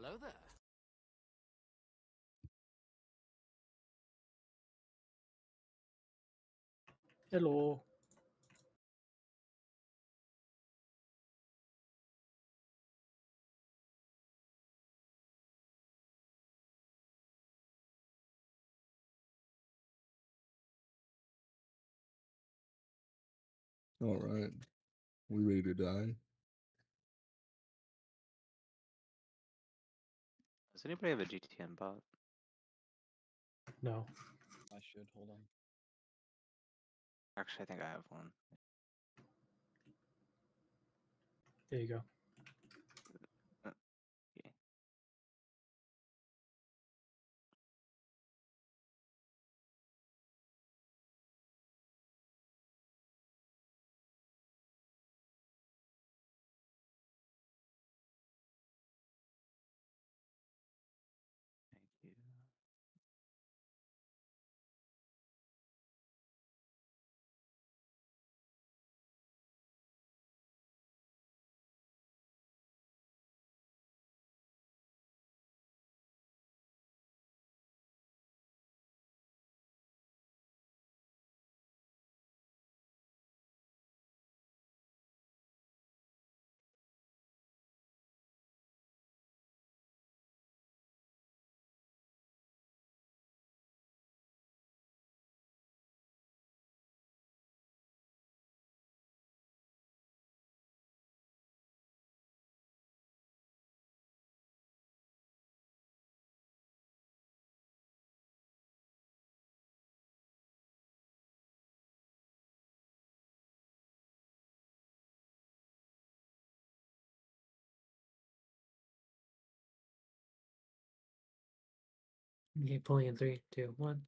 Hello there. Hello. All right. We ready to die? Does anybody have a GTN bot? No. I should hold on. Actually, I think I have one. There you go. Okay. Thank you. Okay, pulling in 3, 2, 1.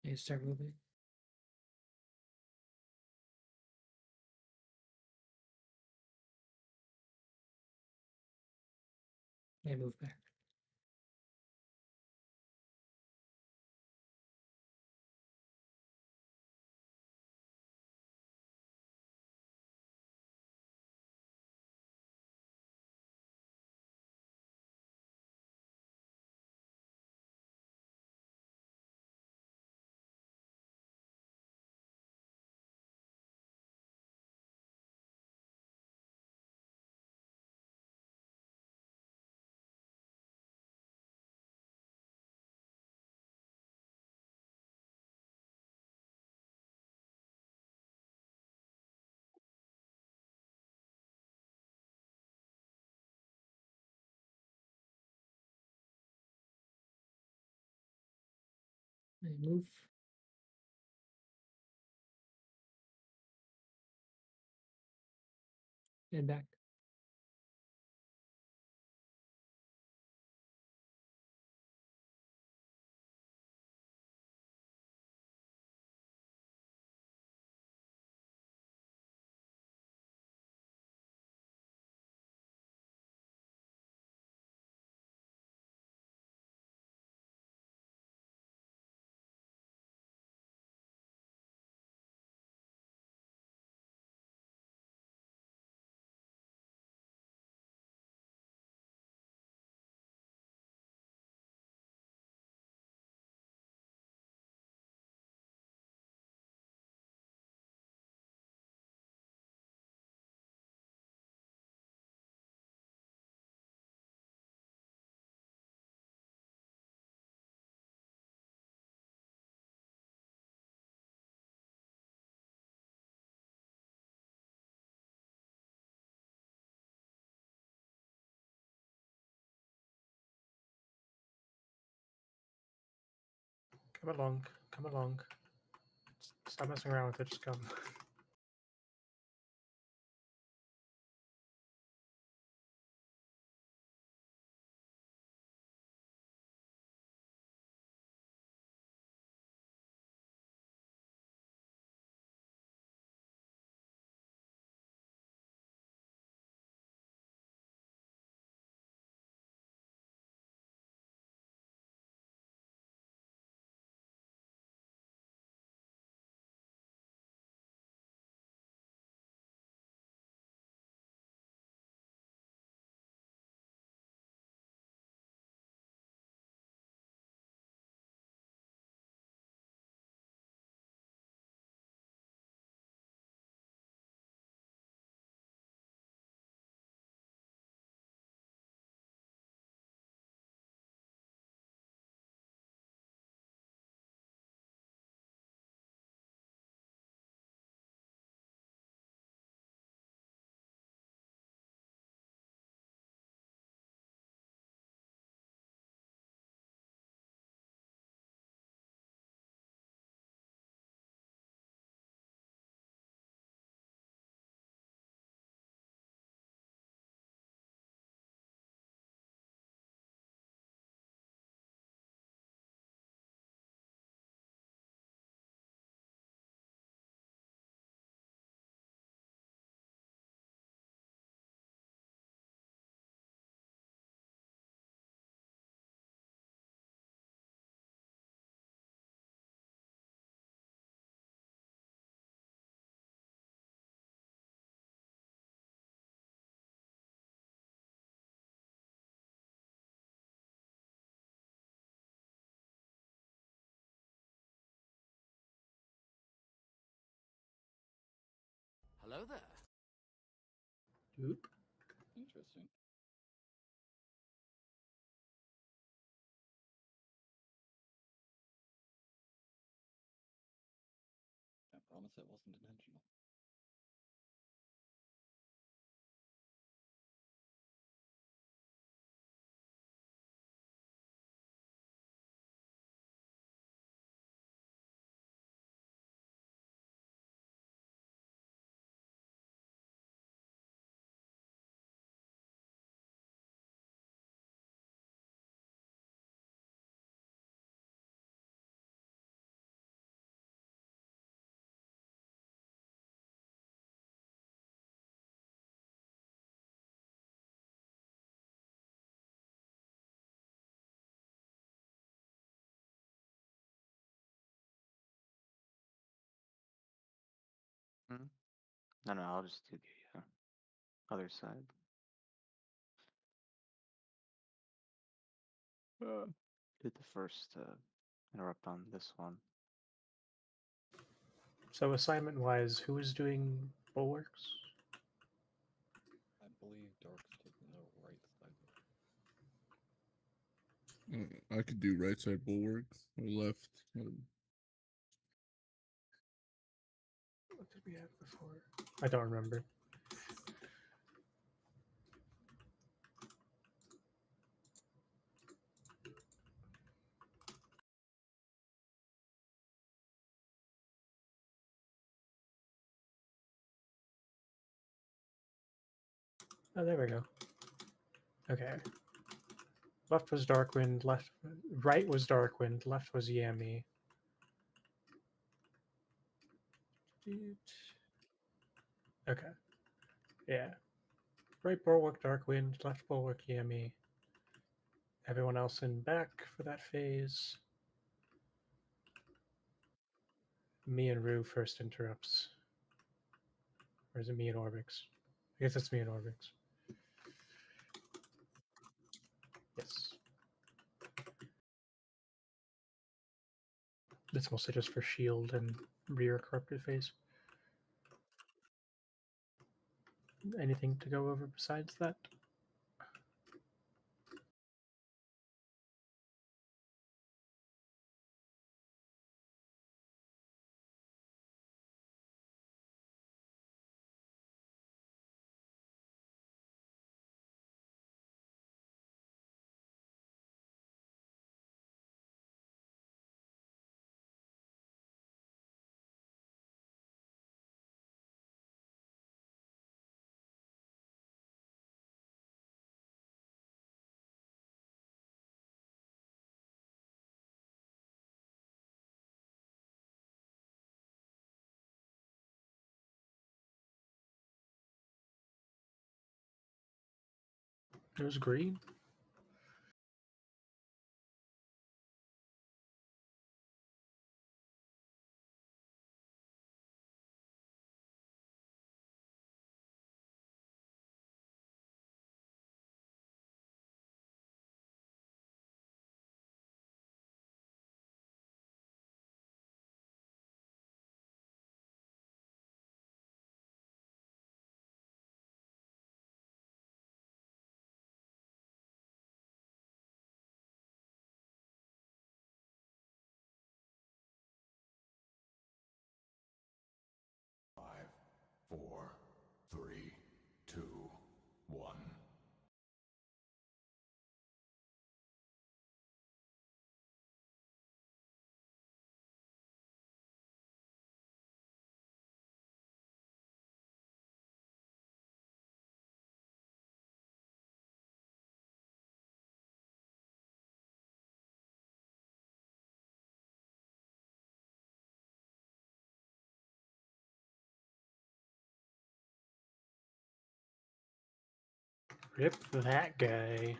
Okay, start moving. Okay, move back. Okay, move. And back. Come along. Come along. Stop messing around with it. Just come. Hello there. Oop. Interesting. I promise it wasn't intentional. Hmm? No, I'll just do the other side. Did the first interrupt on this one. So assignment-wise, who is doing bulwarks? I believe Dark's taking the right side. I could do right side bulwarks or left. What did we have before? I don't remember. Oh, there we go. Okay. Left was Darkwind, right was Darkwind, left was Yami. Okay. Yeah. Right bulwark Darkwind, left bulwark Yami. Everyone else in back for that phase. Me and Rue first interrupts. Or is it me and Orbix? I guess it's me and Orbix. Yes. It's mostly just for shield and rear corrupted phase. Anything to go over besides that? It was green. Five, four, three, two, one. Rip that guy.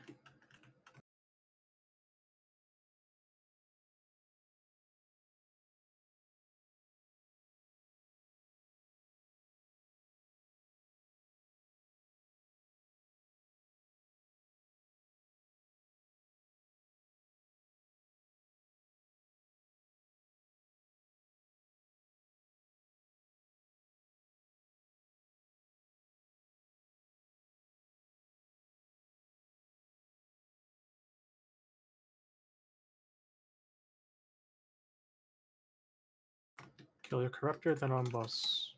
Kill your corruptor, then on boss.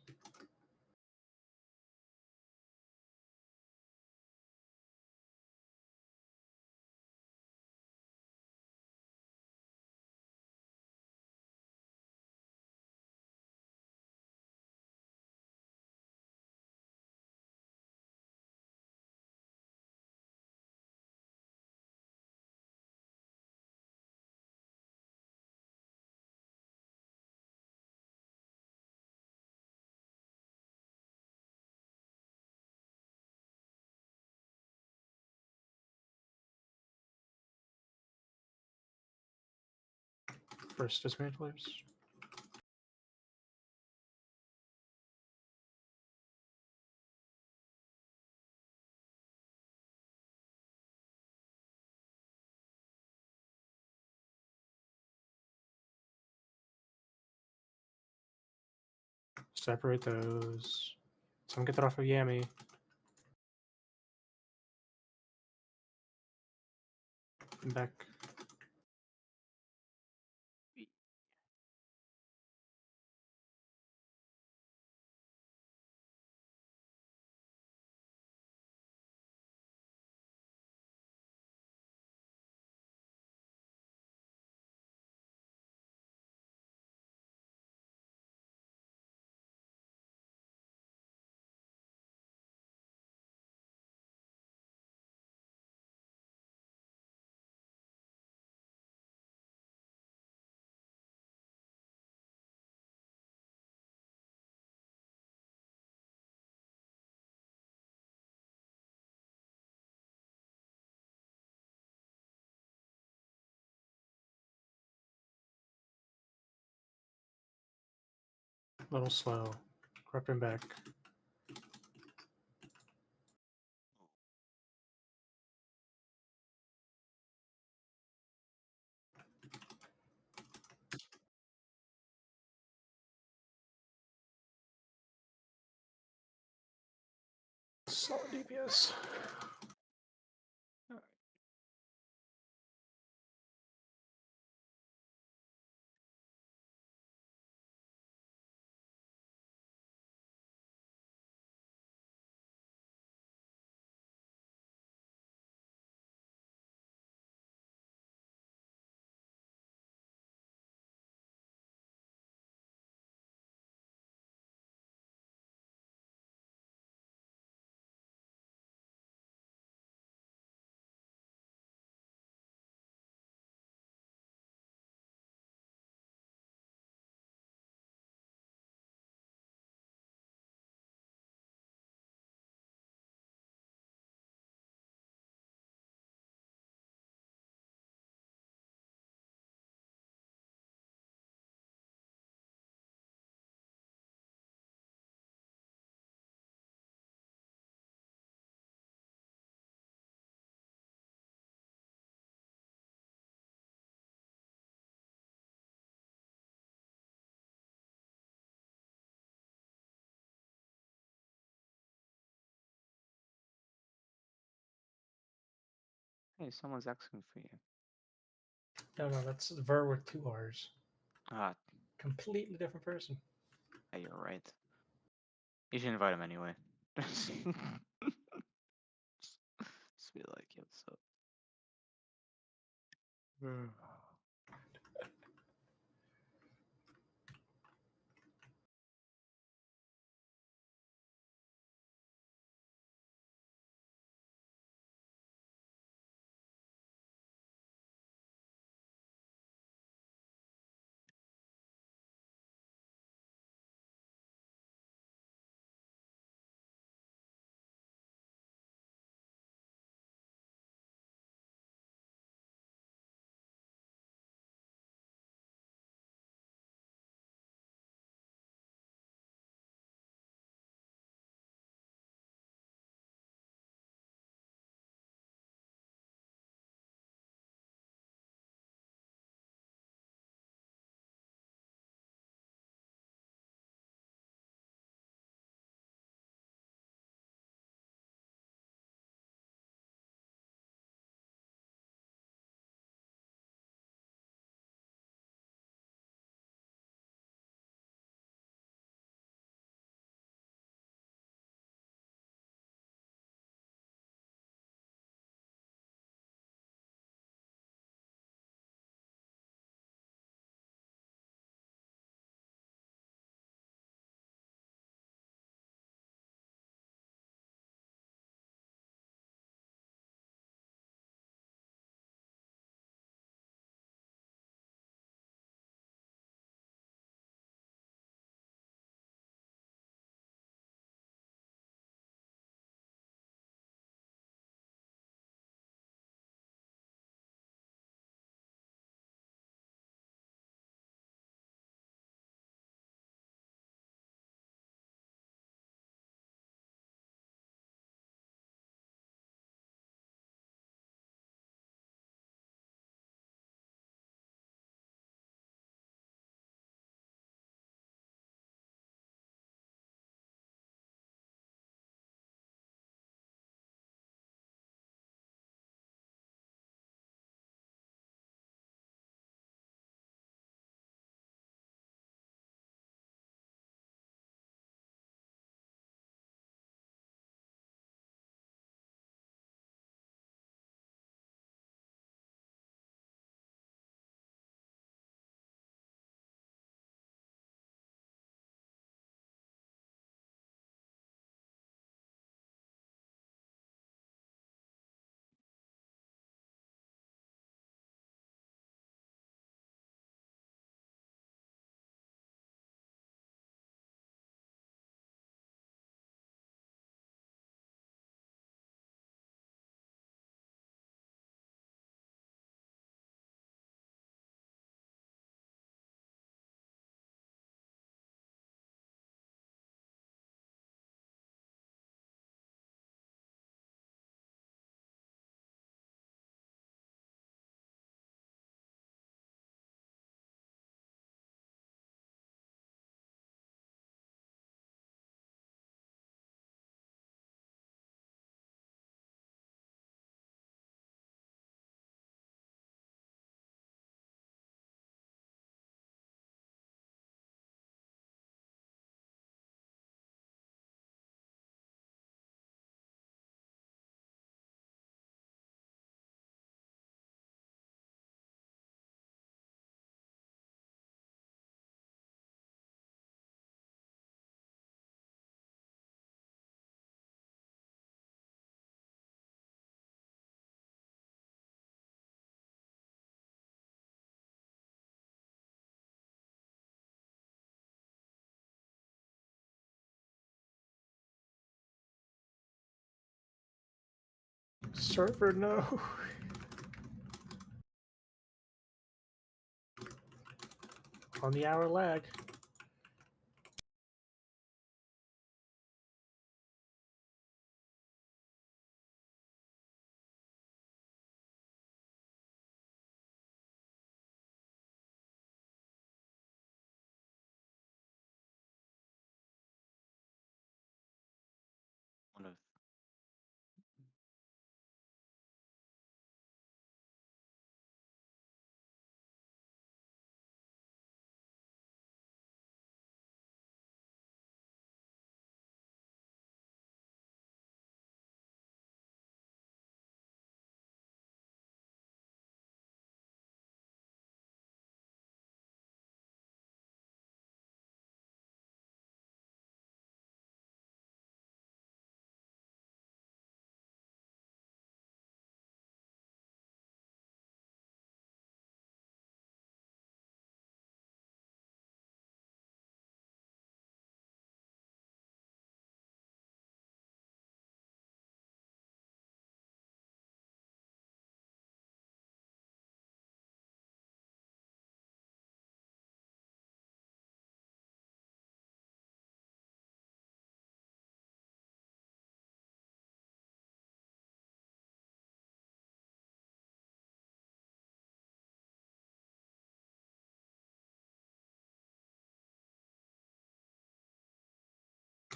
First dismantlers. Separate those. Someone get that off of Yami. And back. A little slow. Corrupting back. Solid DPS. Hey, someone's asking for you. No, that's Ver with 2 R's. Ah, Completely different person. hey, you're right. You should invite him anyway. Just be like, yo, what's up? Server, no. On the hour lag. One of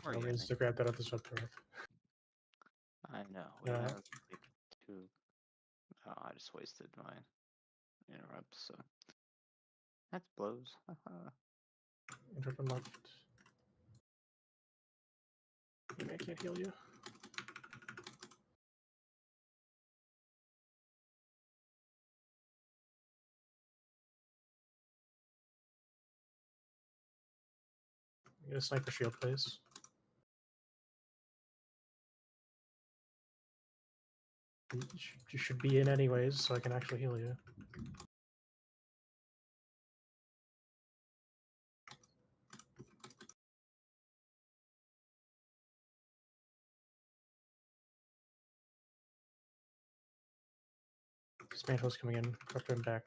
Or No yeah, reason to grab that other subturf. I know. We Yeah. have like two. Oh, I just wasted my interrupts. So that blows. Interrupt on left. Maybe I can't heal you. Get a sniper shield, please. You should be in anyways, so I can actually heal you. Dismantle's coming in. Corrupt him back.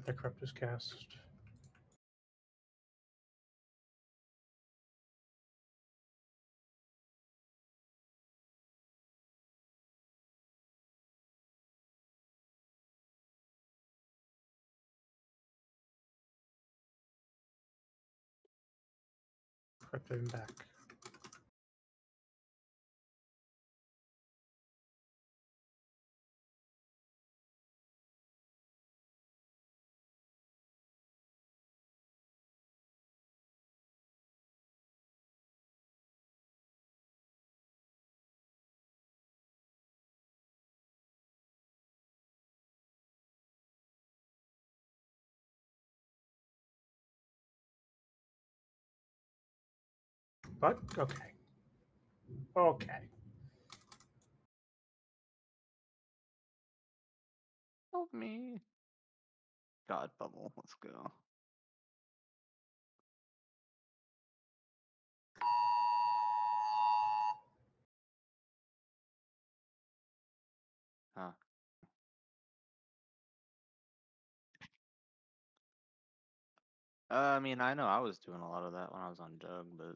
The corrupt is cast. Corrupt him back. But okay. Okay. Help me. God bubble. Let's go. Huh. I mean, I know I was doing a lot of that when I was on Jug, but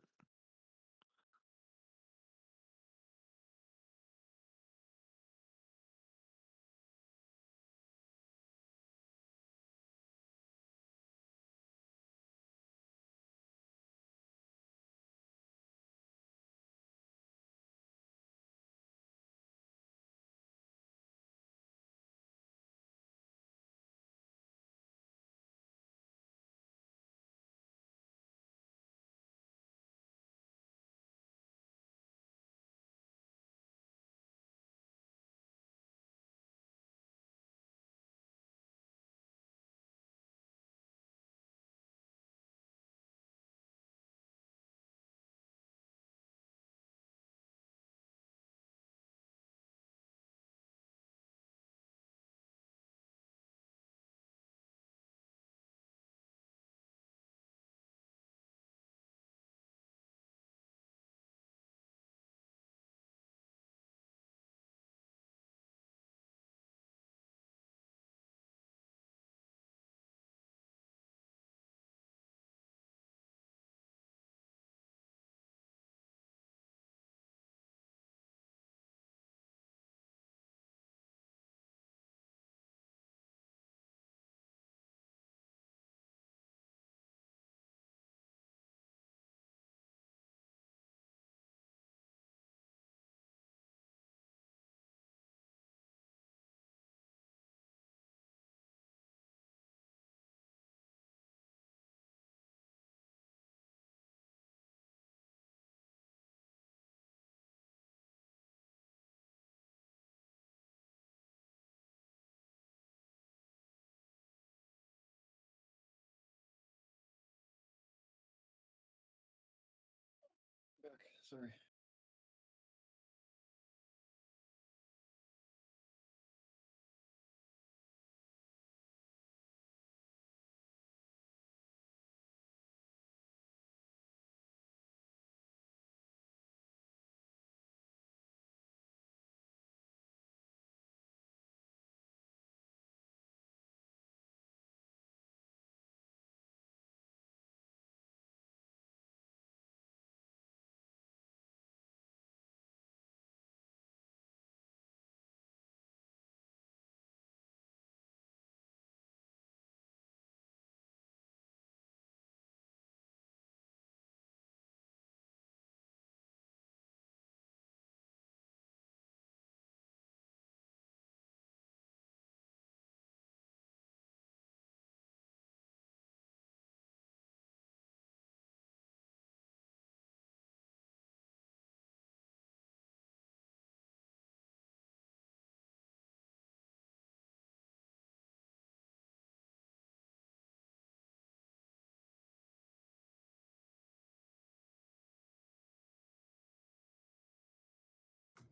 Sorry.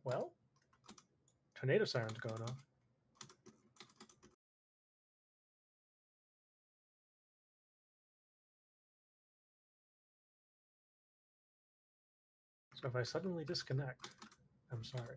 Well, tornado sirens going on. So if I suddenly disconnect, I'm sorry.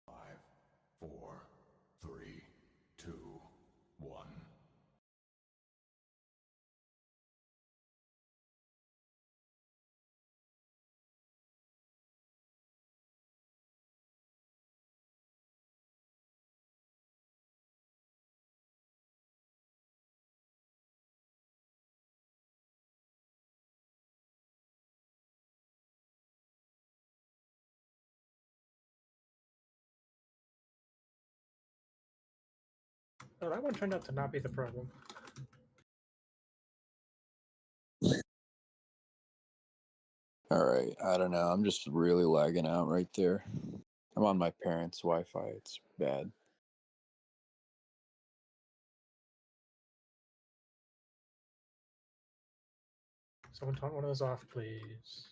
Five, four, three, two, one. Oh, that one turned out to not be the problem. All right, I don't know. I'm just really lagging out right there. I'm on my parents' Wi-Fi. It's bad. Someone taunt one of those off, please.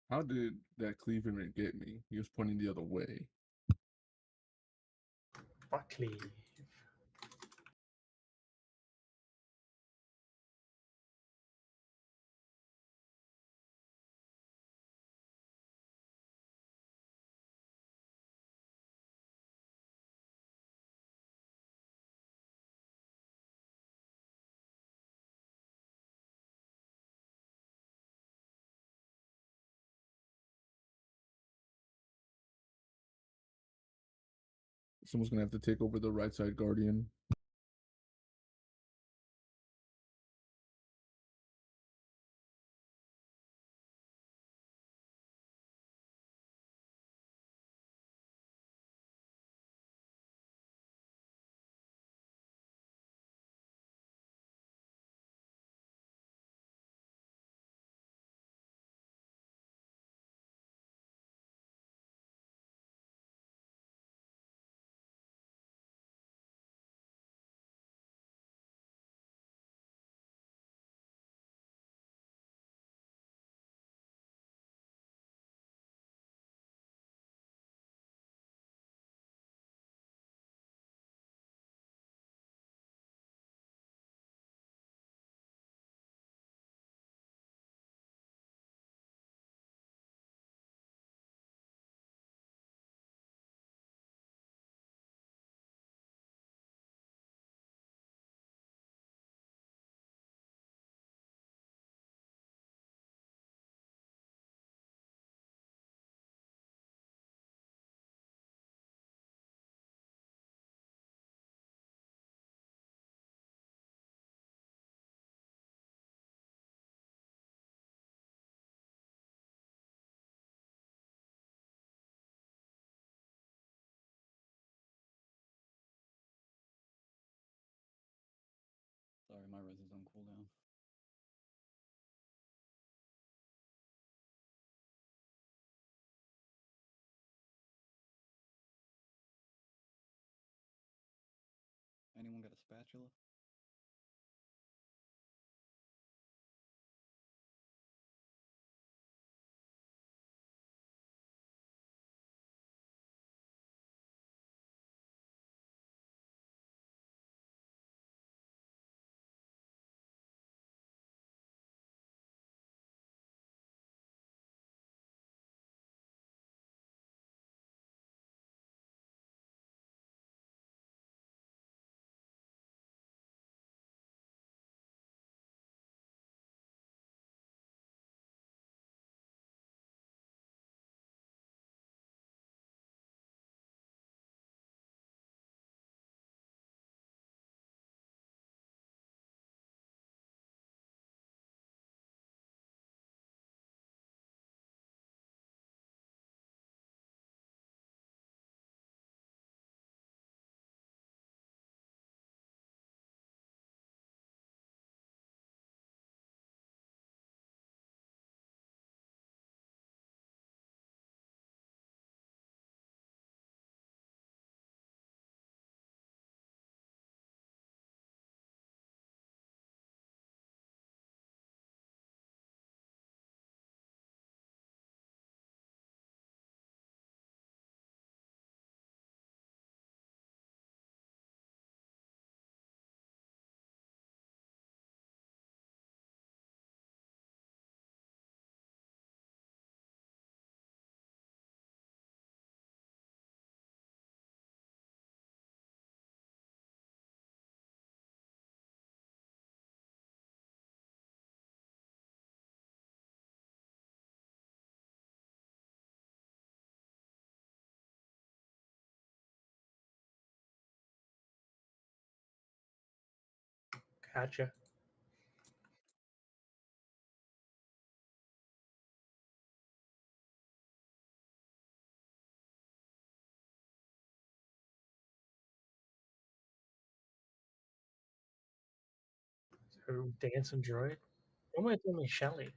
How did that Cleveland get me? He was pointing the other way. Fuck leave. Someone's gonna have to take over the right side guardian. Sorry, my res is on cooldown. Anyone got a spatula? Gotcha. So, dancing droid? Normally it's only Shelly.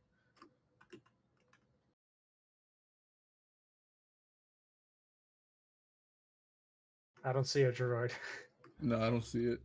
I don't see a droid. No, I don't see it.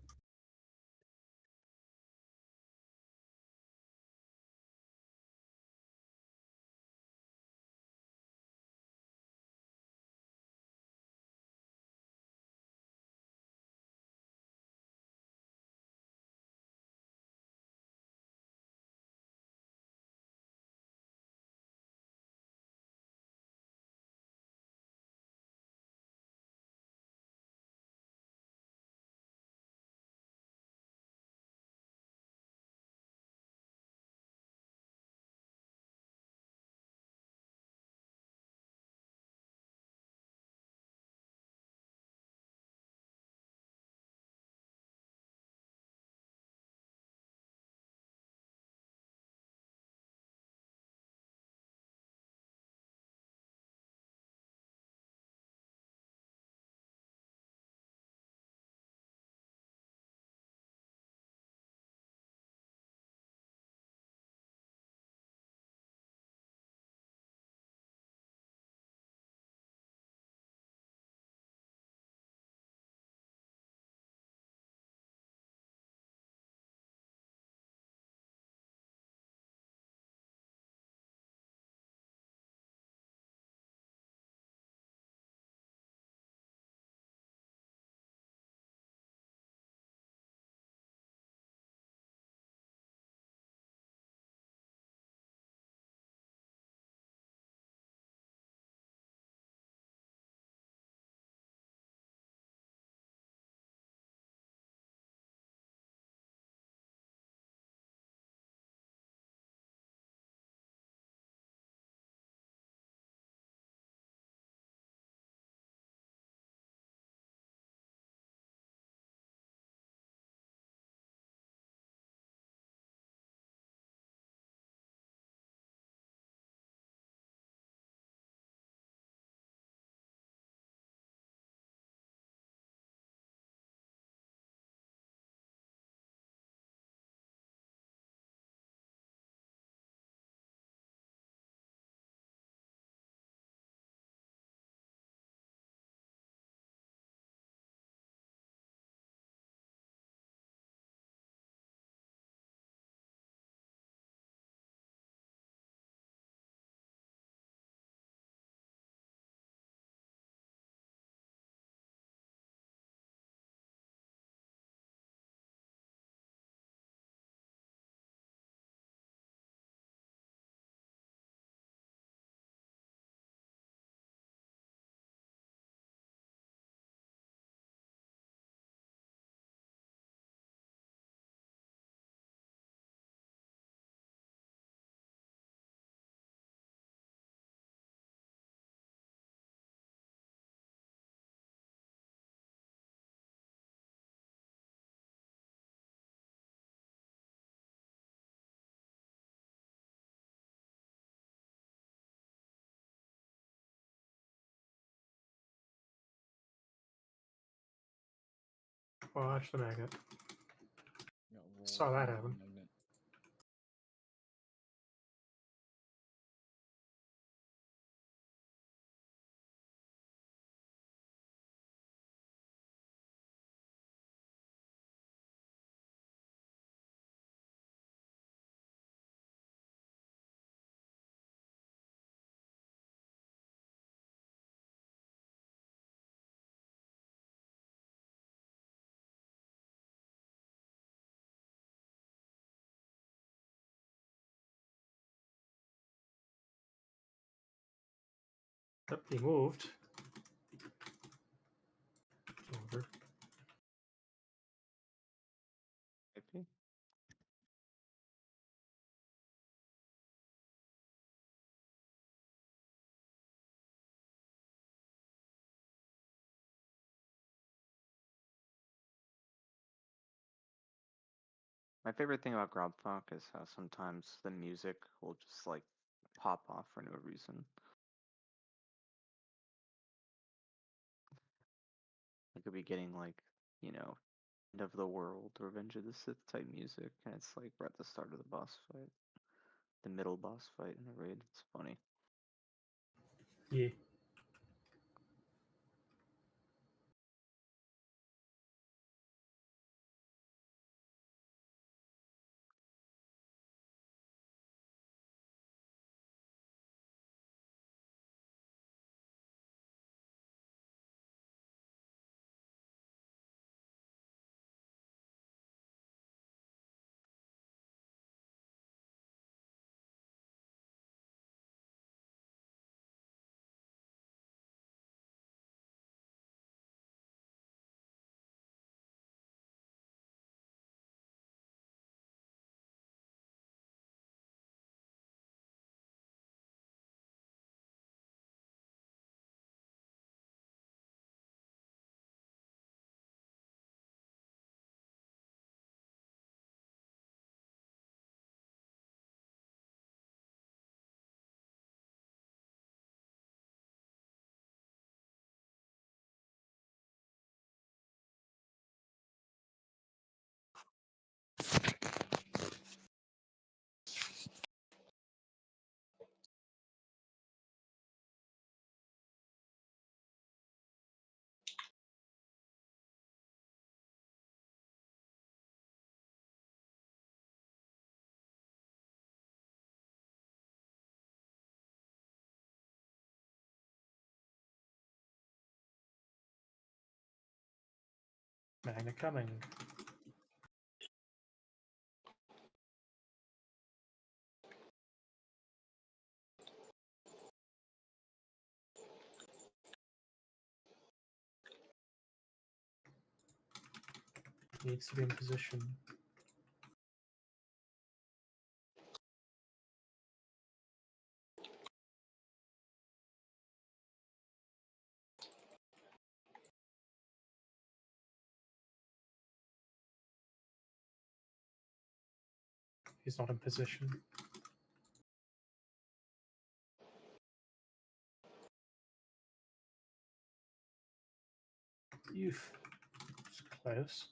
Watch the magnet. Got rolled Saw that into the happen. magnet. Yep, he moved. Over. Maybe. My favorite thing about Grobfunk is how sometimes the music will just like pop off for no reason. I could be getting like, you know, end of the world, Revenge of the Sith type music, and it's like we're at the start of the boss fight, the middle boss fight in a raid. It's funny. Yeah. Magnet coming. Needs to be in position. He's not in position. Youth. It's close.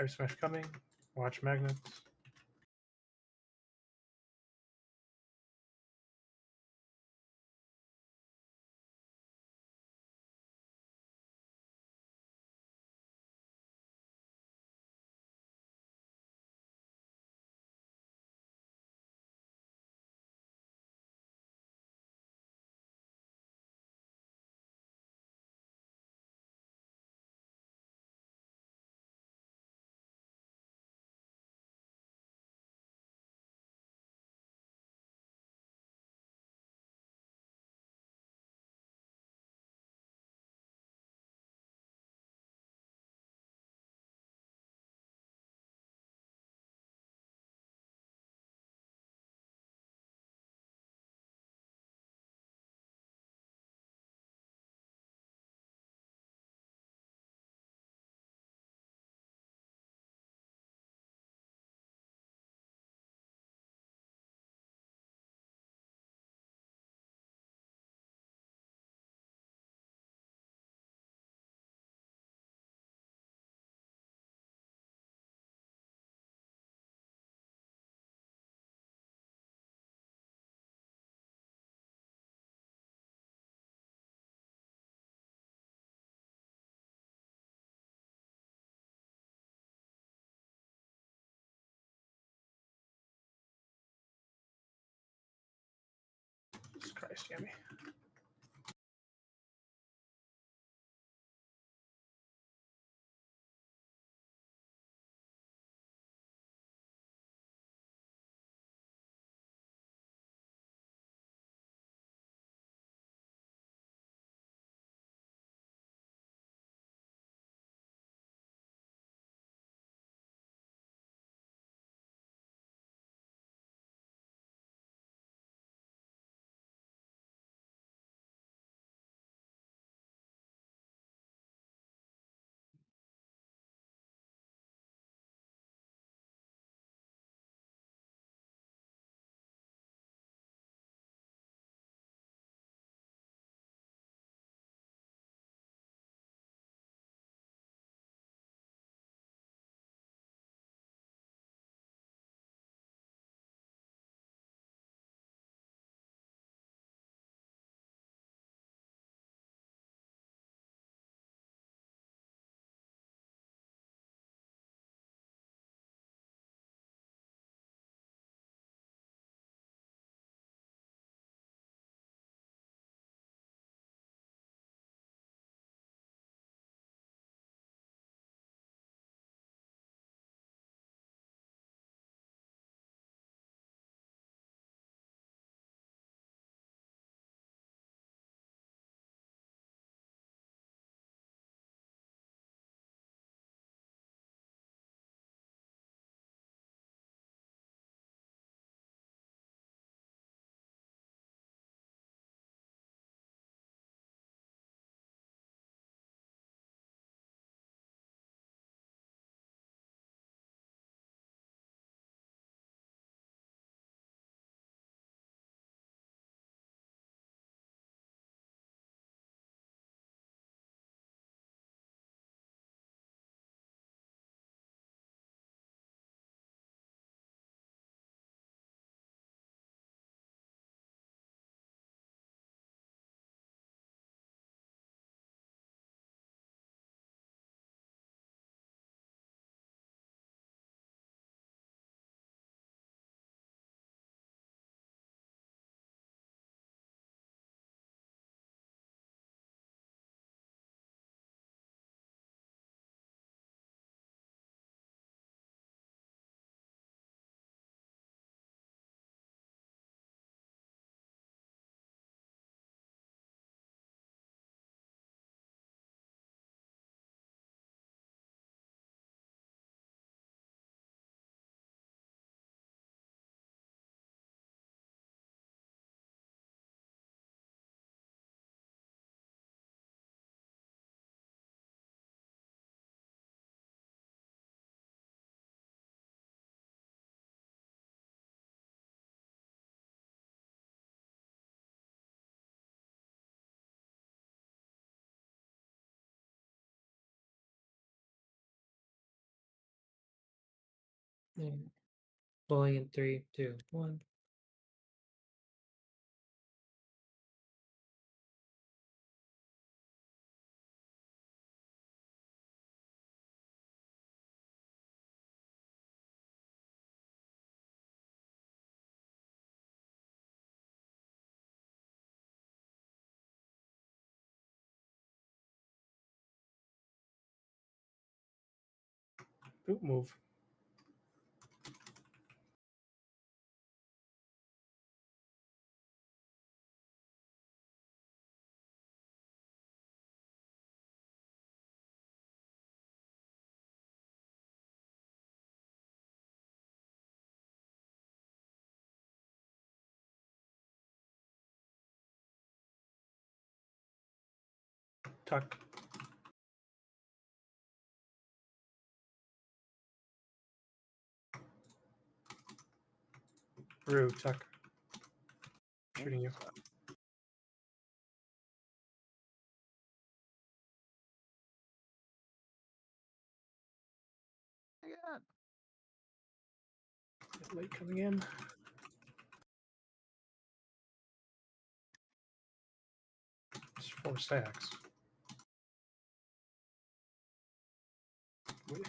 Pipe Smash coming. Watch Magnets. Jesus Christ, Yummy. And bowling in 3, 2, 1. Boot move. Tuck. Rue, tuck. Shooting you. Oh my god. Late coming in. It's 4 sacks. Wait.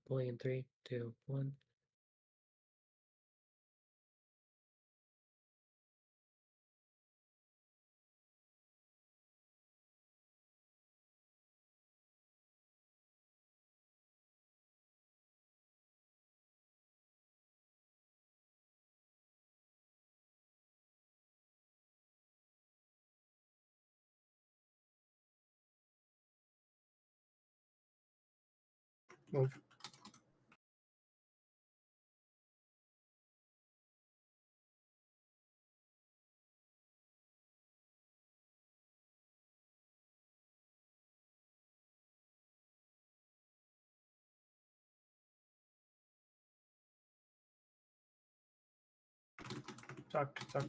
Pulling in 3, 2, 1. Move. Tuck, tuck.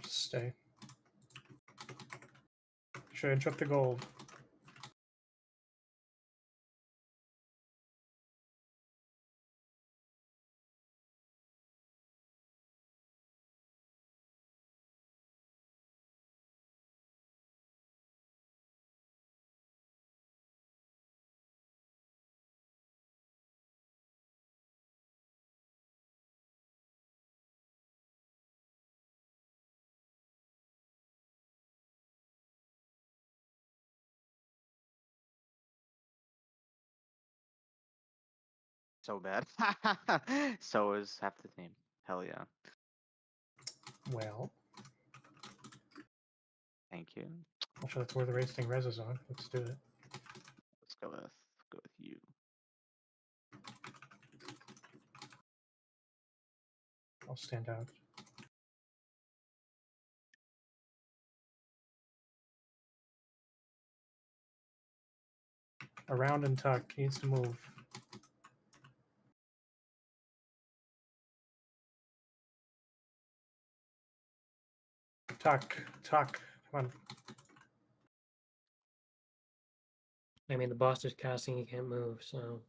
Just stay. Should I interrupt the gold? So bad. So is half the team. Hell yeah. Well, Thank you. I'm sure that's where the racing res is on. Let's do it. Let's go with you. I'll stand out. Around and tuck. He needs to move. Tuck, tuck. Come on. I mean, the boss is casting, he can't move, so.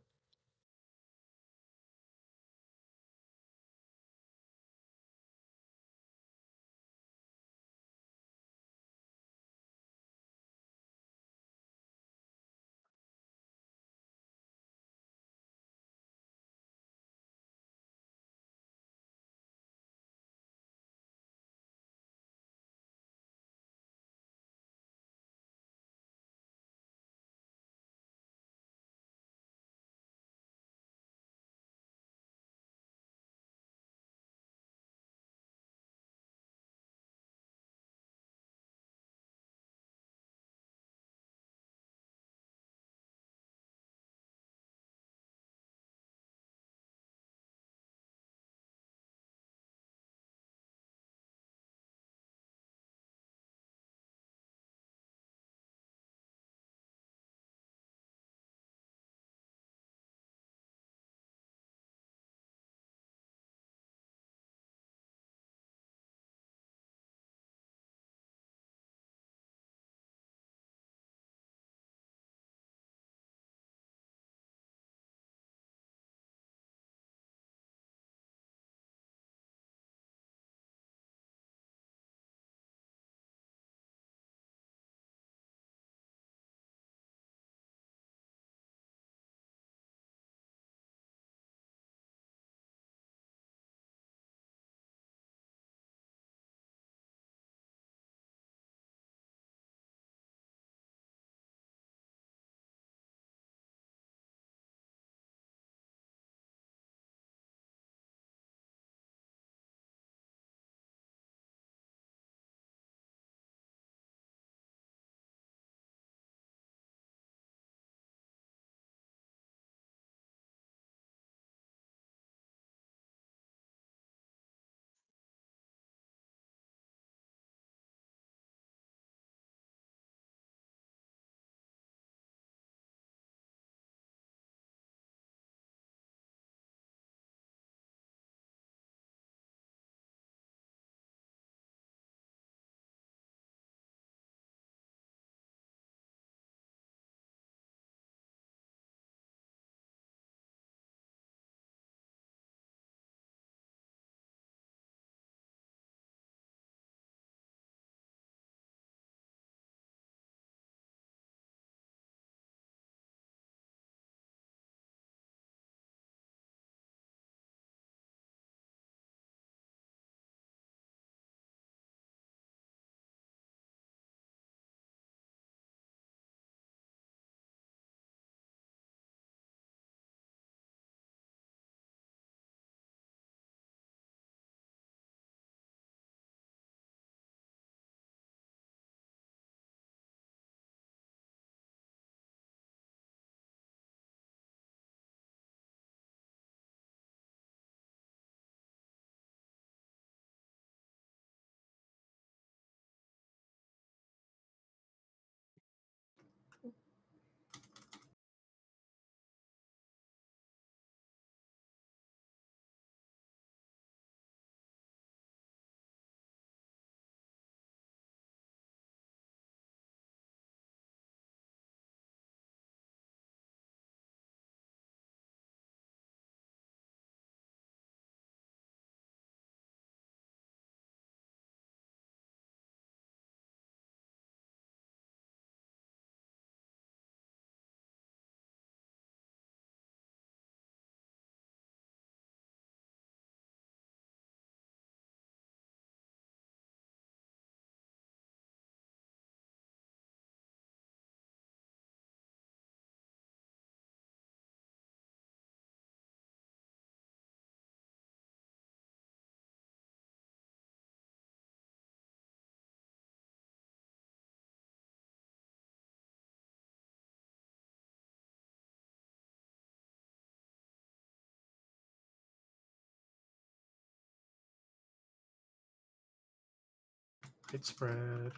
Great spread.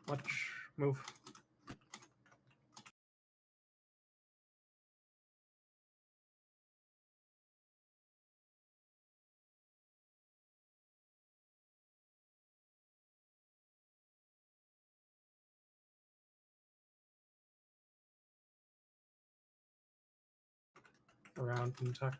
Watch. Move. Around and tuck.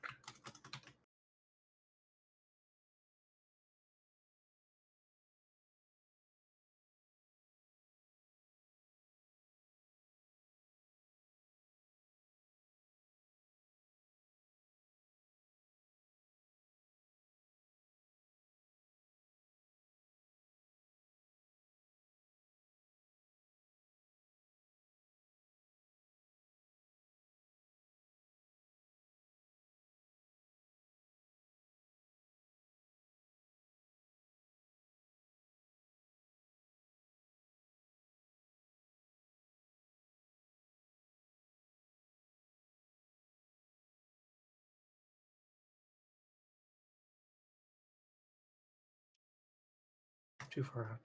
Too far out.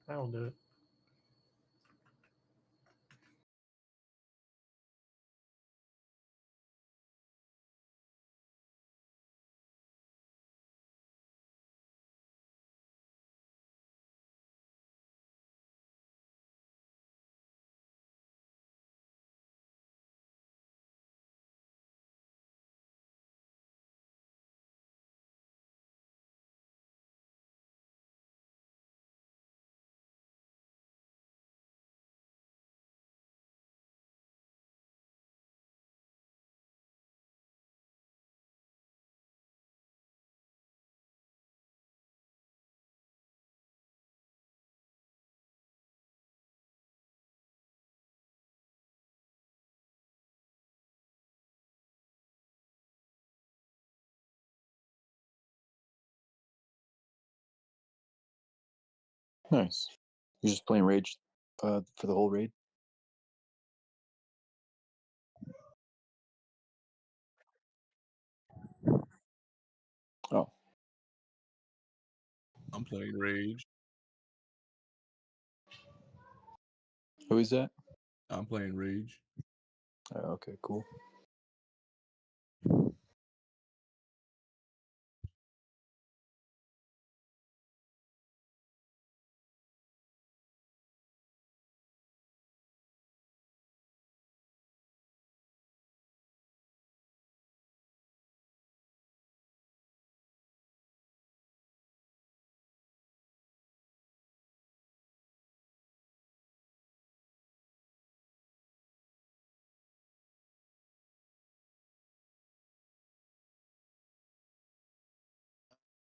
That'll do it. Nice. You're just playing Rage for the whole raid? Oh, I'm playing Rage. who is that? I'm playing Rage. Oh, okay, cool.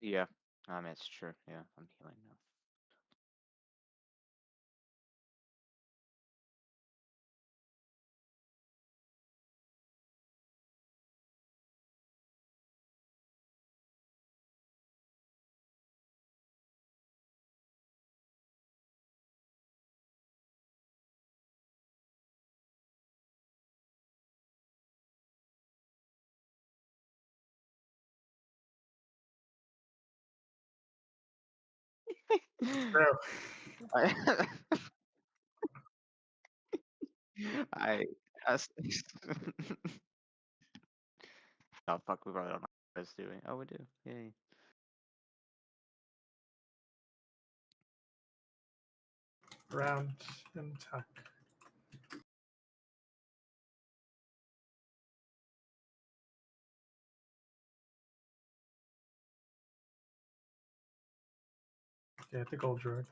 Yeah, it's true. Yeah, I'm healing now. Bro. I, I, that's, oh fuck, we probably don't know what it's doing. Oh, we do. Yay. Round and tuck. Yeah, the gold droid.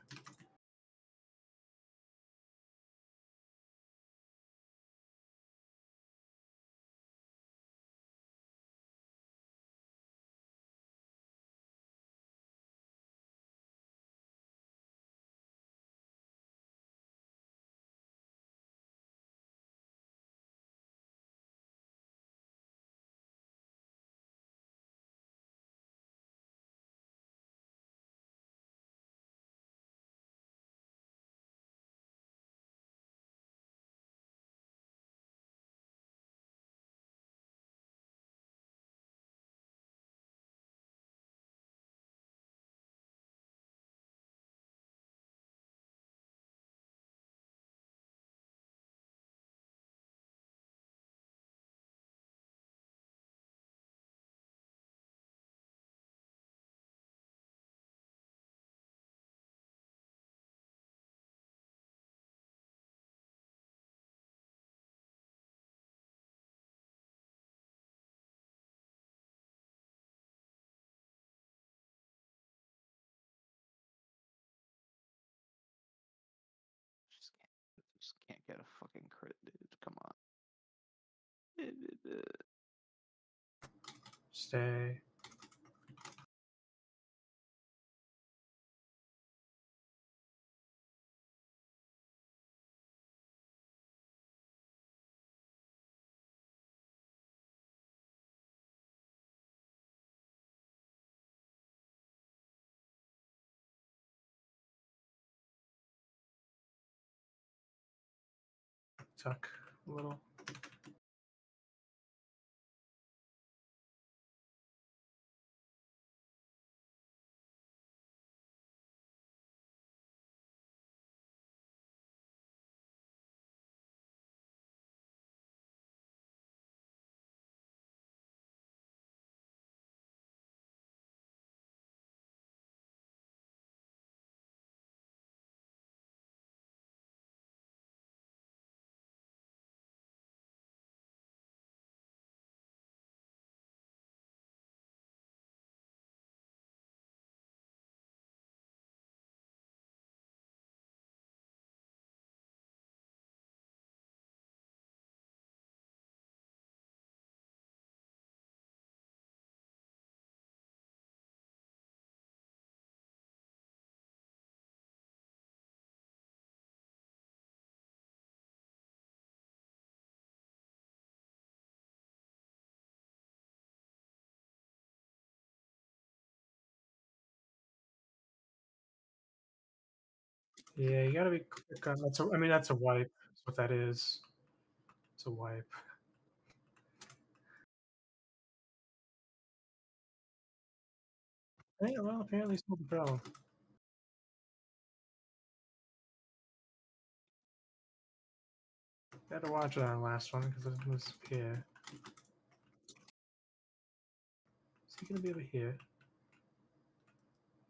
Just can't get a fucking crit, dude. Come on. Stay. Tuck a little. Yeah, you gotta be quick on that's a, I mean that's a wipe. That's what that is. It's a wipe. Hey, well, apparently it's not the problem. I had to watch it on the last one because it was here. Is he gonna be over here?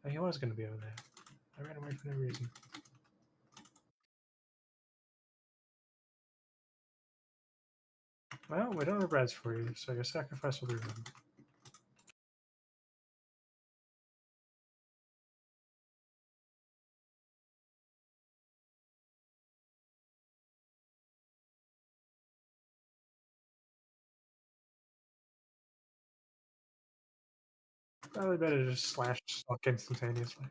Oh, he was gonna be over there. I ran away for no reason. Well, we don't have reds for you, so your sacrifice will be run. Probably better to just slash suck instantaneously.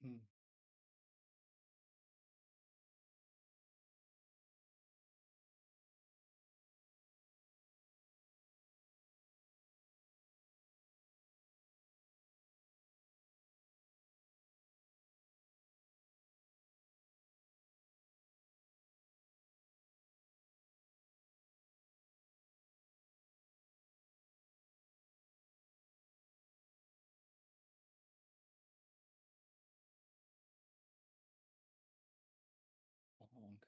Mhm. Bonk.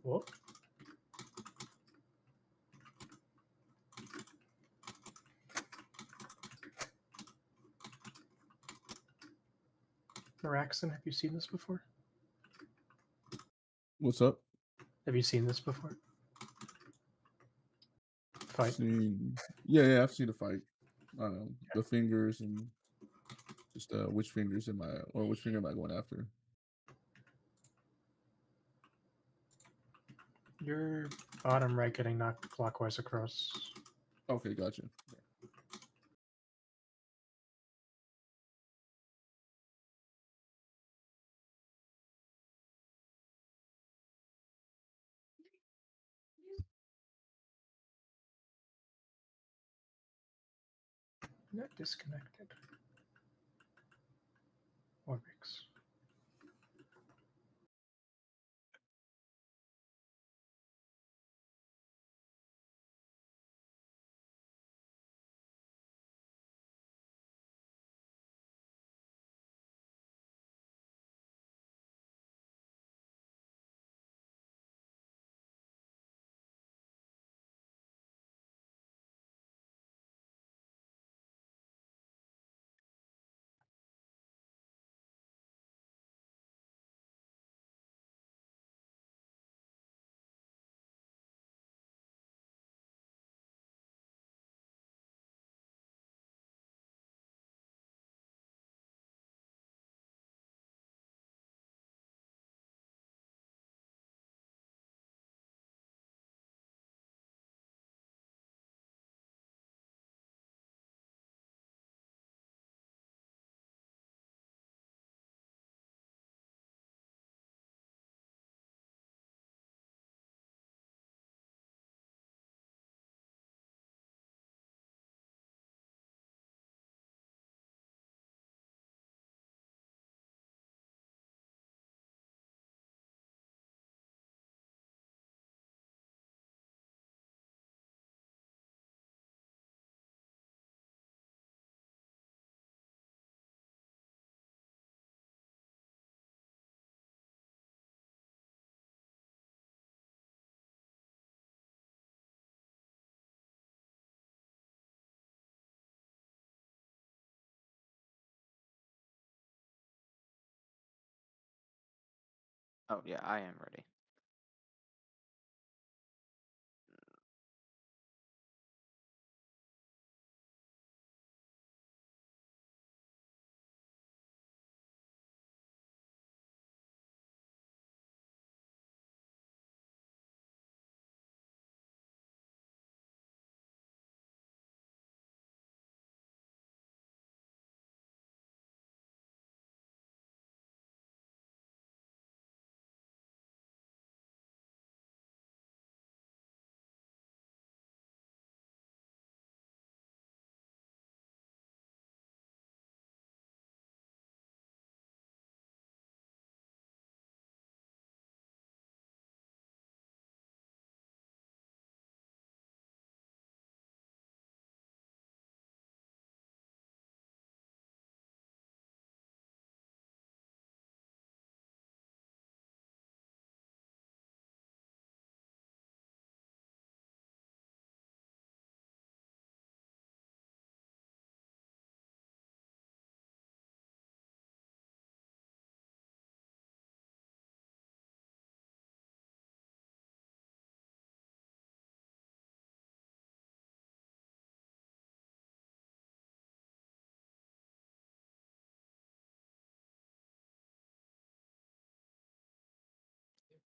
Whoop. Maraxon, have you seen this before? What's up? Have you seen this before? Fight. Yeah, I've seen the fight. I don't know the fingers and just which fingers am I or which finger am I going after? Your bottom right getting knocked clockwise across. Okay, gotcha. Not disconnected. Orbix. Oh yeah, I am ready.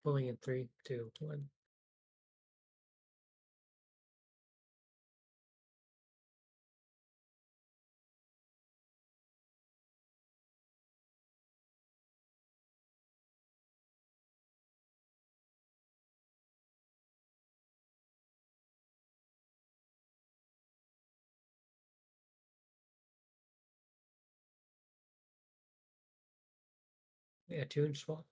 Pulling in 3, 2, 1. Yeah, tune swap.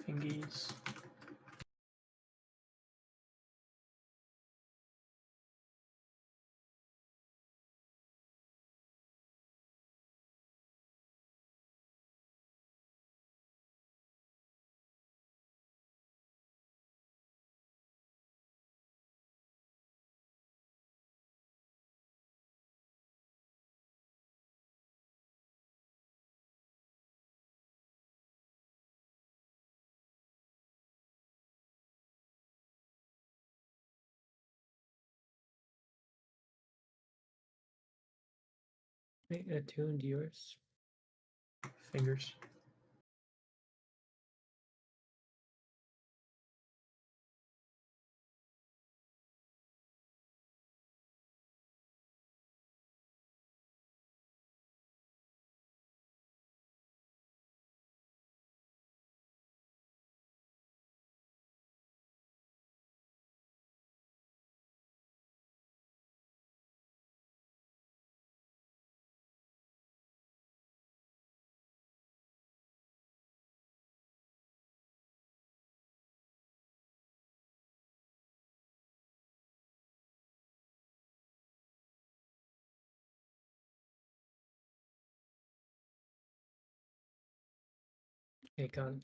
Fingies. Attuned yours. Fingers. Akon.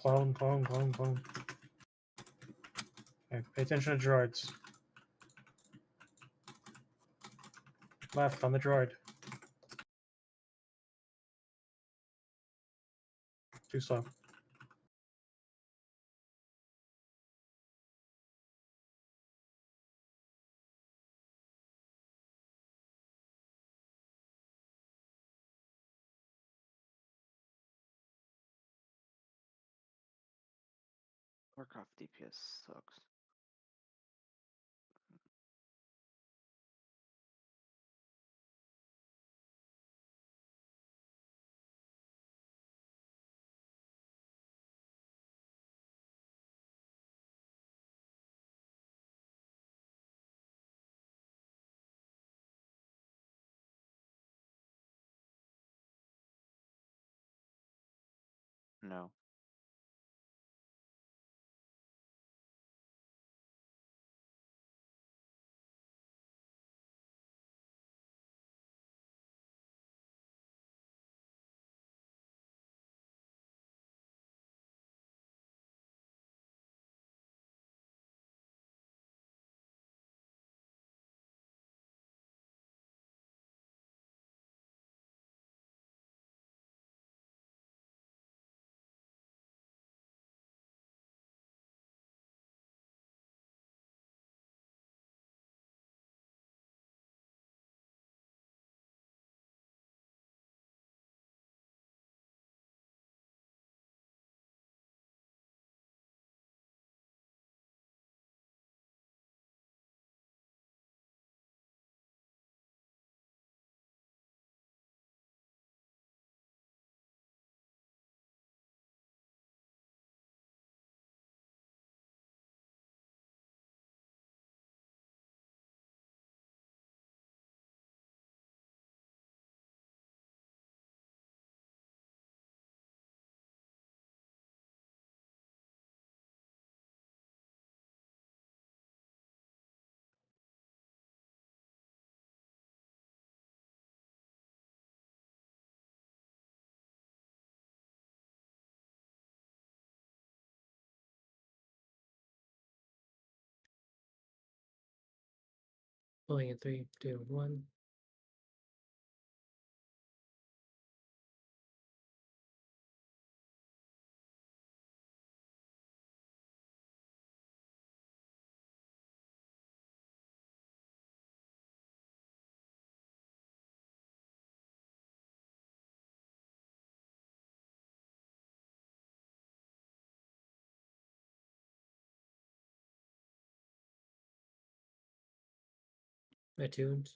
Clone, clone, clone, clone. Okay, pay attention to droids. Left on the droid. Too slow. Warcraft DPS sucks. No. Pulling in 3, 2, 1. Attuned.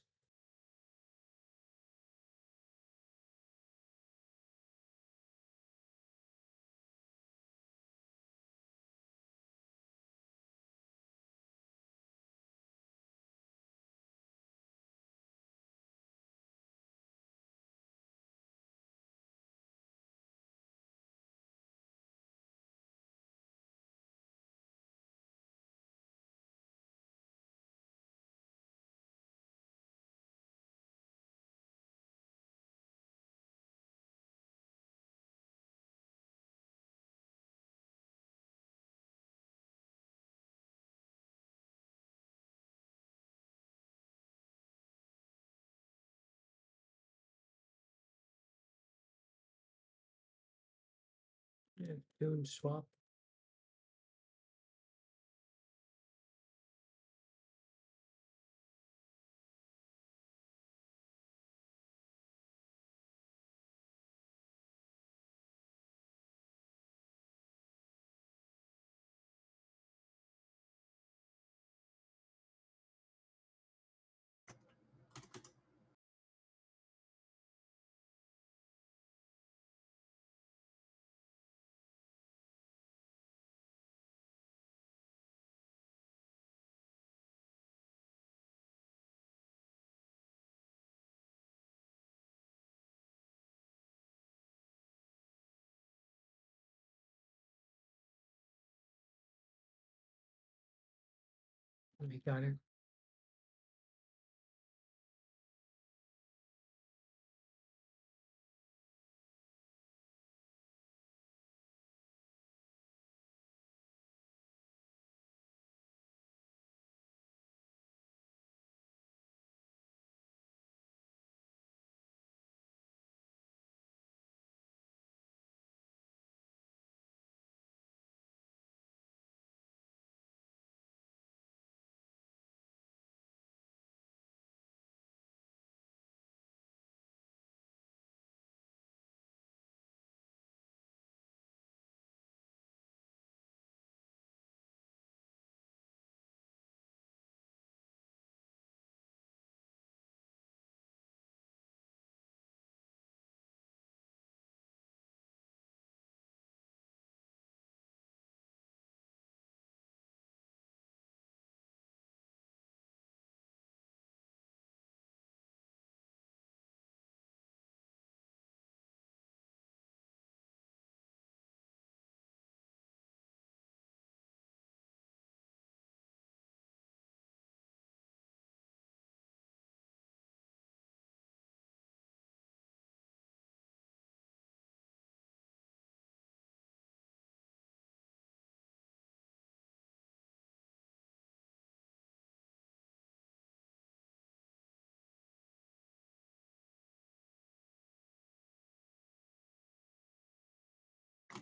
Yeah, tune swap. We got it.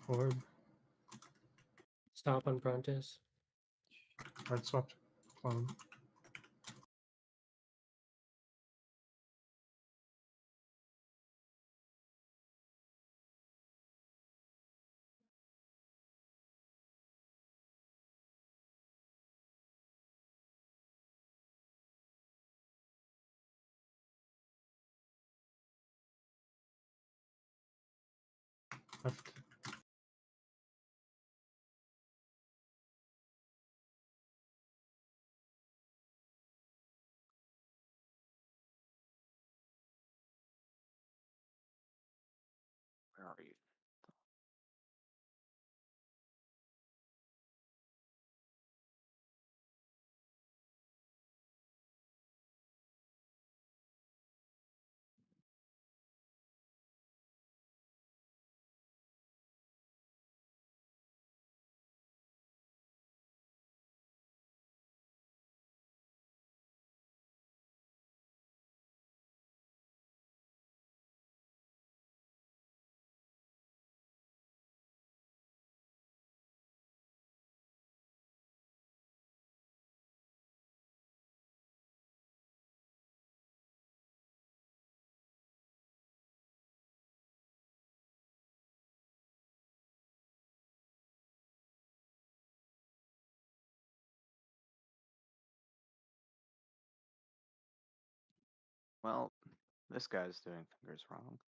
Orb. Stop on Brontes. Red swapped clone. Left. Where are you? Well, this guy's doing fingers wrong.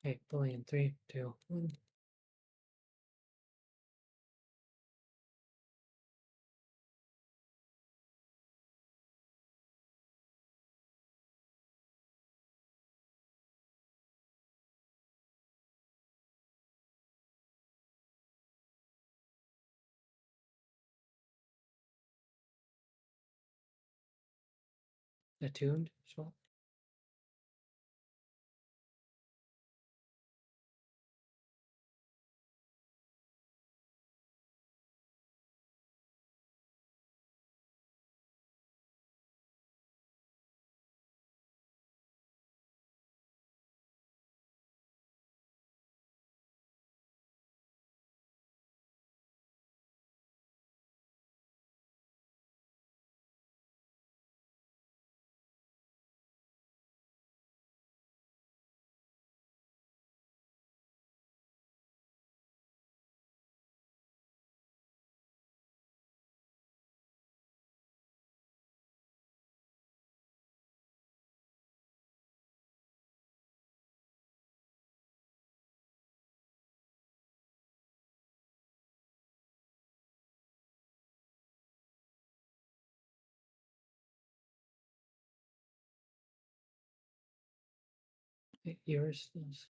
Okay, bully in 3, 2, 1. Attuned as well. Yours is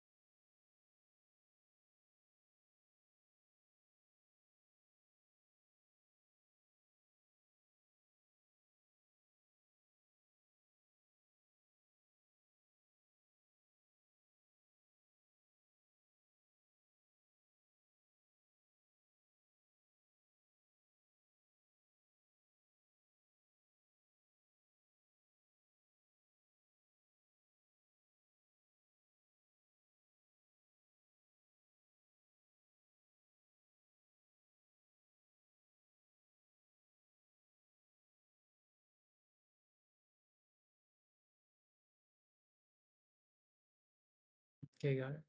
okay. Got it.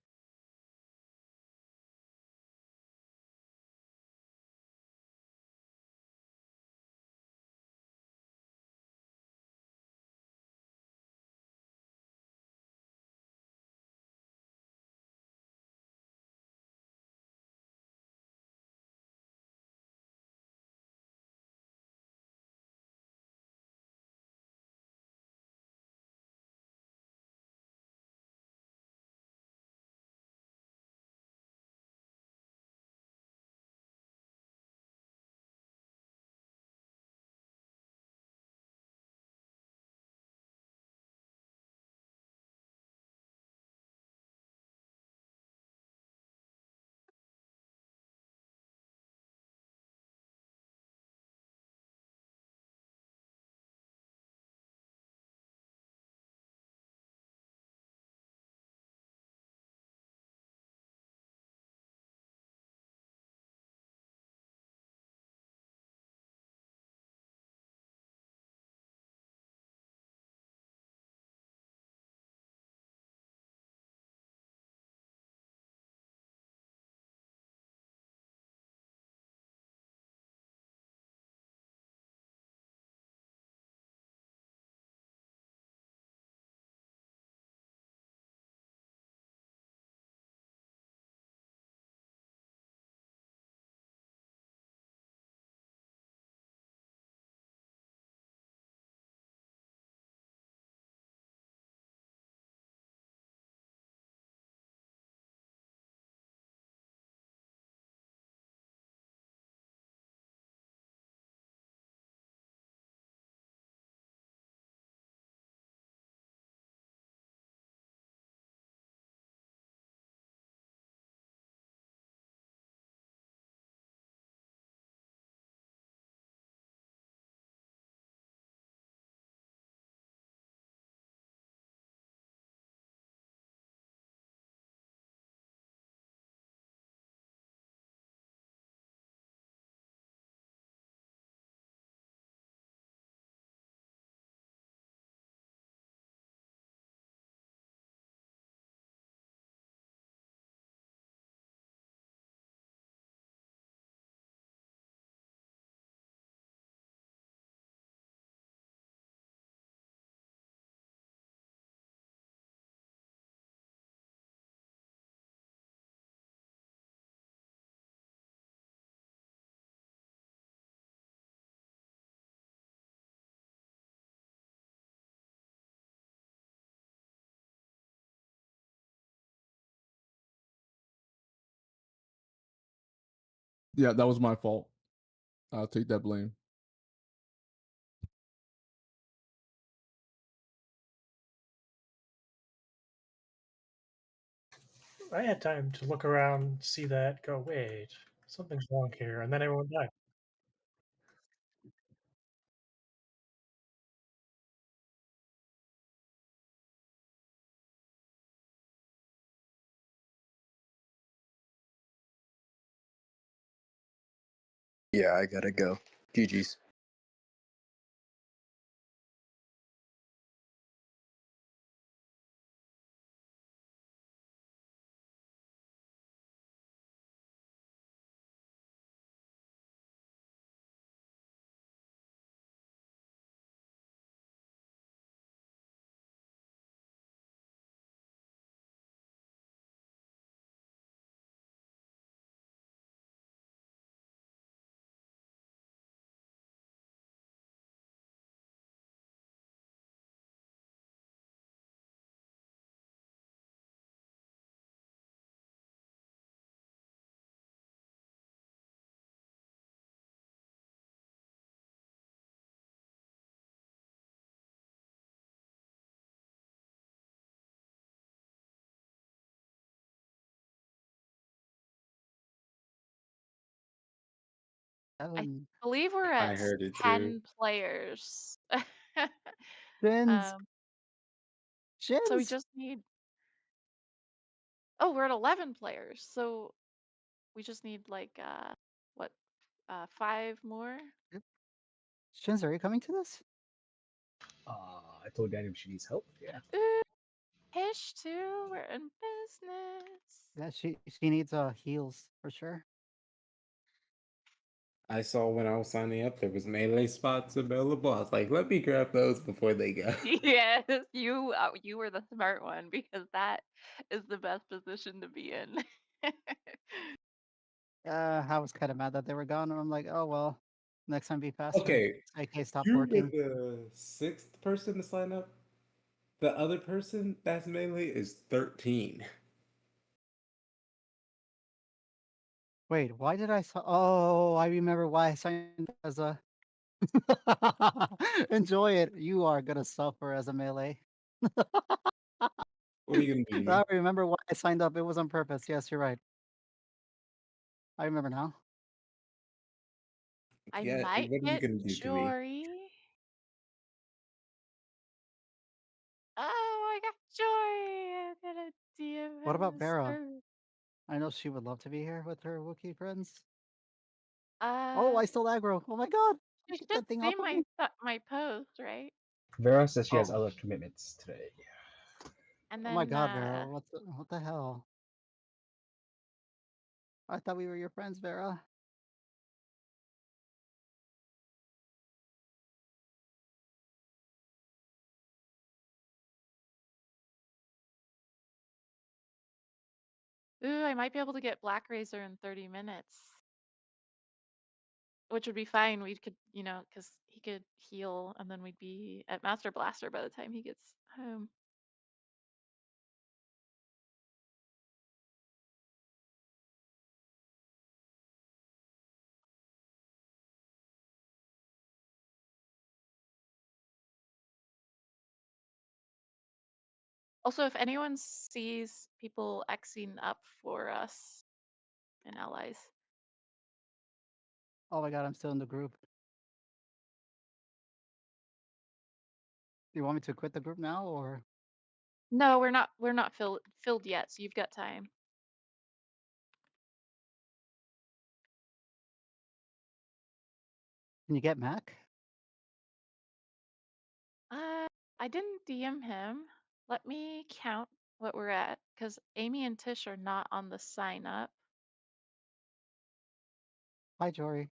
Yeah, that was my fault. I'll take that blame. I had time to look around, see that, go, wait, something's wrong here, and then everyone died. Yeah, I gotta go. GG's. I believe we're I at heard it too. 10 players. Shins. So we Shins. just need. Oh, we're at 11 players. So we just need like what 5 more? Shins, are you coming to this? I told Daniel she needs help. Yeah. Ooh, Hish too. We're in business. Yeah, she needs heals for sure. I saw when I was signing up there was melee spots available. I was like, let me grab those before they go. Yes, you were the smart one because that is the best position to be in. I was kind of mad that they were gone, and I'm like, oh well, next time be faster. Okay, AK stopped you were working. the 6th person to sign up. The other person that's melee is 13. Wait, why did I? Oh, I remember why I signed as a. Enjoy it. You are gonna suffer as a melee. What are you gonna do to me? I remember why I signed up. It was on purpose. Yes, you're right. I remember now. I Yeah, might what are you get gonna do to me? Jory. Oh, I got Jory. I'm gonna DM What him about this Vera? server. I know she would love to be here with her Wookiee friends. Uh, Oh, I still aggro. Oh my god. you Get should that thing see off of me. my post, right? Vera says she has Oh. other commitments today. And Oh my then god, Vera. What the hell? I thought we were your friends, Vera. ooh, I might be able to get Black Razor in 30 minutes. Which would be fine. We could, because he could heal, and then we'd be at Master Blaster by the time he gets home. Also, if anyone sees people Xing up for us and allies. Oh my god, I'm still in the group. Do you want me to quit the group now or No, we're not filled yet, so you've got time. can you get Mac? I didn't DM him. Let me count what we're at, because Amy and Tish are not on the sign up. Hi, Jory.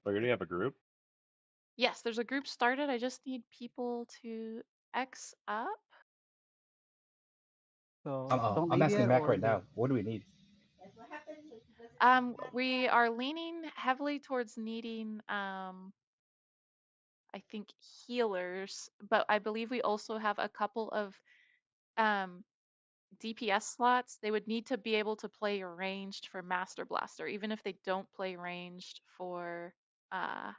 We're gonna have a group. Yes, there's a group started. I just need people to X up. So don't I'm leave asking yet Mac or right now. What do we need? We are leaning heavily towards needing, I think, healers, but I believe we also have a couple of DPS slots, they would need to be able to play ranged for Master Blaster, even if they don't play ranged for uh,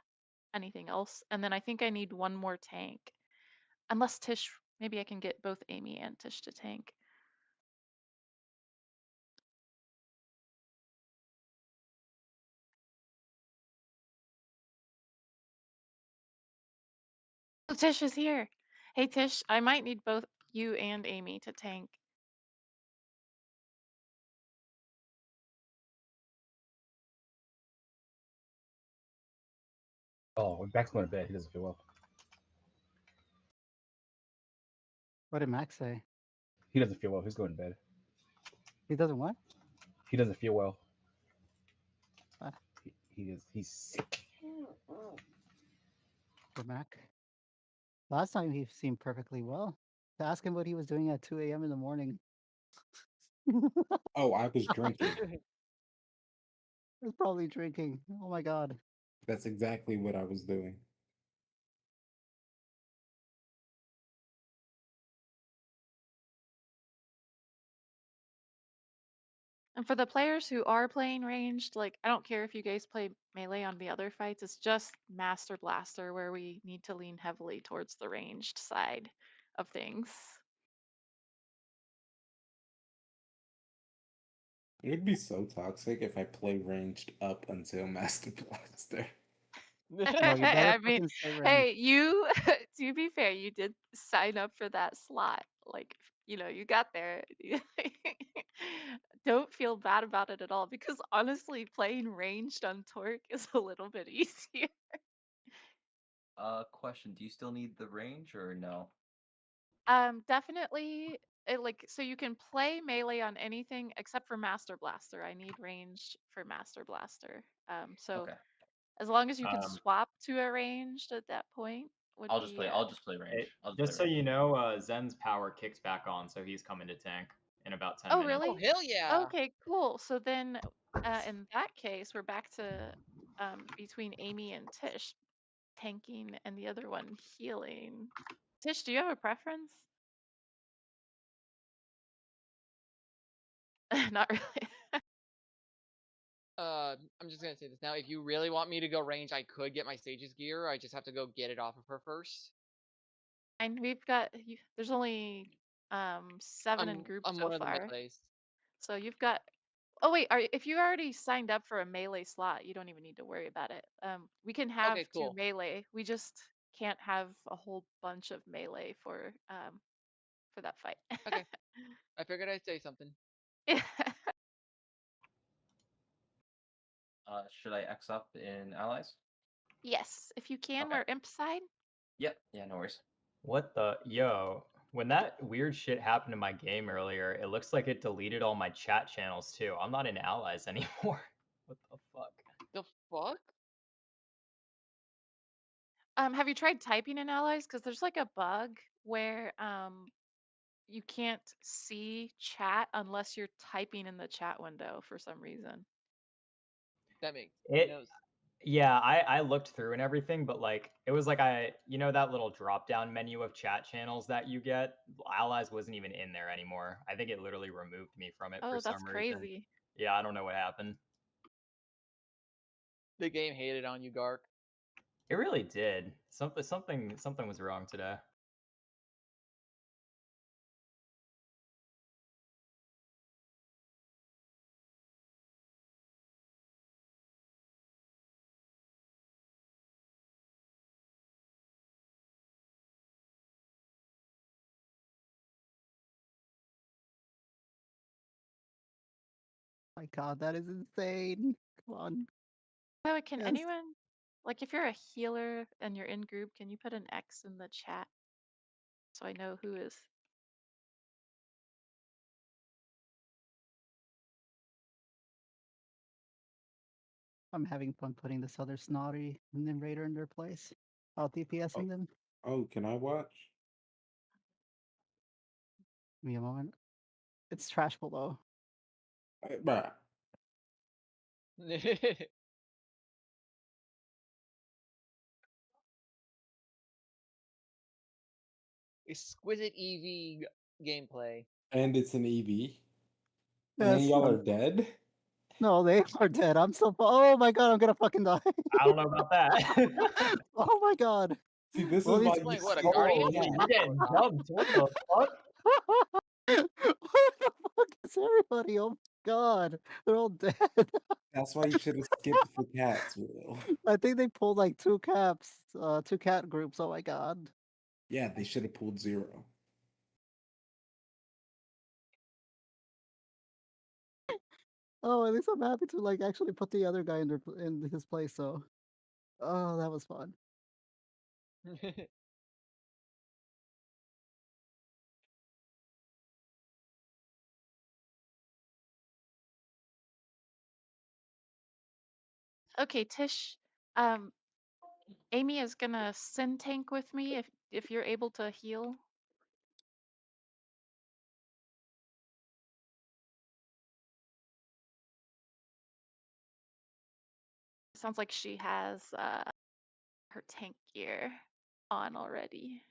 anything else. And then I think I need one more tank. Unless Tish, maybe I can get both Amy and Tish to tank. Oh, Tish is here. Hey Tish, I might need both you and Amy to tank. Oh, Max going to bed. He doesn't feel well. What did Max say? He doesn't feel well. He's going to bed. He doesn't what? He doesn't feel well. Ah. He's sick. For Mac. Last time he seemed perfectly well. To ask him what he was doing at 2 a.m. in the morning. Oh, I was drinking. He was probably drinking. Oh my god. That's exactly what I was doing. And for the players who are playing ranged, like I don't care if you guys play melee on the other fights, it's just Master Blaster where we need to lean heavily towards the ranged side of things. It would be so toxic if I play ranged up until Master Blaster. No, you better I mean, fucking stay hey, ranged. you, to be fair, you did sign up for that slot. Like, you got there. Don't feel bad about it at all because honestly, playing ranged on Torque is a little bit easier. Question: do you still need the range or no? Definitely, so you can play melee on anything except for Master Blaster. I need range for Master Blaster. So Okay. as long as you can swap to a ranged at that point would I'll be. just play. I'll just play range. Just so you know, Zen's power kicks back on, so he's coming to tank in about 10 Oh, minutes. really? hell yeah! Okay, cool. So then, in that case, we're back to between Amy and Tish tanking and the other one healing. Tish, do you have a preference? Not really. I'm just gonna say this now. If you really want me to go range, I could get my Sage's gear. I just have to go get it off of her first. And we've got there's only 7 in group I'm so one of the far. melees. So you've got. Oh wait, if you already signed up for a melee slot, you don't even need to worry about it. We can have Okay, 2 cool. melee. We just can't have a whole bunch of melee for that fight. Okay, I figured I'd say something. Yeah. Should I X up in allies? Yes, if you can, Okay. we're imp side. Yep. Yeah. No worries. What the yo? When that weird shit happened in my game earlier, it looks like it deleted all my chat channels too. I'm not in allies anymore. What the fuck? The fuck? Have you tried typing in allies? Because there's like a bug where you can't see chat unless you're typing in the chat window for some reason. That makes It no. Yeah, I looked through and everything, but like it was like that little drop down menu of chat channels that you get, allies wasn't even in there anymore. I think it literally removed me from it for Oh, that's some reason. crazy. Yeah, I don't know what happened. The game hated on you, Gark. It really did. Something was wrong today. My god, that is insane. Come on. Oh, can Yes. anyone, like if you're a healer and you're in group, can you put an X in the chat so I know who is? I'm having fun putting this other snotty and then Raider in their place. I'll DPSing them. Oh, can I watch? Give me a moment. It's trash below. Bruh. Exquisite EV gameplay. And it's an EV. Yes. And y'all are dead. No, they are dead. I'm so. Oh my god, I'm gonna fucking die. I don't know about that. Oh my god. See, this Well, is why it's you Playing what, a stole guardian? that. You're getting dumped. What the fuck? Where the fuck is everybody? Oh my god, they're all dead. That's why you should have skipped the cats, Will. I think they pulled like 2 caps, 2 cat groups. Oh my god. Yeah, they should have pulled 0. Oh, at least I'm happy to like actually put the other guy in his place. So, oh, that was fun. Okay, Tish. Amy is gonna send tank with me if you're able to heal. Sounds like she has her tank gear on already.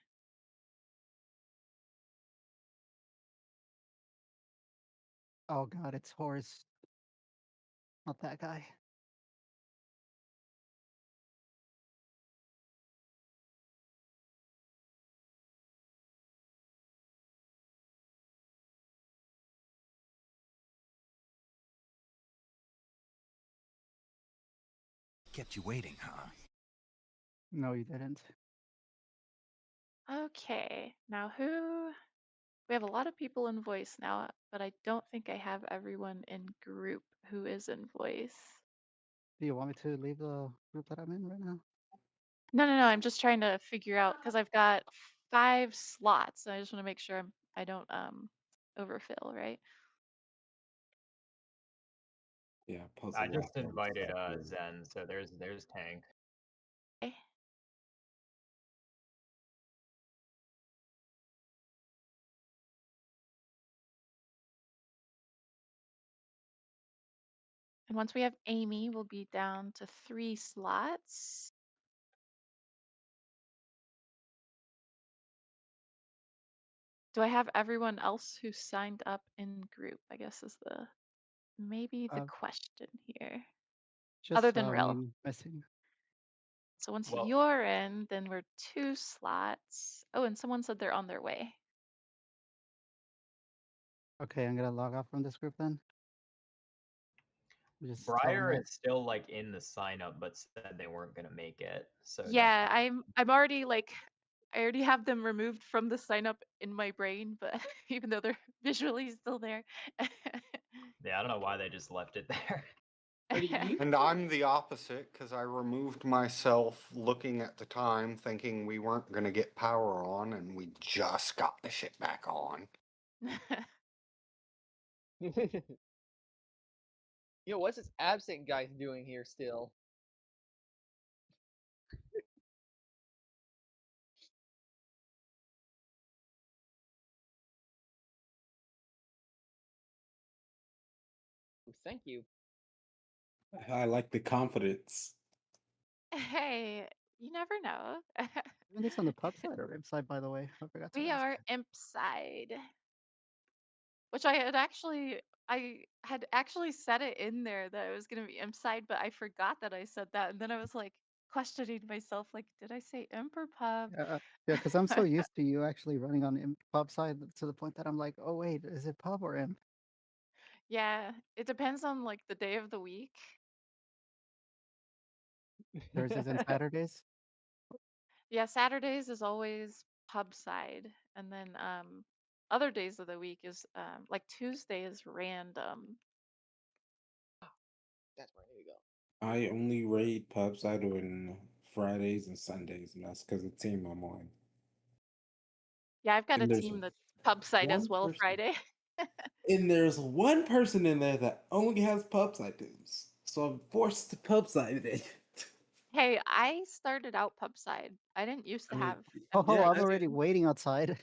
Oh god, it's Horse. Not that guy. Kept you waiting, huh? No, you didn't. Okay, now who? We have a lot of people in voice now, but I don't think I have everyone in group who is in voice. Do you want me to leave the group that I'm in right now? No, I'm just trying to figure out because I've got 5 slots. So I just want to make sure I don't overfill, right? Yeah, puzzle I just locked on invited stuff, yeah. Zen, so there's Tank. Okay. And once we have Amy, we'll be down to 3 slots. Do I have everyone else who signed up in group? I guess is maybe the question here. Other Just than Rel. me missing. So once Well- you're in, then we're 2 slots. Oh, and someone said they're on their way. Okay, I'm gonna log off from this group then. Just tell them Briar that. is still like in the sign up, but said they weren't gonna make it. So don't- Yeah, I'm already like I already have them removed from the sign up in my brain, but even though they're visually still there. yeah, I don't know why they just left it there. And I'm the opposite because I removed myself looking at the time thinking we weren't going to get power on and we just got the shit back on. Yo, what's this absent guy doing here still? Thank you. I like the confidence. Hey, you never know. Isn't this on the pub side or imp side, by the way? I forgot to We ask. are imp side. Which I had actually said it in there that it was gonna be imp side, but I forgot that I said that, and then I was like questioning myself, like, did I say imp or pub? Yeah, because I'm so used to you actually running on imp pub side to the point that I'm like, oh wait, is it pub or imp? Yeah, it depends on like the day of the week. Thursdays and Saturdays. Yeah, Saturdays is always pub side, and then other days of the week is like Tuesday is random. That's where I need to go. I only raid pubs I do on Fridays and Sundays, and that's because the team I'm on. Yeah, I've got a And there's team that's pub side as one well person- Friday. And there's one person in there that only has pub side teams, so I'm forced to pub side it. Hey, I started out pub side. I didn't used to I mean, have. Oh, imp I'm side already team. waiting outside.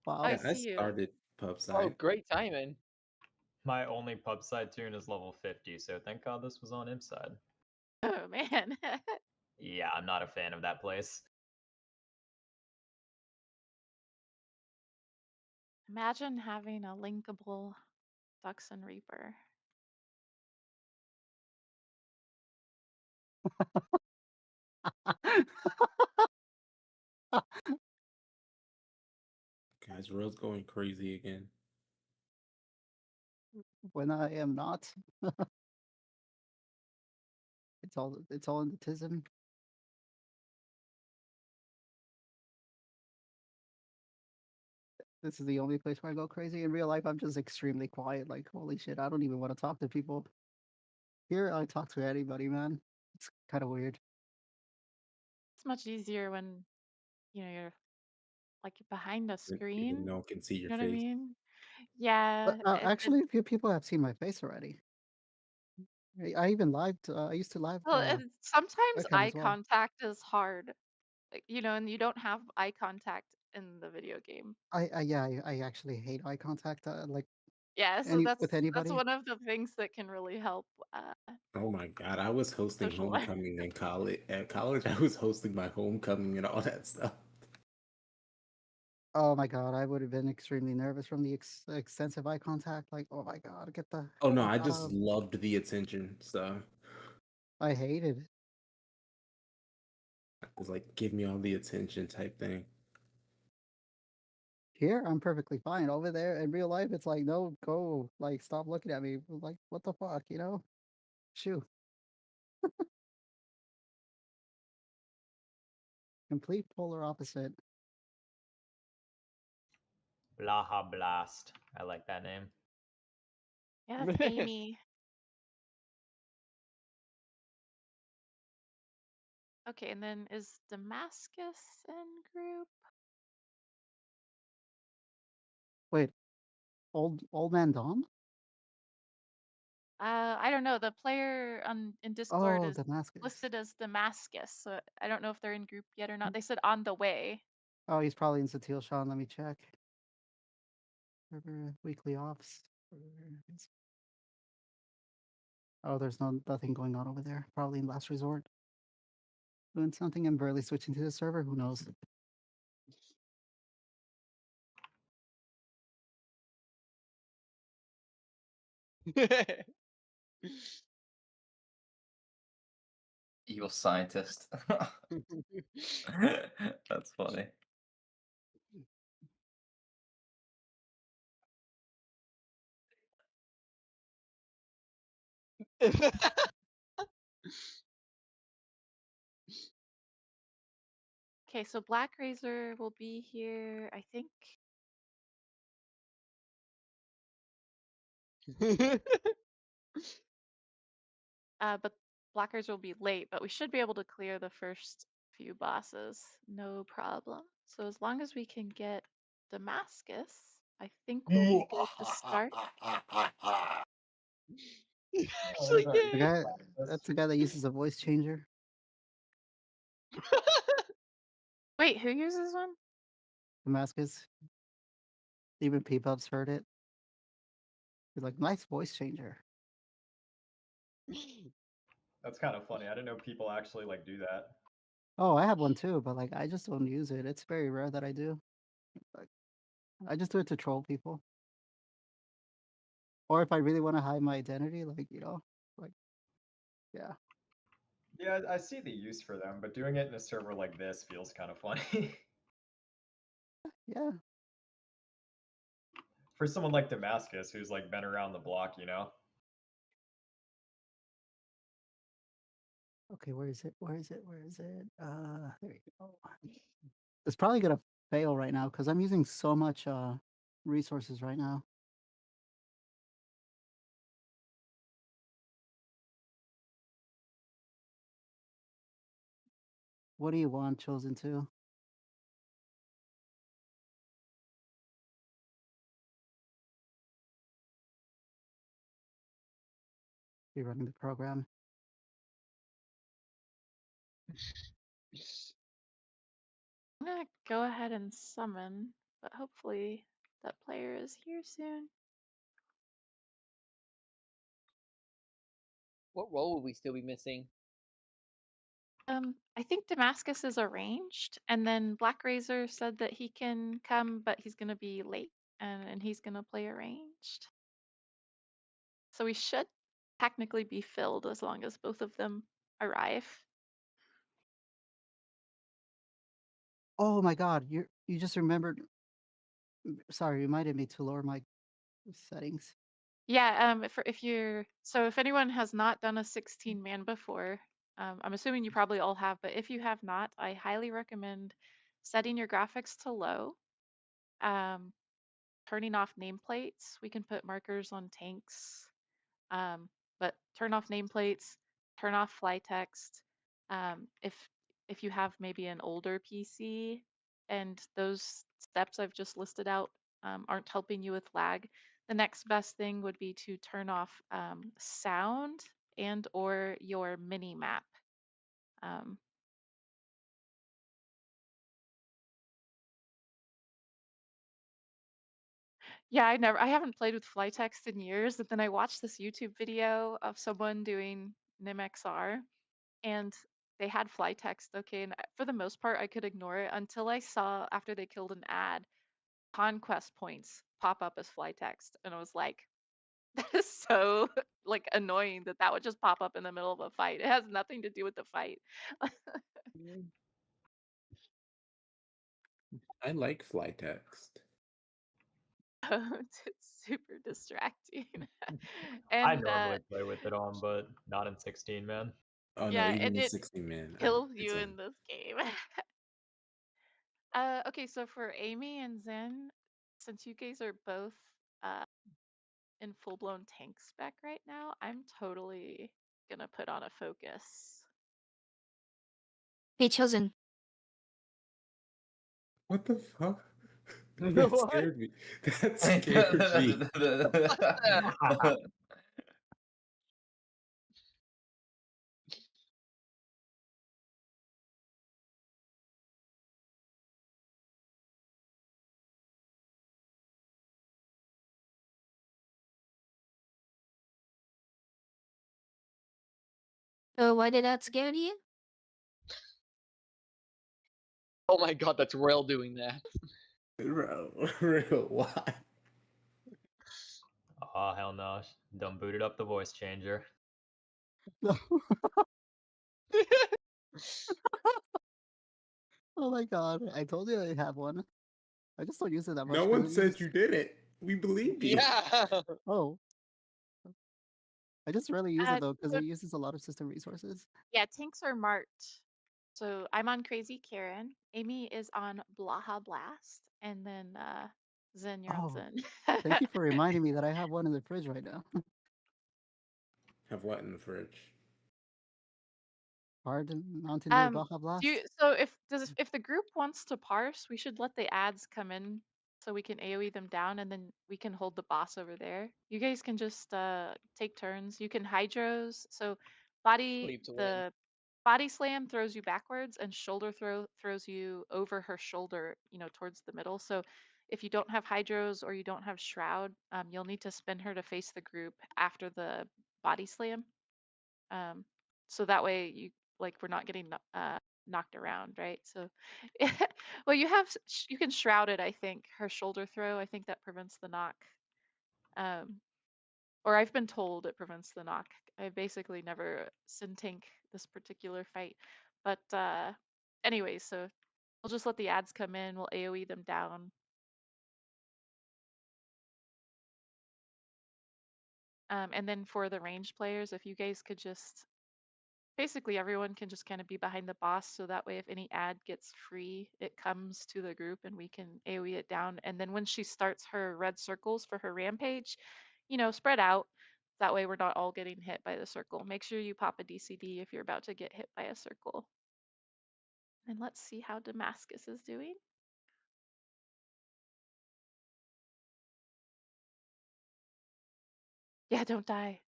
Wow. I Yeah, I see you. started pub Oh, side. great timing. My only pub side tune is level 50, so thank God this was on imp side. Oh man. Yeah, I'm not a fan of that place. Imagine having a linkable Duxon Reaper. Guys, Rose going crazy again. When I am not. It's all in the tism. This is the only place where I go crazy. In real life, I'm just extremely quiet. Like, holy shit, I don't even want to talk to people. Here, I talk to anybody, man. It's kind of weird. It's much easier when you're like behind a And screen. no one can see You your know what I face. mean? Yeah. Actually, a few people have seen my face already. I even lived. I used to live Well, and sometimes webcam eye as well. contact is hard. Like, and you don't have eye contact in the video game. I actually hate eye contact. Like Yeah, so with that's anybody. one of the things that can really help Oh my god, I was hosting social life. homecoming in college. At college, I was hosting my homecoming and all that stuff. Oh my god, I would have been extremely nervous from the extensive eye contact. Like, oh my god, get the Oh no, fuck I out just of. loved the attention. So I hated it. it was like, give me all the attention type thing. Here, I'm perfectly fine. Over there, in real life, it's like, no, go, like, stop looking at me. Like, what the fuck, Shoo. Complete polar opposite. Blaha Blast. I like that name. Yeah, that's Amy. Okay, and then is Damascus in group? Wait, old man Dom? I don't know. The player in Discord Oh, is Damascus. listed as Damascus, so I don't know if they're in group yet or not. They said on the way. Oh, he's probably in Satil Sean. Let me check. Server weekly offs. Oh, there's nothing going on over there. Probably in last resort. Doing something and barely switching to the server. Who knows? Evil scientist. That's funny. Okay, so Black Razor will be here, I think. But Black Razor will be late, but we should be able to clear the first few bosses, no problem. So as long as we can get Damascus, I think we'll be good to start. Actually The did. guy, that's the guy that uses a voice changer. Wait, who uses one? Damascus. Even P-Bubs heard it. He's like, nice voice changer. That's kind of funny. I didn't know people actually like do that. Oh, I have one too, but like I just don't use it. It's very rare that I do. Like, I just do it to troll people. Or if I really want to hide my identity, like, like, yeah. Yeah, I see the use for them, but doing it in a server like this feels kind of funny. Yeah. For someone like Damascus, who's like been around the block. Okay, where is it? Where is it? Where is it? There you go. It's probably gonna fail right now because I'm using so much resources right now. What do you want, Chosen 2? Be running the program. I'm gonna go ahead and summon, but hopefully that player is here soon. What role will we still be missing? I think Damascus is arranged, and then Black Razor said that he can come, but he's gonna be late. and he's gonna play a ranged. So we should technically be filled as long as both of them arrive. Oh my god, you just remembered. Sorry, reminded me to lower my settings. Yeah, if anyone has not done a 16 man before, I'm assuming you probably all have, but if you have not, I highly recommend setting your graphics to low, um, turning off nameplates. We can put markers on tanks, but turn off nameplates, turn off fly text. If you have maybe an older PC and those steps I've just listed out aren't helping you with lag, the next best thing would be to turn off sound and or your mini map. Um, yeah, I haven't played with fly text in years, but then I watched this YouTube video of someone doing NimXR and they had fly text, okay, and for the most part I could ignore it until I saw after they killed an ad conquest points pop up as fly text, and I was like, that is so like annoying that that would just pop up in the middle of a fight. It has nothing to do with the fight. I like fly text. It's super distracting. I And normally play with it on, but not in 16, man. Oh no, yeah, even and in it 16 man, kills it's you on. in this game. Okay, so for Amy and Zen, since you guys are both uh, in full-blown tank spec right now, I'm totally gonna put on a focus. Be chosen. What the fuck? That What? scared me. That scared me. Why did that scare you? Oh my god, that's Royal doing that. Real, why? Oh, hell no. Done booted up the voice changer. Oh my god, I told you I have one. I just don't use it that much. No 'cause one it said uses- you did it. We believe you. Yeah. Oh. I just rarely use it though because So it uses a lot of system resources. yeah, tanks are marked. So I'm on Crazy Karen. Amy is on Blaha Blast, and then Zen, you're on Oh, Zen. thank you for reminding me that I have one in the fridge right now. Have what in the fridge? Hard Mountaineer Baja Do you, Blast. so if the group wants to parse, we should let the ads come in so we can AoE them down, and then we can hold the boss over there. You guys can just take turns. You can hydros. So Leave to win. body slam throws you backwards, and shoulder throw throws you over her shoulder, towards the middle. So if you don't have hydros or you don't have shroud, you'll need to spin her to face the group after the body slam. Um, so that way we're not getting knocked around, right? So, well, you can shroud it. I think her shoulder throw. I think that prevents the knock. Um, or I've been told it prevents the knock. I basically never sin tank this particular fight, but anyways, so we'll just let the ads come in. We'll AOE them down. And then for the range players, if you guys could just basically everyone can just kind of be behind the boss so that way if any ad gets free it comes to the group and we can AoE it down, and then when she starts her red circles for her rampage, spread out, that way we're not all getting hit by the circle. Make sure you pop a DCD if you're about to get hit by a circle. And let's see how Damascus is doing. Yeah, don't die.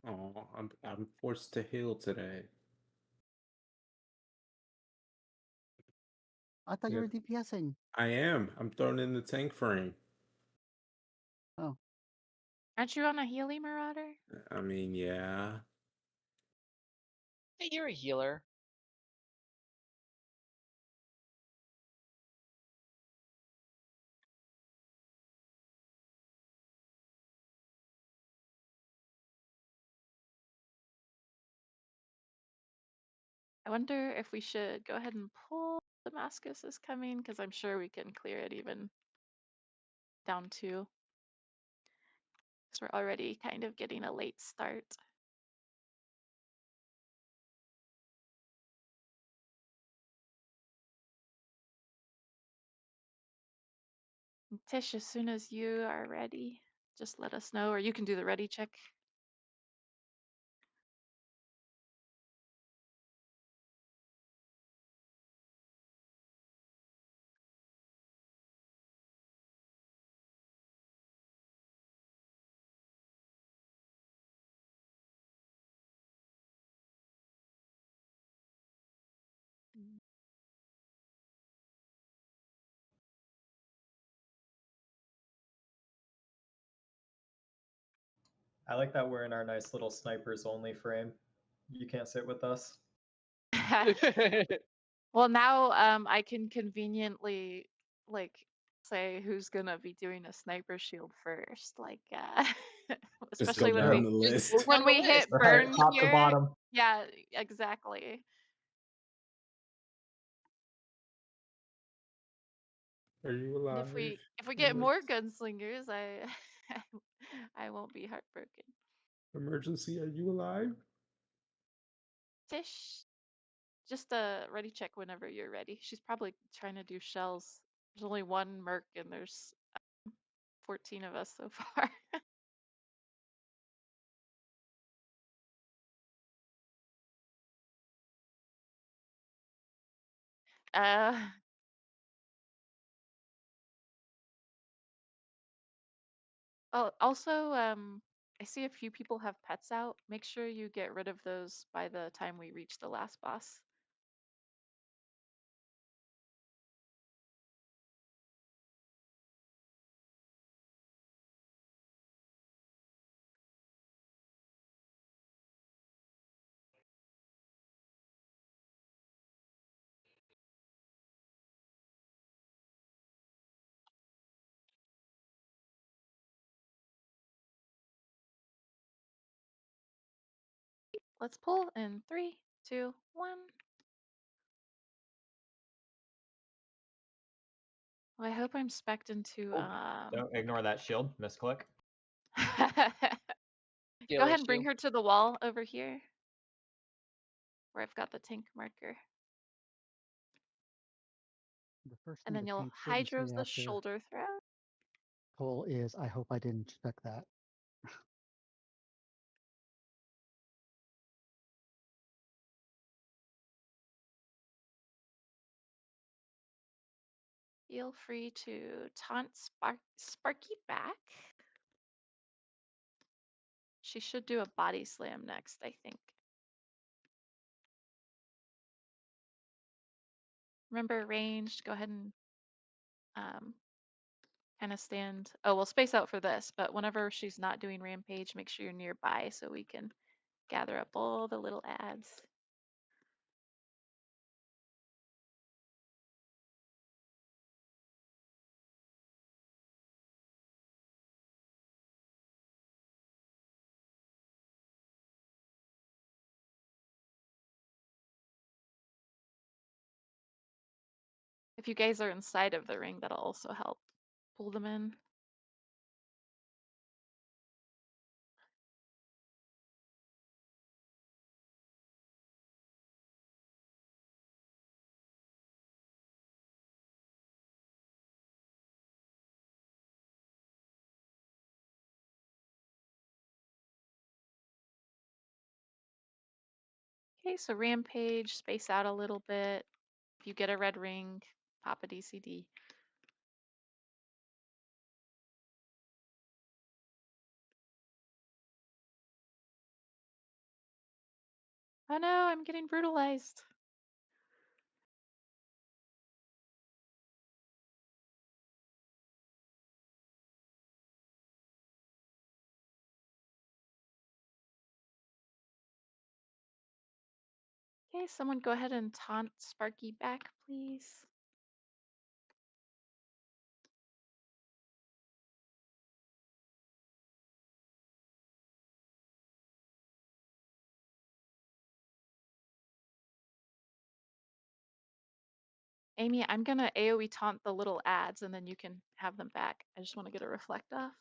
Oh, I'm forced to heal today. I thought you Yeah, were DPSing. I am. I'm throwing in the tank frame. Oh. Aren't you on a Healy Marauder? I mean, yeah. Hey, you're a healer. I wonder if we should go ahead and pull Damascus is coming, because I'm sure we can clear it even down 2. Because we're already kind of getting a late start. And Tish, as soon as you are ready, just let us know, or you can do the ready check. I like that we're in our nice little snipers only frame. You can't sit with us. Well, now I can conveniently like say who's gonna be doing a sniper shield first, like Just especially go when down we the list. Who's when on the we hit list? Right, burn top to here. bottom. Yeah, exactly. Are you And alive? if we get more gunslingers, I won't be heartbroken. Emergency, are you alive? Tish, just ready check whenever you're ready. She's probably trying to do shells. There's only one merc and there's 14 of us so far. uh Oh, also, I see a few people have pets out. Make sure you get rid of those by the time we reach the last boss. Let's pull in 3, 2, 1. Well, I hope I'm spec'd into Oh, don't ignore that shield. Misclick. Go ahead and bring her to the wall over here, where I've got the tank marker. The first And thing then the you'll tank shouldn't hydros say the after shoulder throw. pull is, I hope I didn't check that. Feel free to taunt Sparky back. She should do a body slam next, I think. Remember ranged, go ahead and kind of stand. Oh, we'll space out for this, but whenever she's not doing rampage, make sure you're nearby so we can gather up all the little ads. If you guys are inside of the ring, that'll also help pull them in. Okay, so rampage, space out a little bit. If you get a red ring, pop a DCD. Oh no, I'm getting brutalized. Okay, someone go ahead and taunt Sparky back, please. Amy, I'm gonna AoE taunt the little ads and then you can have them back. I just want to get a reflect off.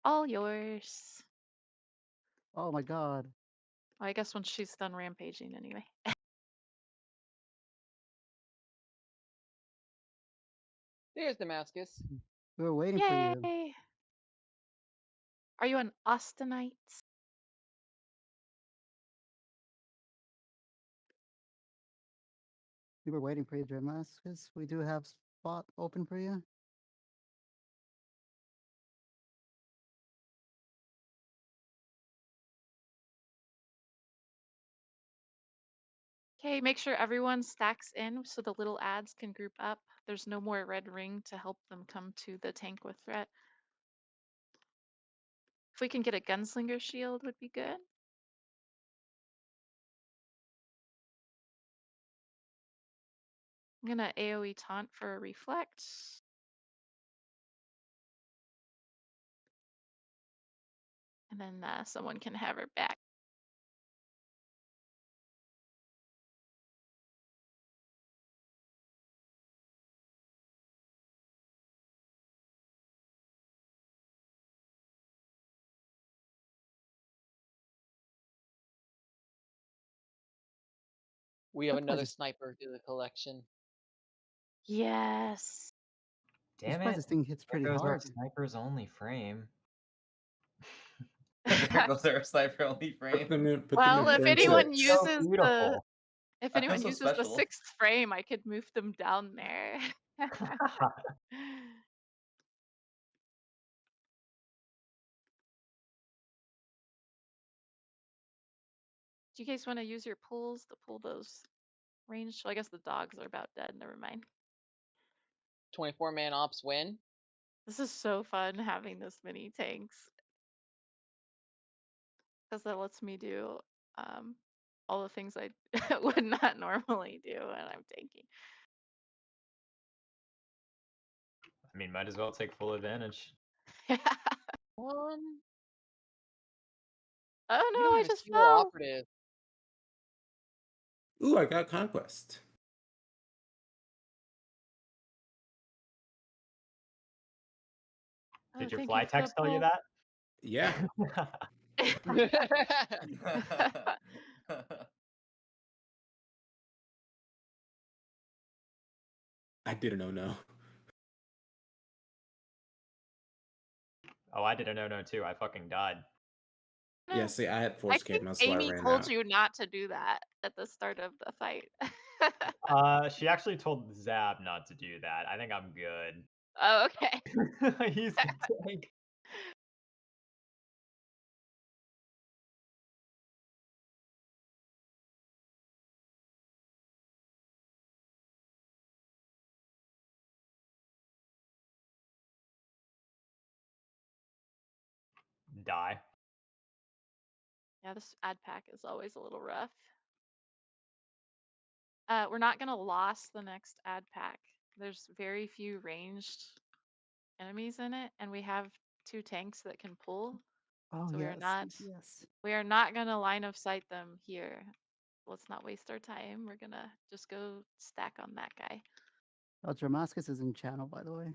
All yours. Oh my god. Well, I guess when she's done rampaging anyway. There's Damascus. We were waiting for you. Yay! Are you an Austenite? We were waiting for you, Damascus. We do have spot open for you. Okay, make sure everyone stacks in so the little ads can group up. There's no more red ring to help them come to the tank with threat. If we can get a gunslinger shield would be good. I'm gonna AoE taunt for a reflect. And then someone can have her back. We have That's another just- sniper to the collection. Yes. I'm Damn surprised it. this thing hits There pretty goes our hard. sniper's only frame. There goes our sniper only frame. Well, if anyone It's so uses the beautiful. if I'm anyone so uses the special. 6th frame, I could move them down there. Do you guys want to use your pulls to pull those ranged? Well, I guess the dogs are about dead. Never mind. 24-man ops win. This is so fun having this many tanks. Because that lets me do all the things I would not normally do when I'm tanking. I mean, might as well take full advantage. Oh We no, don't I have a just single fell. operative. Ooh, I got conquest. Oh, Did your thank fly you for the text tell you pull. that? Yeah. I didn't know. No. Oh, I did a no too. I fucking died. Yeah. See, I had I force think came, so I Amy ran told out. you not to do that at the start of the fight. She actually told Zab not to do that. I think I'm good. Oh, okay. He's the tank. Die. Yeah, this ad pack is always a little rough. We're not gonna loss the next ad pack. There's very few ranged enemies in it, and we have 2 tanks that can pull. Oh So yes, yes. we are not gonna line of sight them here. Let's not waste our time. We're gonna just go stack on that guy. Oh, Damascus is in channel, by the way.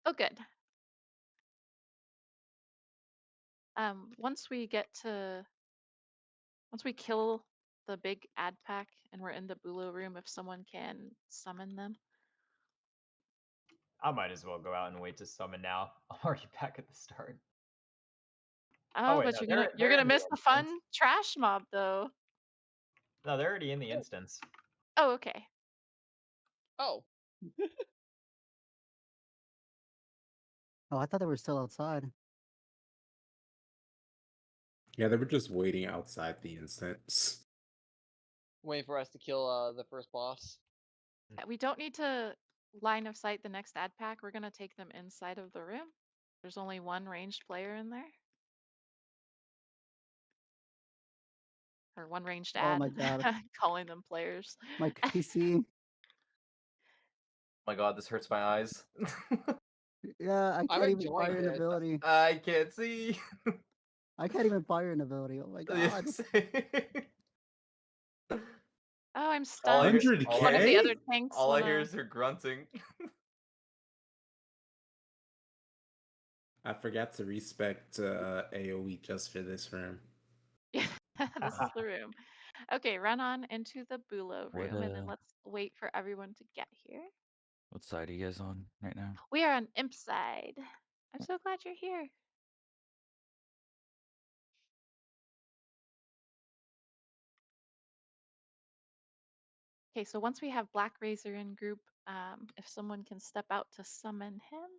Oh, good. Once we kill the big ad pack and we're in the Bulo room, if someone can summon them. I might as well go out and wait to summon now. I'm already back at the start. Oh, wait, but no, you're they're gonna in the miss the instance. fun trash mob though. No, they're already in the instance. Oh, okay. Oh. Oh, I thought they were still outside. Yeah, they were just waiting outside the instance. Waiting for us to kill the first boss. We don't need to line of sight the next ad pack. We're gonna take them inside of the room. There's only 1 ranged player in there. Or 1 ranged Oh ad. my god. Calling them players. My PC. My god, this hurts my eyes. Yeah, I I'm can't even enjoying fire an this. ability. I can't see. I can't even fire an ability. Oh my god. Oh, I'm All I hear, stunned. One of the other tanks all I hear wanna... is her grunting. I forgot to respect AoE just for this room. This is the room. Okay, run on into the Bulo What room, and then let's wait for everyone to get here. what side are you guys on right now? We are on Imp side. I'm so glad you're here. Okay, so once we have Black Razor in group, if someone can step out to summon him,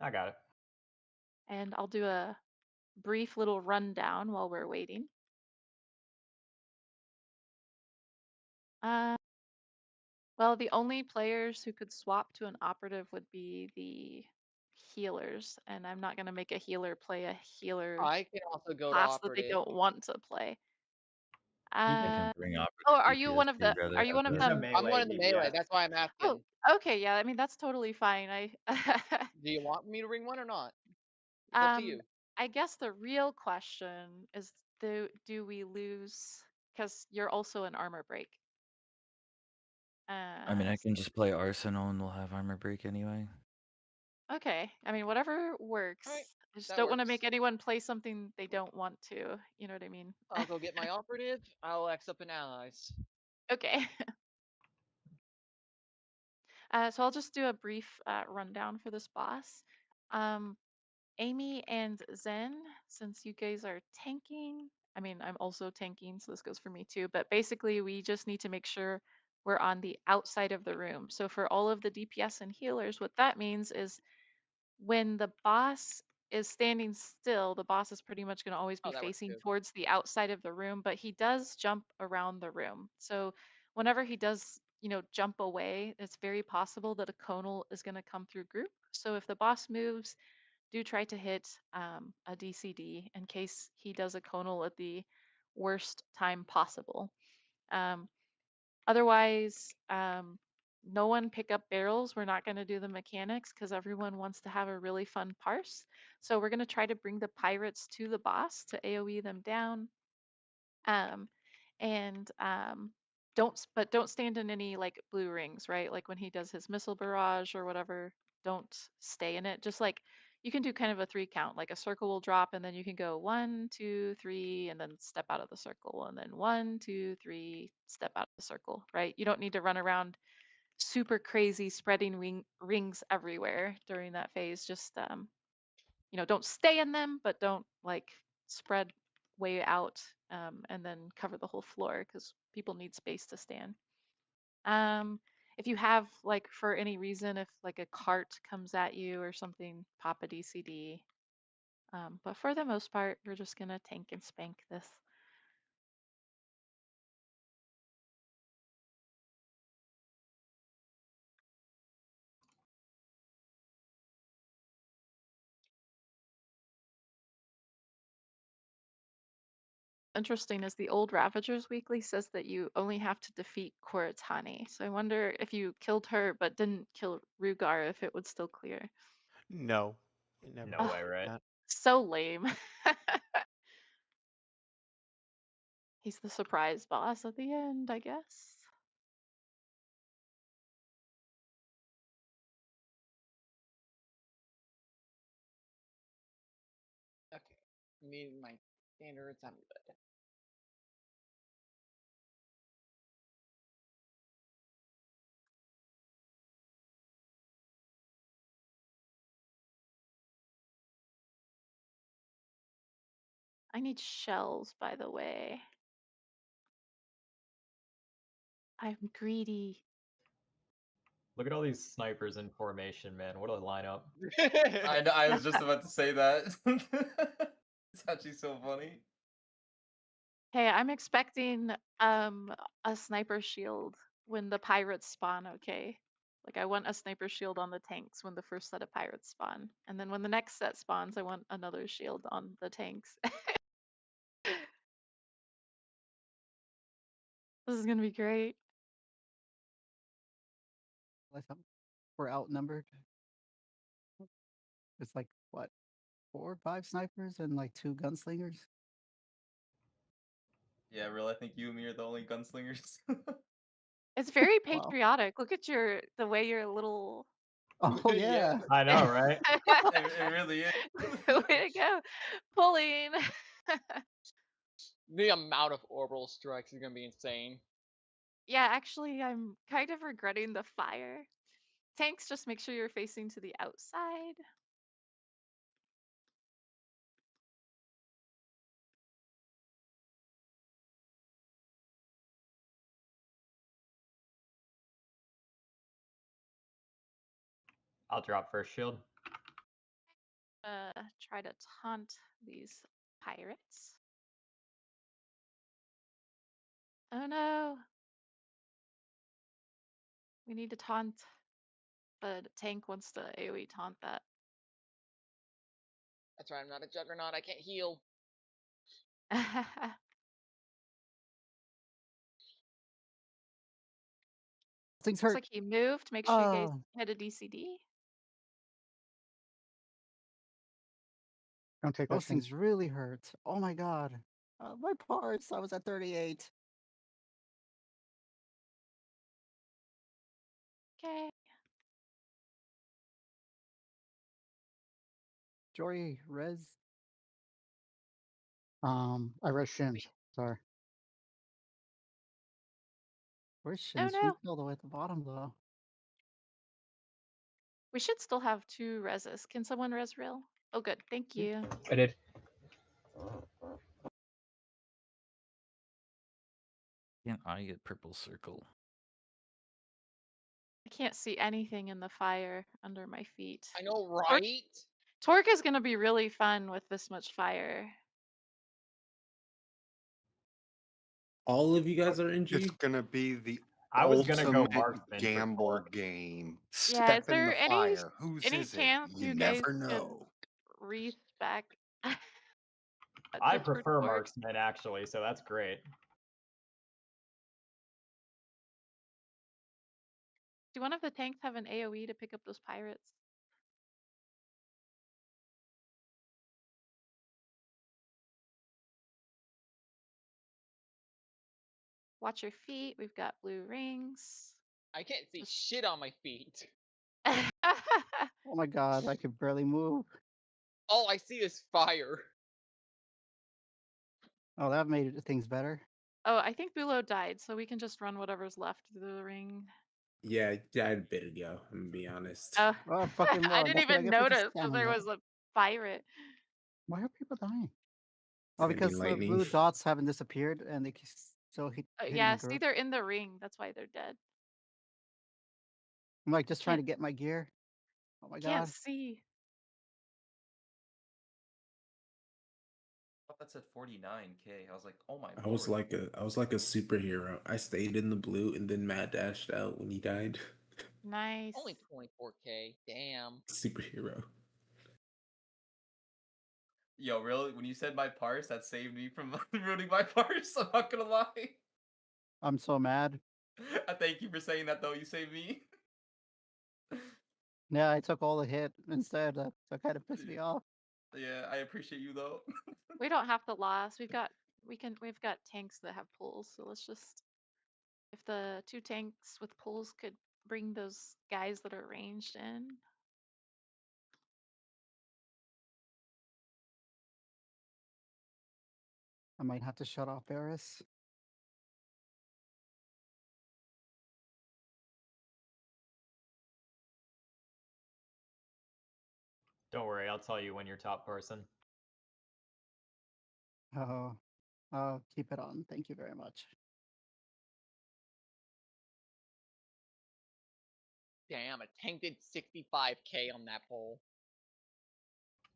I got it. and I'll do a brief little rundown while we're waiting. Well, the only players who could swap to an operative would be the healers, and I'm not going to make a healer play a healer I can also go to class that they operative. don't want to play. You can bring operative Oh, are you DPS. one of You'd the? rather Are you have one of that. He's a them? I'm one melee in the melee. DPS. That's why I'm asking. Oh, okay, yeah. I mean that's totally fine. Do you want me to bring one or not? It's up to you. I guess the real question is, do we lose? Because you're also an armor break. I mean, I can just play Arsenal and we'll have armor break anyway. Okay. I mean, whatever works. Alright, I just that don't want to works. make anyone play something they don't want to. You know what I mean? I'll go get my operative. I'll X up in allies. Okay. So I'll just do a brief rundown for this boss. Amy and Zen, since you guys are tanking, I mean, I'm also tanking, so this goes for me too. But basically, we just need to make sure we're on the outside of the room. So for all of the DPS and healers, what that means is when the boss is standing still, the boss is pretty much going to always be Oh, that works facing too. towards the outside of the room, but he does jump around the room. So whenever he does, jump away, it's very possible that a conal is going to come through group. So if the boss moves, do try to hit a DCD in case he does a conal at the worst time possible. Um, Otherwise, no one pick up barrels. We're not going to do the mechanics because everyone wants to have a really fun parse. So we're going to try to bring the pirates to the boss to AoE them down. And don't stand in any like blue rings, right? Like when he does his missile barrage or whatever, don't stay in it. Just like you can do kind of a 3 count, like a circle will drop and then you can go 1, 2, 3, and then step out of the circle, and then 1, 2, 3, step out of the circle, right? You don't need to run around super crazy spreading rings everywhere during that phase. Just don't stay in them, but don't like spread way out and then cover the whole floor because people need space to stand. If you have like for any reason, if like a cart comes at you or something, pop a DCD. But for the most part, we're just gonna tank and spank this. Interesting is the old Ravagers Weekly says that you only have to defeat Koratani. So I wonder if you killed her but didn't kill Rugar, if it would still clear. No, it never No was way, like right? that. So lame. He's the surprise boss at the end, I guess. Okay. Meeting my standards, I'm good. I need shells, by the way. I'm greedy. Look at all these snipers in formation, man. What a lineup. I know. I was just about to say that. It's actually so funny. Hey, I'm expecting a sniper shield when the pirates spawn, okay? Like I want a sniper shield on the tanks when the first set of pirates spawn. And then when the next set spawns, I want another shield on the tanks. This is gonna be great. We're outnumbered. It's like what, 4 or 5 snipers and like 2 gunslingers. Yeah, real. I think you and me are the only gunslingers. It's very Wow. patriotic. Look at the way your little. Oh yeah. I know, right? It really is. Way to go, pulling. The amount of orbital strikes is gonna be insane. Yeah, actually, I'm kind of regretting the fire. Tanks, just make sure you're facing to the outside. I'll drop first shield. Try to taunt these pirates. Oh no. We need to taunt. The tank wants to AoE taunt that. That's right, I'm not a juggernaut, I can't heal. Things Looks hurt. like he moved. Make sure you guys Oh, hit a DCD. Don't take those that thing. things really hurt. Oh my god. My parts. I was at 38. Okay. Jory, res. I read Shins. Sorry. Where's Oh Shin? Shin's no. all the way at the bottom though. We should still have 2 reses. Can someone res real? Oh good, thank you. I did. Can't I get purple circle? I can't see anything in the fire under my feet. I know, Torque, right? Torque is gonna be really fun with this much fire. All of you guys are NG? It's gonna be the I was gonna go ultimate marksman for gamble Torque. game. Yeah, is Step in the there fire. Whose any is it? chance You you guys never could know. respec a I different prefer Torque? marksman actually, so that's great. Do one of the tanks have an AoE to pick up those pirates? Watch your feet. We've got blue rings. I can't see shit on my feet. Oh my god, I could barely move. All I see is fire. Oh, that made things better. Oh, I think Bulo died, so we can just run whatever's left through the ring. Yeah, I died a bit ago, I'm gonna be honest. Oh, Oh, fucking I lord. didn't That's what I even get for just notice that standing there there. was a pirate. Why are people dying? Oh, Sending because the lightning. blue dots haven't disappeared and they still hitting Yeah, the see, group. they're in the ring. That's why they're dead. I'm like just trying to Can't get my gear. Oh my can't god. see. I thought that said 49K. I was like, oh my I was lord. like a superhero. I stayed in the blue and then Matt dashed out when he died. Nice. Only 24K. Damn. Superhero. Yo, really? When you said my parse, that saved me from ruining my parse. I'm not gonna lie. I'm so mad. I thank you for saying that, though. You saved me. Yeah, I took all the hit instead. That kind of pissed me off. Yeah, I appreciate you though. We don't have to last. We've got tanks that have pulls, so let's just if the 2 tanks with pulls could bring those guys that are ranged in. I might have to shut off Eris. Don't worry, I'll tell you when you're top person. Oh, I'll keep it on. Thank you very much. Damn, a tank did 65K on that pole.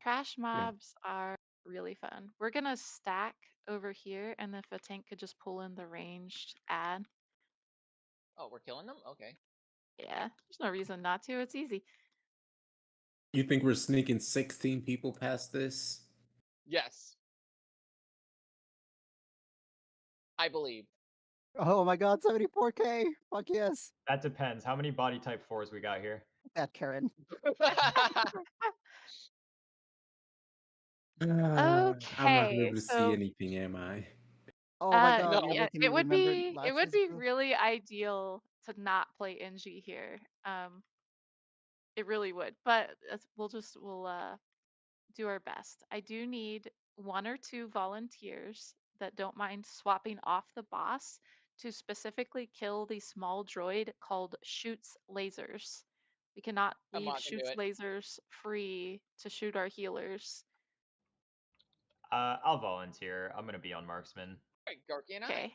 Trash mobs are really fun. We're gonna stack over here, and if a tank could just pull in the ranged ad. Oh, we're killing them? Okay. Yeah, there's no reason not to. It's easy. You think we're sneaking 16 people past this? Yes. I believe. Oh my god, 74k! Fuck yes! That depends. How many body type 4s we got here? That Karen. I'm not gonna be Okay, able to see so anything, am I? Oh my No. god, you're Yeah, making me remember it would latches, be bro. really ideal to not play NG here. It really would, but we'll do our best. I do need 1 or 2 volunteers that don't mind swapping off the boss to specifically kill the small droid called Shoots Lasers. We cannot leave Amok can do Shoots it. Lasers free to shoot our healers. I'll volunteer. I'm gonna be on marksman. Alright, Garky and I. Okay.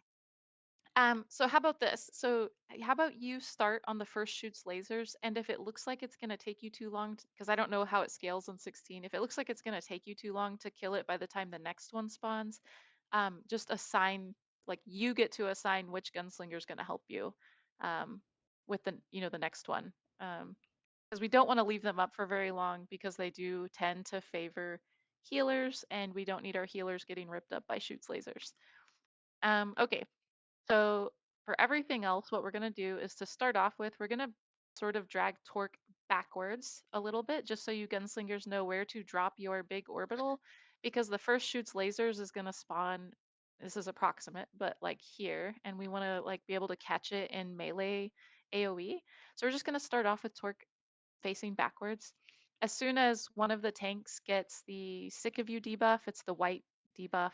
So how about this? So how about you start on the first Shoots Lasers, and if it looks like it's gonna take you too long, because I don't know how it scales on 16, if it looks like it's gonna take you too long to kill it by the time the next one spawns, just assign, like you get to assign which gunslinger is gonna help you, with the next one, because we don't want to leave them up for very long because they do tend to favor healers, and we don't need our healers getting ripped up by Shoots Lasers. Okay. So for everything else, what we're going to do is to start off with, we're going to sort of drag torque backwards a little bit, just so you gunslingers know where to drop your big orbital, because the first Shoots Lasers is going to spawn, this is approximate, but like here, and we want to like be able to catch it in melee AoE. So we're just going to start off with torque facing backwards. As soon as one of the tanks gets the sick of you debuff, it's the white debuff,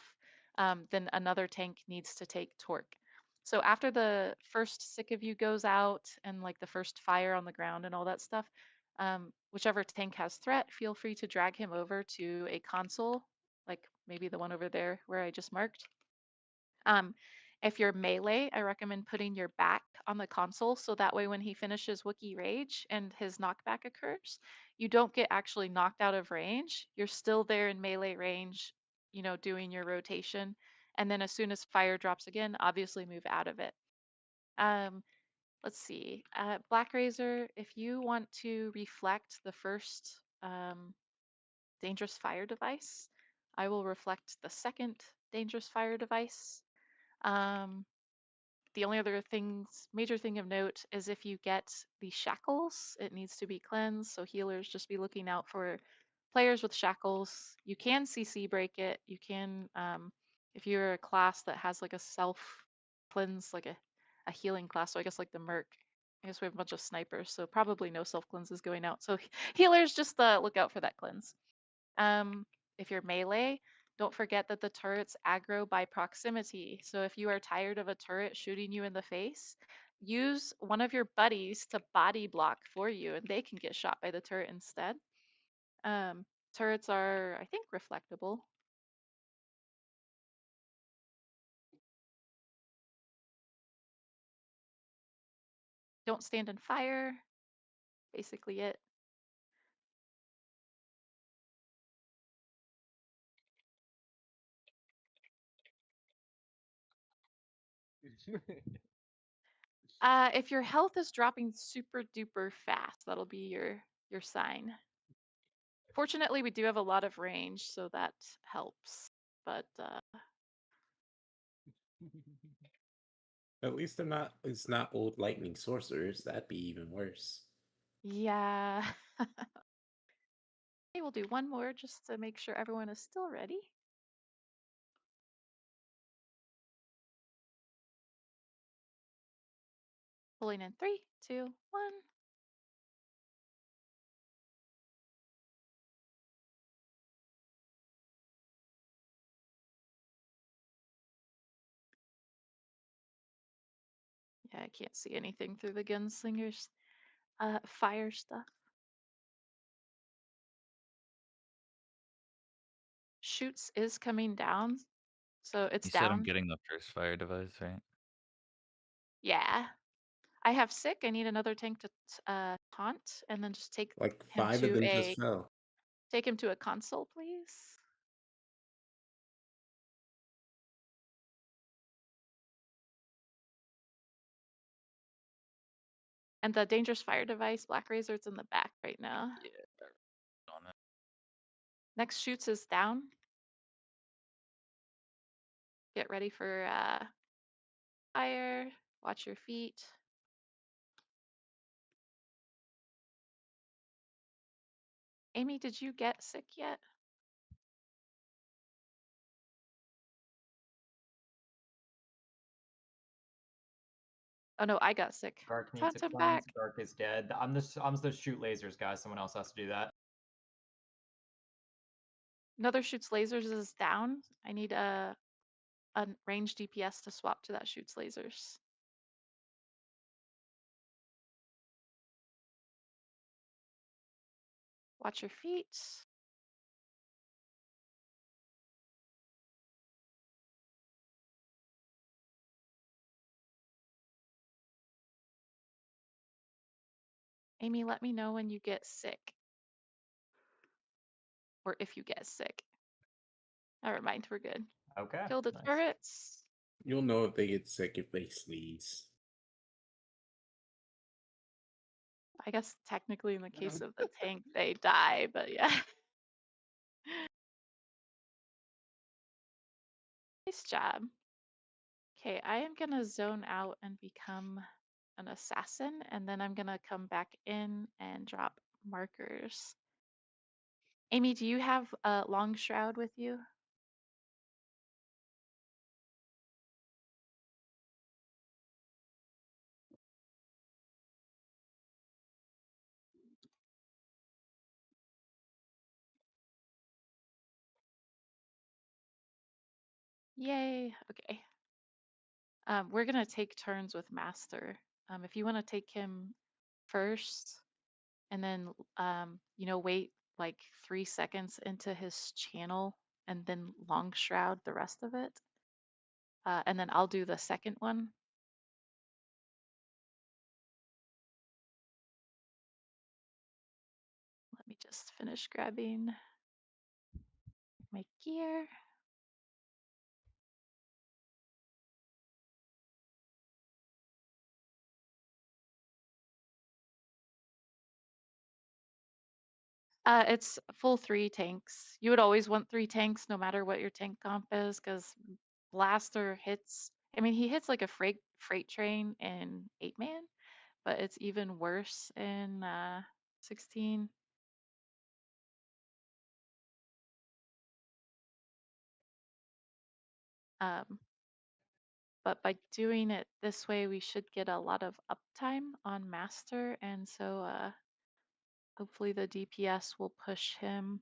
then another tank needs to take torque. So after the first sick of you goes out and like the first fire on the ground and all that stuff, whichever tank has threat, feel free to drag him over to a console, like maybe the one over there where I just marked. Um, if you're melee, I recommend putting your back on the console so that way when he finishes Wookiee Rage and his knockback occurs, you don't get actually knocked out of range. You're still there in melee range, doing your rotation. And then as soon as fire drops again, obviously move out of it. Um, let's see. Black Razor, if you want to reflect the first dangerous fire device, I will reflect the second dangerous fire device. Um, the only other major thing of note is if you get the shackles, it needs to be cleansed. So healers, just be looking out for players with shackles. You can CC break it. You can, if you're a class that has like a self cleanse, like a healing class. So I guess like the Merc. I guess we have a bunch of snipers, so probably no self cleanses going out. So healers, just look out for that cleanse. If you're melee, don't forget that the turrets aggro by proximity. So if you are tired of a turret shooting you in the face, use one of your buddies to body block for you, and they can get shot by the turret instead. Um, Turrets are, I think, reflectable. Don't stand in fire. Basically it. If your health is dropping super duper fast, that'll be your sign. Fortunately, we do have a lot of range, so that helps. But At least it's not old lightning sorcerers. That'd be even worse. yeah. Okay, we'll do one more just to make sure everyone is still ready. Pulling in 3, 2, 1. Yeah, I can't see anything through the gunslingers. Fire stuff. Shoots is coming down, so it's You said I'm down. getting the first fire device, right? Yeah. I have sick. I need another tank to taunt, and then just take Like him 5 of to them a just fell. console, please. And the dangerous fire device, Black Razor, it's in the back right now. Yeah. On it. Next shoots is down. Get ready for fire. Watch your feet. Amy, did you get sick yet? Oh no, I got sick. Dark needs Hunt a him cleanse. back. Dark is dead. I'm the shoot lasers guy. Someone else has to do that. Another shoots lasers is down. I need a ranged DPS to swap to that shoots lasers. Watch your feet. Amy, let me know when you get sick. Or if you get sick. Never mind, we're good. Okay. Kill the Nice. turrets. You'll know if they get sick if they sneeze. I guess technically in the case of the tank, they die, but yeah. Nice job. Okay, I am gonna zone out and become an assassin, and then I'm gonna come back in and drop markers. Amy, do you have a long shroud with you? Yay. Okay. We're gonna take turns with Master. If you want to take him first, and then wait like 3 seconds into his channel, and then long shroud the rest of it, and then I'll do the second one. Let me just finish grabbing my gear. It's full 3 tanks. You would always want 3 tanks no matter what your tank comp is, because Blaster hits, I mean, he hits like a freight train in 8-man, but it's even worse in 16. But by doing it this way, we should get a lot of uptime on Master, and so hopefully the DPS will push him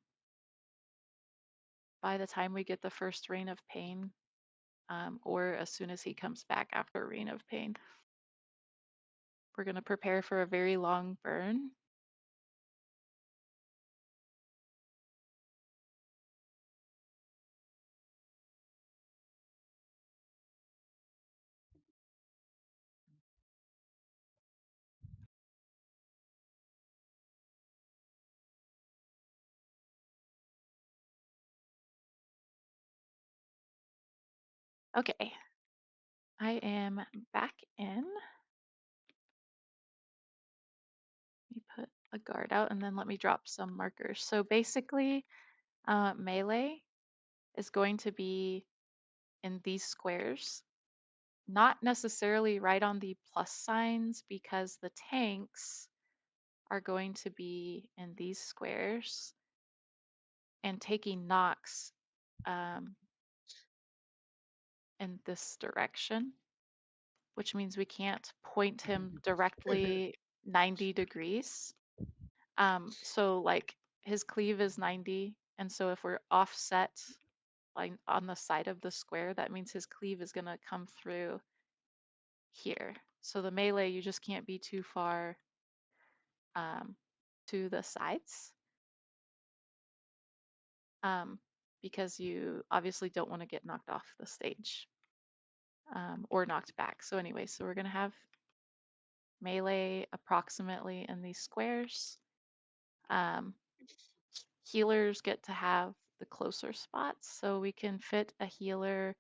by the time we get the first Reign of Pain, or as soon as he comes back after Reign of Pain. We're going to prepare for a very long burn. Okay, I am back in. Let me put a guard out and then let me drop some markers. So basically, melee is going to be in these squares, not necessarily right on the plus signs, because the tanks are going to be in these squares and taking knocks in this direction, which means we can't point him directly 90 degrees. So like his cleave is 90, and so if we're offset like on the side of the square, that means his cleave is gonna come through here. So the melee, you just can't be too far to the sides, because you obviously don't want to get knocked off the stage, or knocked back. So anyway, so we're gonna have melee approximately in these squares. Healers get to have the closer spots, so we can fit a healer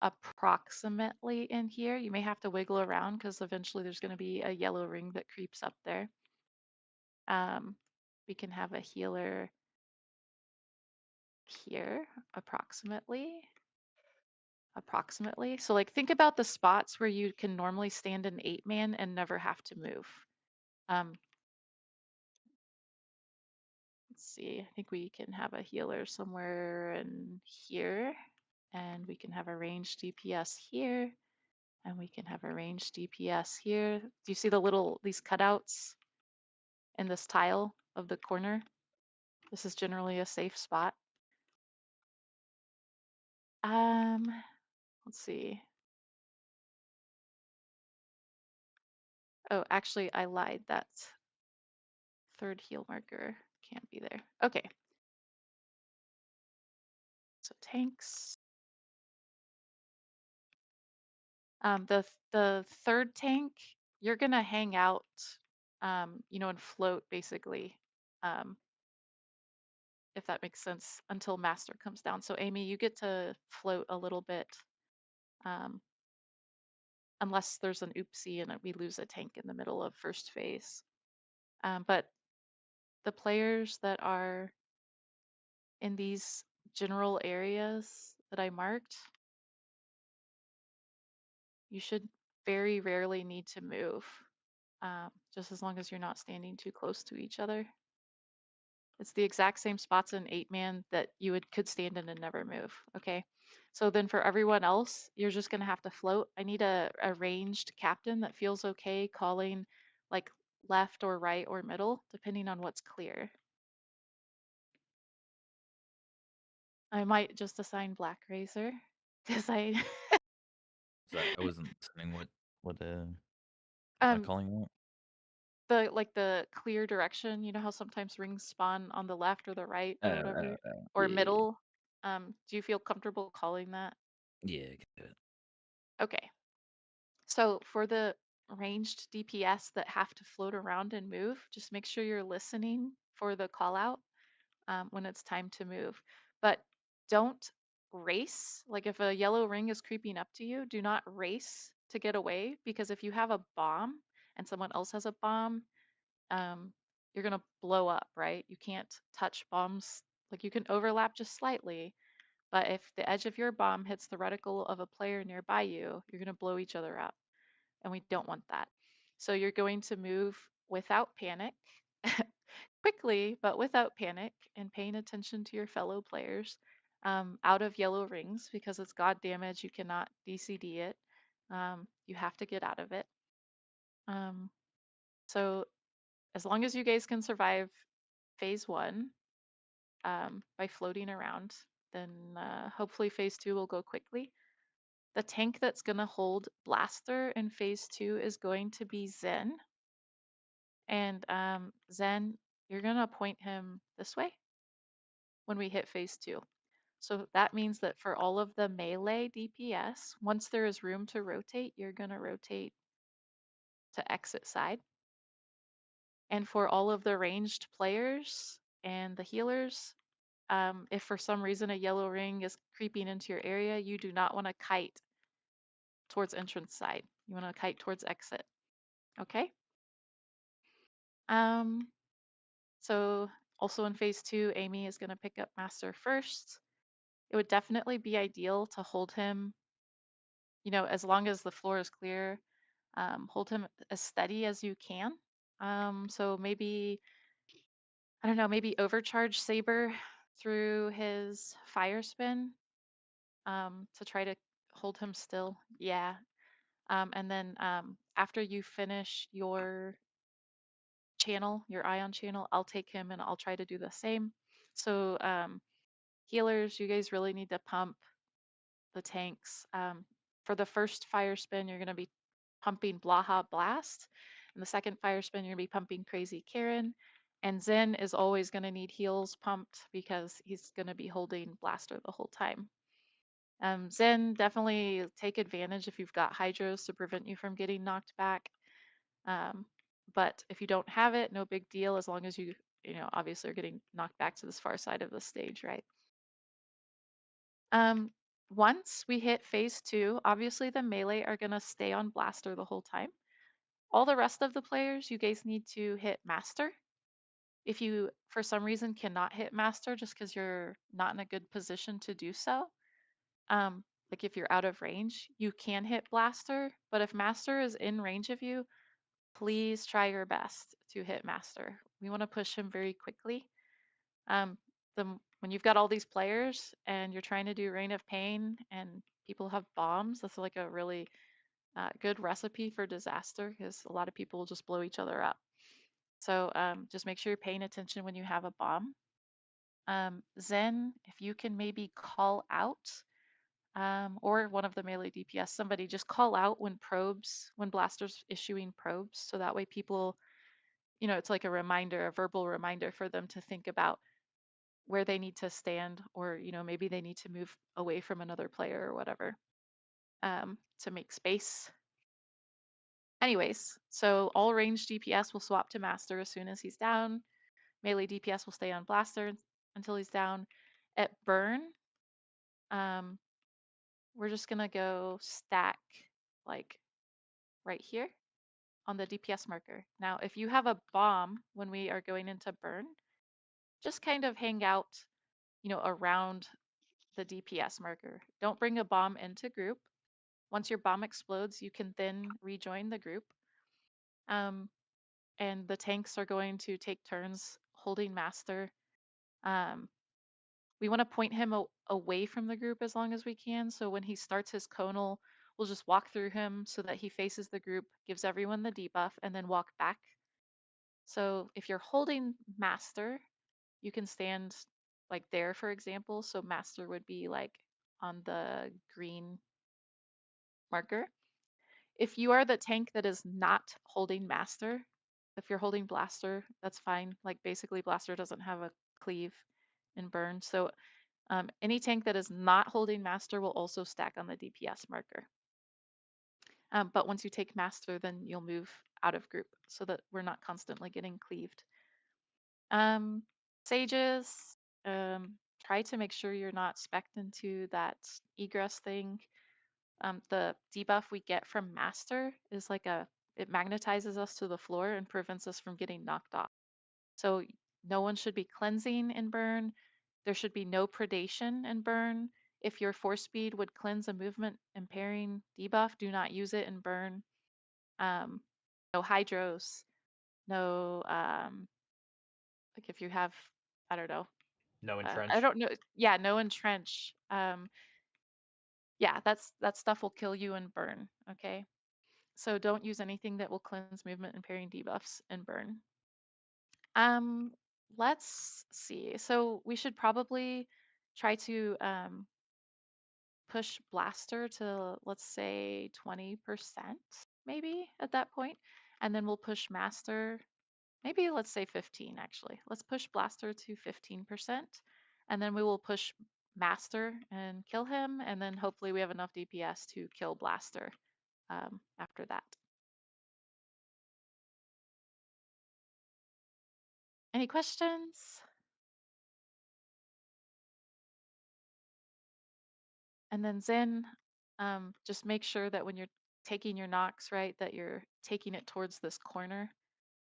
approximately in here. You may have to wiggle around because eventually there's going to be a yellow ring that creeps up there. We can have a healer here approximately. So like think about the spots where you can normally stand an 8-man and never have to move. Let's see, I think we can have a healer somewhere in here, and we can have a ranged DPS here, And we can have a ranged DPS here. Do you see these cutouts in this tile of the corner? This is generally a safe spot. Let's see. Oh, actually, I lied. That third heal marker can't be there. Okay. So tanks. The third tank, you're gonna hang out, and float basically, if that makes sense, until Master comes down. So Amy, you get to float a little bit, unless there's an oopsie and we lose a tank in the middle of first phase. But the players that are in these general areas that I marked, you should very rarely need to move, just as long as you're not standing too close to each other. It's the exact same spots in 8-man that you could stand in and never move. Okay. So then for everyone else, you're just gonna have to float. I need a ranged captain that feels okay calling like left or right or middle, depending on what's clear. I might just assign Black Razor because I I wasn't listening. What am I um calling it? the clear direction. You know how sometimes rings spawn on the left or the right or whatever, or Yeah, middle. Do you feel comfortable calling that? yeah, I can do it. Okay. So for the ranged DPS that have to float around and move, just make sure you're listening for the call out when it's time to move. But don't race. Like if a yellow ring is creeping up to you, do not race to get away, because if you have a bomb and someone else has a bomb, you're gonna blow up, right? You can't touch bombs. Like you can overlap just slightly, but if the edge of your bomb hits the reticle of a player nearby you, you're gonna blow each other up, and we don't want that. So you're going to move without panic, quickly, but without panic, and paying attention to your fellow players, out of yellow rings, because it's god damage. You cannot DCD it. You have to get out of it. So as long as you guys can survive phase 1 by floating around, then hopefully phase 2 will go quickly. The tank that's going to hold Blaster in phase 2 is going to be Zen. And Zen, you're going to point him this way when we hit phase 2. So that means that for all of the melee DPS, once there is room to rotate, you're going to rotate to exit side. And for all of the ranged players and the healers, if for some reason a yellow ring is creeping into your area, you do not want to kite towards entrance side. You want to kite towards exit. Okay? So also in phase 2, Amy is going to pick up Master first. It would definitely be ideal to hold him, as long as the floor is clear, hold him as steady as you can. So maybe, I don't know, maybe overcharge Saber through his fire spin, to try to hold him still. Yeah. And then after you finish your channel, your ion channel, I'll take him and I'll try to do the same. So healers, you guys really need to pump the tanks. For the first fire spin, you're going to be pumping Blaha Blast. And the second fire spin, you're going to be pumping Crazy Karen. And Zen is always going to need heals pumped because he's going to be holding Blaster the whole time. Zen, definitely take advantage if you've got Hydros to prevent you from getting knocked back. But if you don't have it, no big deal, as long as you obviously are getting knocked back to this far side of the stage, right? Once we hit phase 2, obviously the melee are going to stay on Blaster the whole time. All the rest of the players, you guys need to hit Master. If you, for some reason, cannot hit Master just because you're not in a good position to do so, like if you're out of range, you can hit Blaster. But if Master is in range of you, please try your best to hit Master. We want to push him very quickly. When you've got all these players and you're trying to do Reign of Pain and people have bombs, that's like a really good recipe for disaster because a lot of people will just blow each other up. So just make sure you're paying attention when you have a bomb. Zen, if you can maybe call out, or one of the melee DPS, somebody just call out when blasters issuing probes, so that way people, it's like a reminder, a verbal reminder for them to think about where they need to stand, or maybe they need to move away from another player or whatever, to make space. Anyways, so all ranged DPS will swap to Master as soon as he's down. Melee DPS will stay on Blaster until he's down. At Burn, we're just gonna go stack like right here on the DPS marker. Now, if you have a bomb when we are going into Burn, just kind of hang out, around the DPS marker. Don't bring a bomb into group. Once your bomb explodes, you can then rejoin the group. And the tanks are going to take turns holding Master. We want to point him away from the group as long as we can. So when he starts his conal, we'll just walk through him so that he faces the group, gives everyone the debuff, and then walk back. So if you're holding Master, you can stand like there, for example. So Master would be like on the green marker. If you are the tank that is not holding Master, if you're holding Blaster, that's fine. Like basically Blaster doesn't have a cleave and burn. So any tank that is not holding Master will also stack on the DPS marker. But once you take Master, then you'll move out of group so that we're not constantly getting cleaved. Sages, try to make sure you're not specced into that egress thing. The debuff we get from Master is like it magnetizes us to the floor and prevents us from getting knocked off. So no one should be cleansing in Burn. There should be no predation in Burn. If your force speed would cleanse a movement impairing debuff, do not use it in Burn. No hydros, no like if you have, I don't know. No entrench. I don't know. Yeah, no entrench. Yeah, that stuff will kill you in Burn. Okay, so don't use anything that will cleanse movement impairing debuffs in Burn. Let's see. So we should probably try to push Blaster to, let's say, 20% maybe at that point. And then we'll push Master, maybe let's say 15 actually. Let's push Blaster to 15%. And then we will push Master and kill him. And then hopefully we have enough DPS to kill Blaster after that. Any questions? And then Zen, just make sure that when you're taking your knocks, right, that you're taking it towards this corner.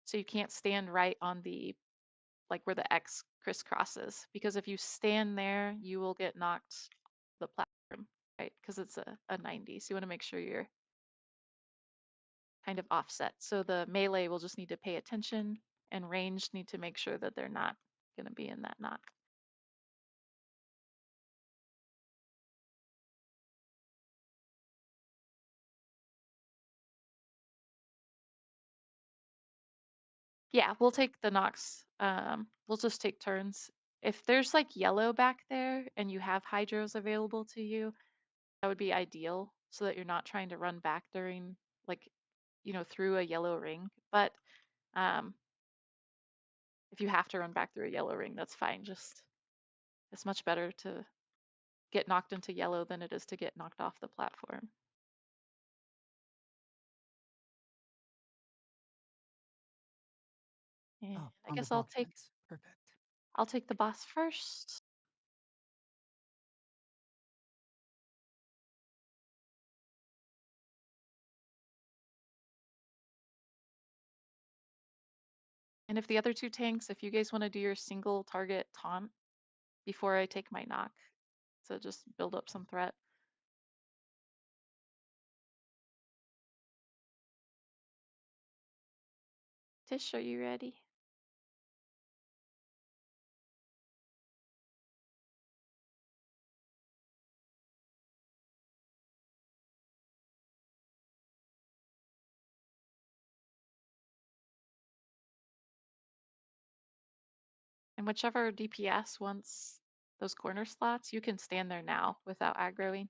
So you can't stand right on the, like where the X crisscrosses, because if you stand there, you will get knocked the platform, right? Because it's a 90. So you want to make sure you're kind of offset. So the melee will just need to pay attention, and ranged need to make sure that they're not going to be in that knock. Yeah, we'll take the knocks. We'll just take turns. If there's like yellow back there and you have hydros available to you, that would be ideal so that you're not trying to run back during like, through a yellow ring. But if you have to run back through a yellow ring, that's fine. Just it's much better to get knocked into yellow than it is to get knocked off the platform. And I On the guess boss fights. Perfect. I'll take the boss first. And if the other two tanks, if you guys want to do your single target taunt before I take my knock, so just build up some threat. Tish, are you ready? And whichever DPS wants those corner slots, you can stand there now without aggroing.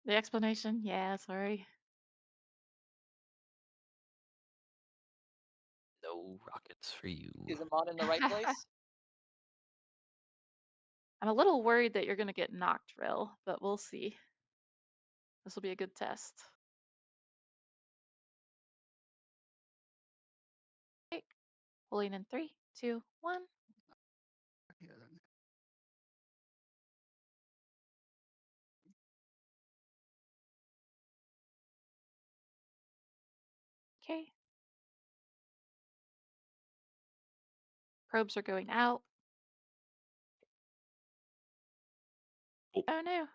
The explanation? Yeah, sorry. No rockets for you. Is Amon in the right place? I'm a little worried that you're going to get knocked, Rill, but we'll see. This will be a good test. Okay. Pulling in 3, 2, 1. Okay. Probes are going out. Oh no.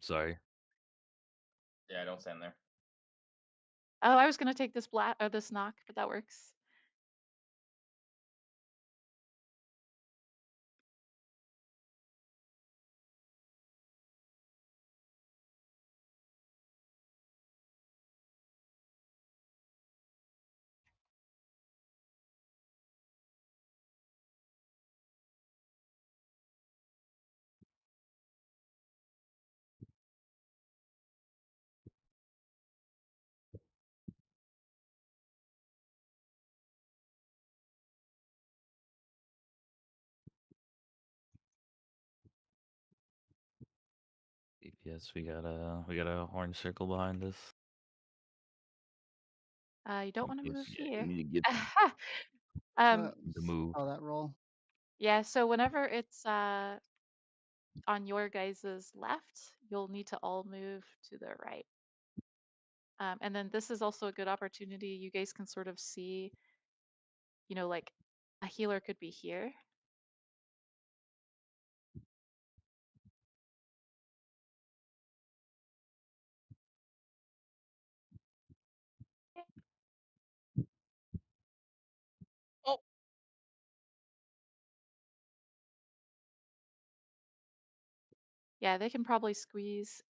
Sorry. Yeah, don't stand there. Oh, I was going to take this or this knock, but that works. DPS, we got a orange circle behind us. You don't want to move Yeah, here. you need to get um, the move. Oh, that roll. yeah, so whenever it's on your guys' left, you'll need to all move to the right. And then this is also a good opportunity. You guys can sort of see, you know, like a healer could be here. Oh, Yeah, they can probably squeeze.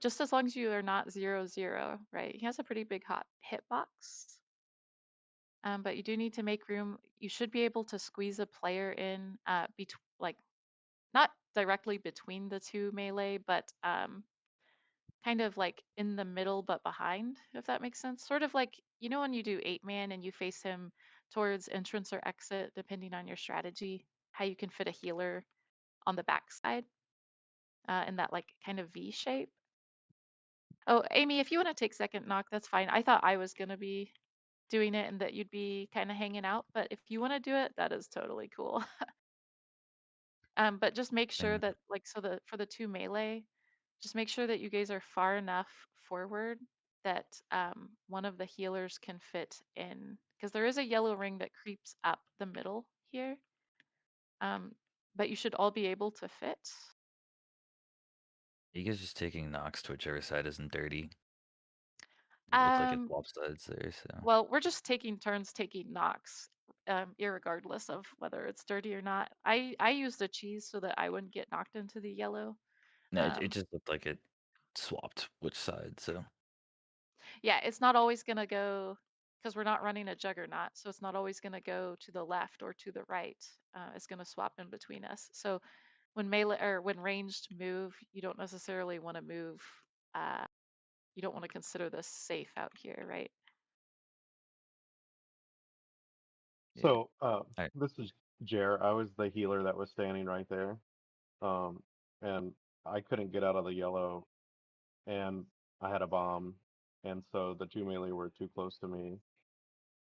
Just as long as you are not 0-0, right? He has a pretty big hot hitbox. But you do need to make room. You should be able to squeeze a player in, like not directly between the two melee, but kind of like in the middle but behind, if that makes sense. Sort of like, you know, when you do 8-man and you face him towards entrance or exit, depending on your strategy, how you can fit a healer on the backside in that like kind of V shape. Oh, Amy, if you want to take second knock, that's fine. I thought I was going to be doing it and that you'd be kind of hanging out, but if you want to do it, that is totally cool. But just make sure And that like for the two melee, just make sure that you guys are far enough forward that one of the healers can fit in, because there is a yellow ring that creeps up the middle here. But you should all be able to fit. you guys just taking knocks to whichever side isn't dirty. It looks like it's lopsides there, so Well, we're just taking turns taking knocks, irregardless of whether it's dirty or not. I used a cheese so that I wouldn't get knocked into the yellow. no, it just looked like it swapped which side. So Yeah, it's not always gonna go because we're not running a juggernaut, so it's not always gonna go to the left or to the right. It's gonna swap in between us. So when melee or when ranged move, you don't necessarily want to move. Uh, you don't want to consider this safe out here, right? So, Alright. this is Jer. I was the healer that was standing right there, and I couldn't get out of the yellow, and I had a bomb, and so the two melee were too close to me.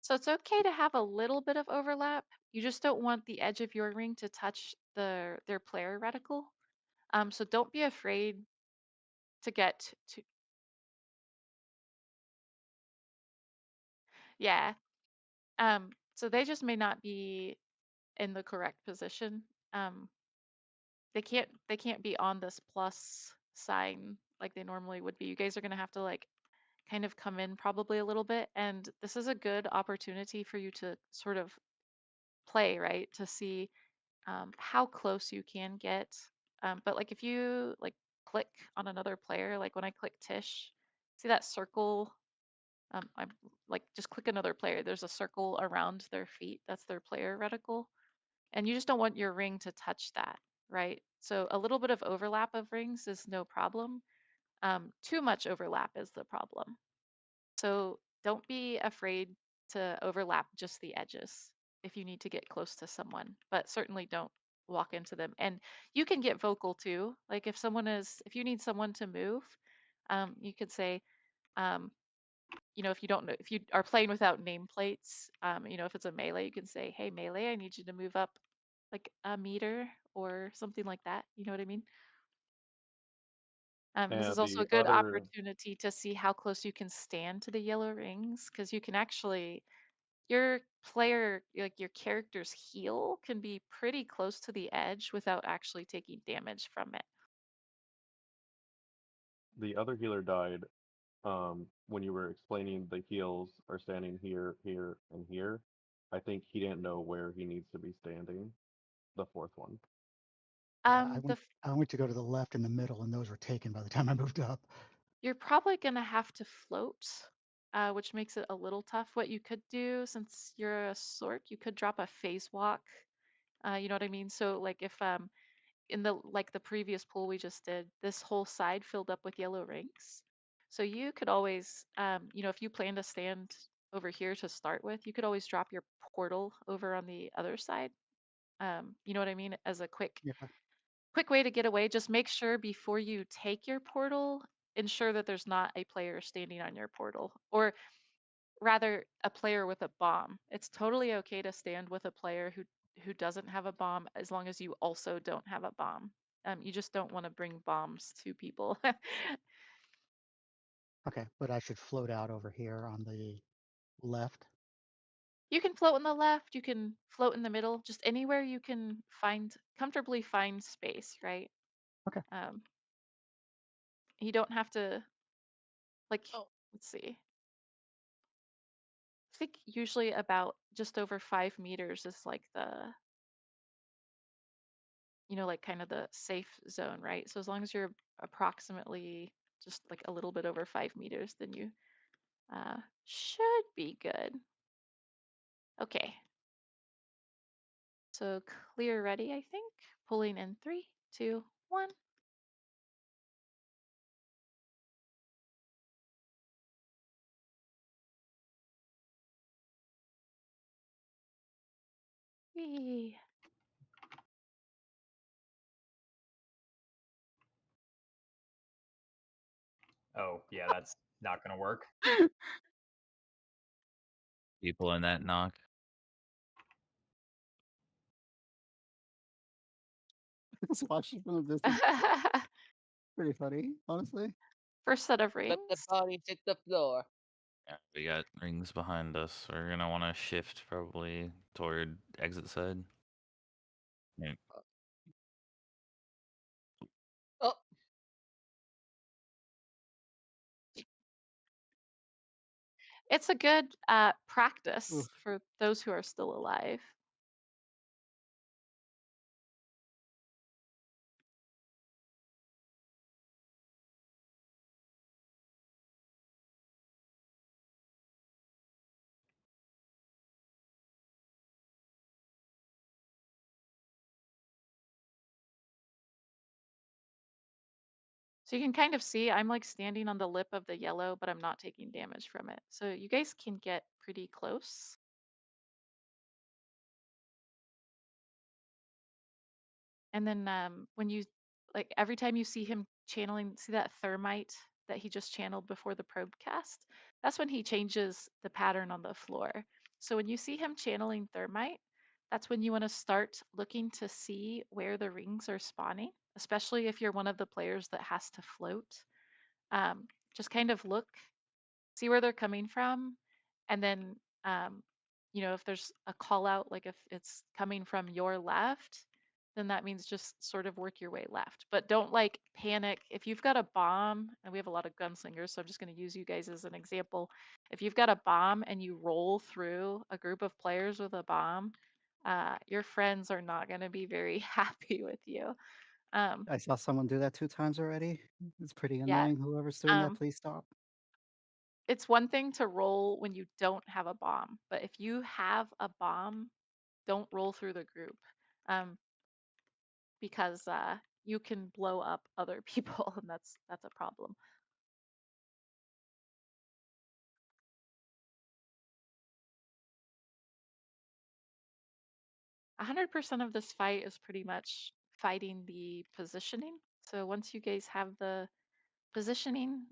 So it's okay to have a little bit of overlap. You just don't want the edge of your ring to touch their player reticle. So don't be afraid to get to. Yeah. So they just may not be in the correct position. Um, they can't be on this plus sign like they normally would be. You guys are gonna have to like kind of come in probably a little bit, and this is a good opportunity for you to sort of play, right? To see how close you can get. But like if you like click on another player. Like when I click Tish, see that circle? I'm like just click another player. There's a circle around their feet. That's their player reticle. And you just don't want your ring to touch that, right? So a little bit of overlap of rings is no problem. Too much overlap is the problem. So don't be afraid to overlap just the edges if you need to get close to someone, but certainly don't walk into them. And you can get vocal too. Like if you need someone to move, you could say, um, if you don't know, if you are playing without nameplates, if it's a melee, you can say, hey, melee, I need you to move up like a meter or something like that. You know what I mean? This is And also a the good other opportunity to see how close you can stand to the yellow rings, because you can actually, your player, like your character's heal can be pretty close to the edge without actually taking damage from it. healer died when you were explaining the heals are standing here, here, and here. I think he didn't know where he needs to be standing. The fourth one. Yeah, The I went to go to the left and the middle, and those were taken by the time I moved up. You're probably gonna have to float, which makes it a little tough. What you could do, since you're a sort, you could drop a phase walk. You know what I mean? So like if in the previous pool we just did, this whole side filled up with yellow rings. So you could always, if you plan to stand over here to start with, you could always drop your portal over on the other side. You know what I mean? As a Yeah. quick way to get away. Just make sure before you take your portal, ensure that there's not a player standing on your portal, or rather a player with a bomb. It's totally okay to stand with a player who doesn't have a bomb, as long as you also don't have a bomb. You just don't want to bring bombs to people. Okay, but I should float out over here on the left. You can float in the left, you can float in the middle, just anywhere you can comfortably find space, right? Okay. You don't have to, like, let's see. I think usually about just over 5 meters is like like kind of the safe zone, right? So as long as you're approximately just like a little bit over 5 meters, then you should be good. Okay. So clear ready, I think. Pulling in 3, 2, 1. Whee. Oh, yeah, that's not gonna work. People in that knock. Just watching from a distance. Pretty funny, honestly. First set of Let the rings. bodies hit the floor. Yeah, we got rings behind us. We're gonna want to shift probably toward exit side. Yeah. Oh, It's a good practice for those who are still alive. So you can kind of see I'm like standing on the lip of the yellow, but I'm not taking damage from it. So you guys can get pretty close. And then when you like every time you see him channeling, see that thermite that he just channeled before the probe cast? That's when he changes the pattern on the floor. So when you see him channeling thermite, that's when you want to start looking to see where the rings are spawning, especially if you're one of the players that has to float. Just kind of look, see where they're coming from, and then um, if there's a call out, like if it's coming from your left, then that means just sort of work your way left, but don't like panic. If you've got a bomb, and we have a lot of gunslingers, so I'm just going to use you guys as an example. If you've got a bomb and you roll through a group of players with a bomb, your friends are not going to be very happy with you. Um, I saw someone do that 2 times already. It's pretty yeah. annoying. Whoever's doing that, please stop. It's one thing to roll when you don't have a bomb, but if you have a bomb, don't roll through the group. Um, because you can blow up other people, and that's a problem. 100% of this fight is pretty much fighting the positioning. So once you guys have the positioning,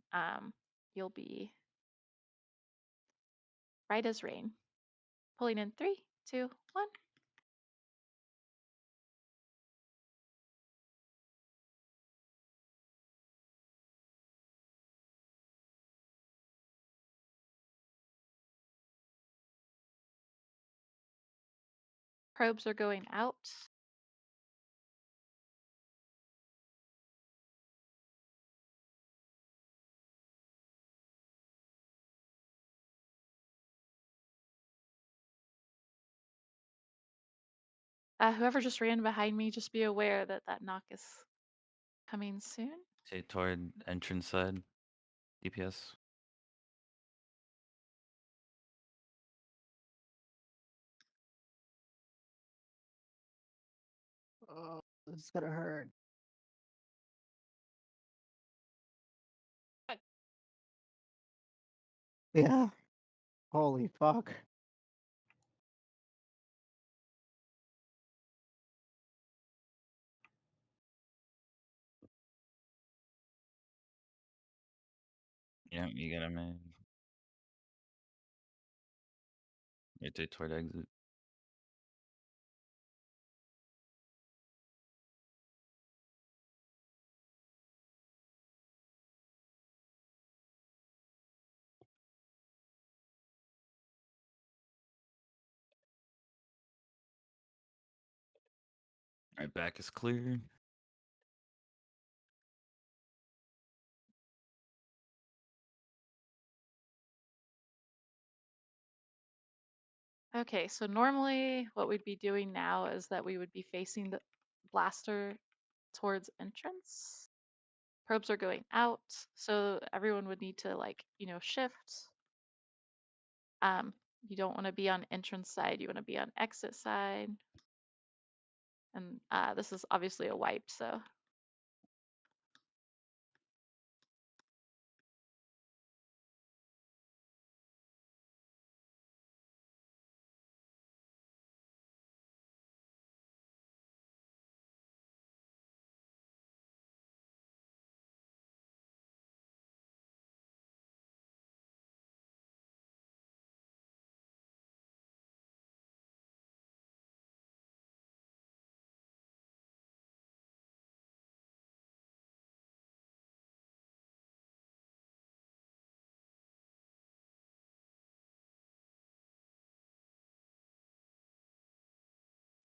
you'll be right as rain. Pulling in 3, 2, 1. Probes are going out. Whoever just ran behind me, just be aware that that knock is coming soon. Say toward entrance side. DPS. Oh, this is gonna hurt. Yeah. Holy fuck. Yeah, you got him in. Right there toward exit. Alright, back is clear. Okay, so normally what we'd be doing now is that we would be facing the blaster towards entrance. Probes are going out, so everyone would need to shift. You don't want to be on entrance side, you want to be on exit side. And this is obviously a wipe, so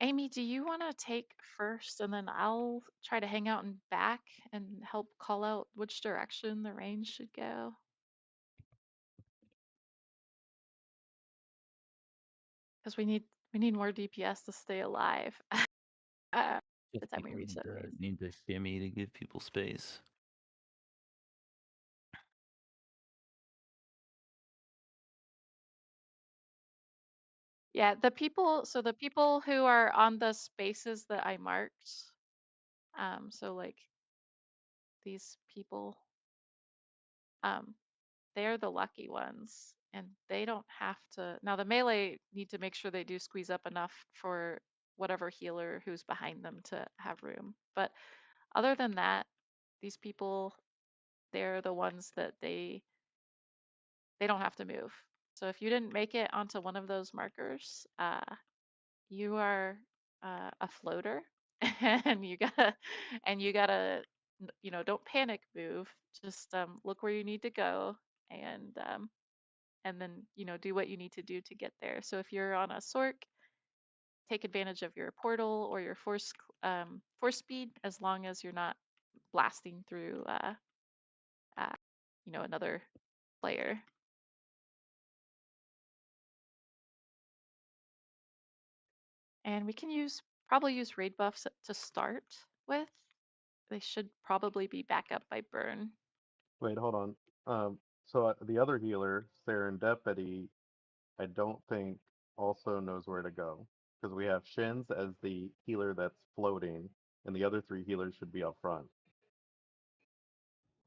Amy, do you want to take first and then I'll try to hang out in back and help call out which direction the range should go? Because we need more DPS to stay alive. The Just time we people reach that wave. need to shimmy to give people space. Yeah, the people who are on the spaces that I marked, so like these people, they're the lucky ones and they don't have to. Now the melee need to make sure they do squeeze up enough for whatever healer who's behind them to have room. But other than that, these people, they're the ones that they don't have to move. So if you didn't make it onto one of those markers, you are a floater, and you gotta don't panic, move. Just look where you need to go, and then do what you need to do to get there. So if you're on a sork, take advantage of your portal or your force speed, as long as you're not blasting through another player. And we can probably use raid buffs to start with. They should probably be back up by burn. Wait, hold on. So the other healer, Serendipity, I don't think also knows where to go because we have Shins as the healer that's floating, and the other three healers should be up front.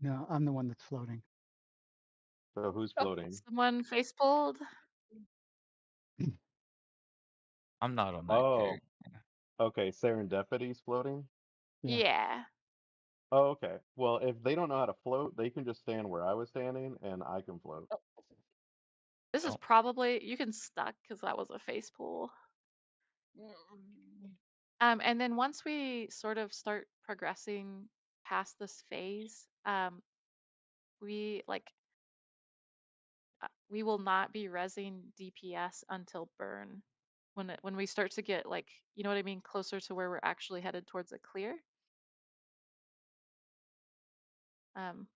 No, I'm the one that's floating. So who's Oh, floating? someone face pulled. I'm not on that Oh, carrot. okay. Serendipity's floating. Yeah. Yeah. Oh, okay. Well, if they don't know how to float, they can just stand where I was standing, and I can float. This is Don't. probably you can stuck because that was a face pull. And then once we sort of start progressing past this phase, we like we will not be resing DPS until burn. When we start to get like, you know what I mean, closer to where we're actually headed towards a clear. Um,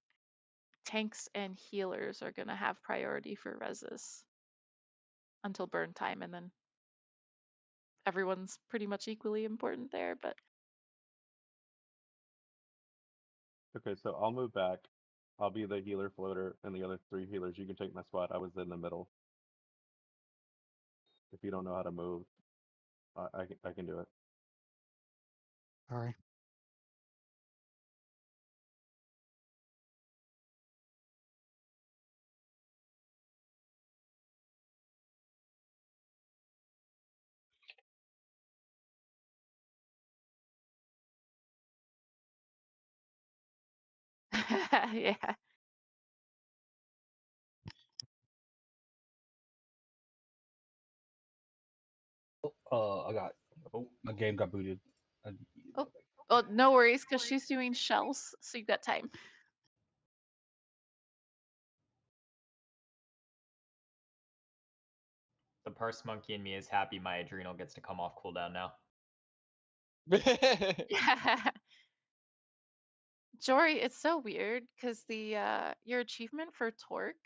tanks and healers are gonna have priority for reses until burn time, and then everyone's pretty much equally important there. But Okay, so I'll move back. I'll be the healer floater, and the other three healers, you can take my spot. I was in the middle. If you don't know how to move, I can do it. All right. yeah. I got. Oh, my game got booted. Oh, well, no worries, because she's doing shells, so you've got time. The purse monkey in me is happy my adrenal gets to come off cooldown now. Jory, it's so weird because the your achievement for Torque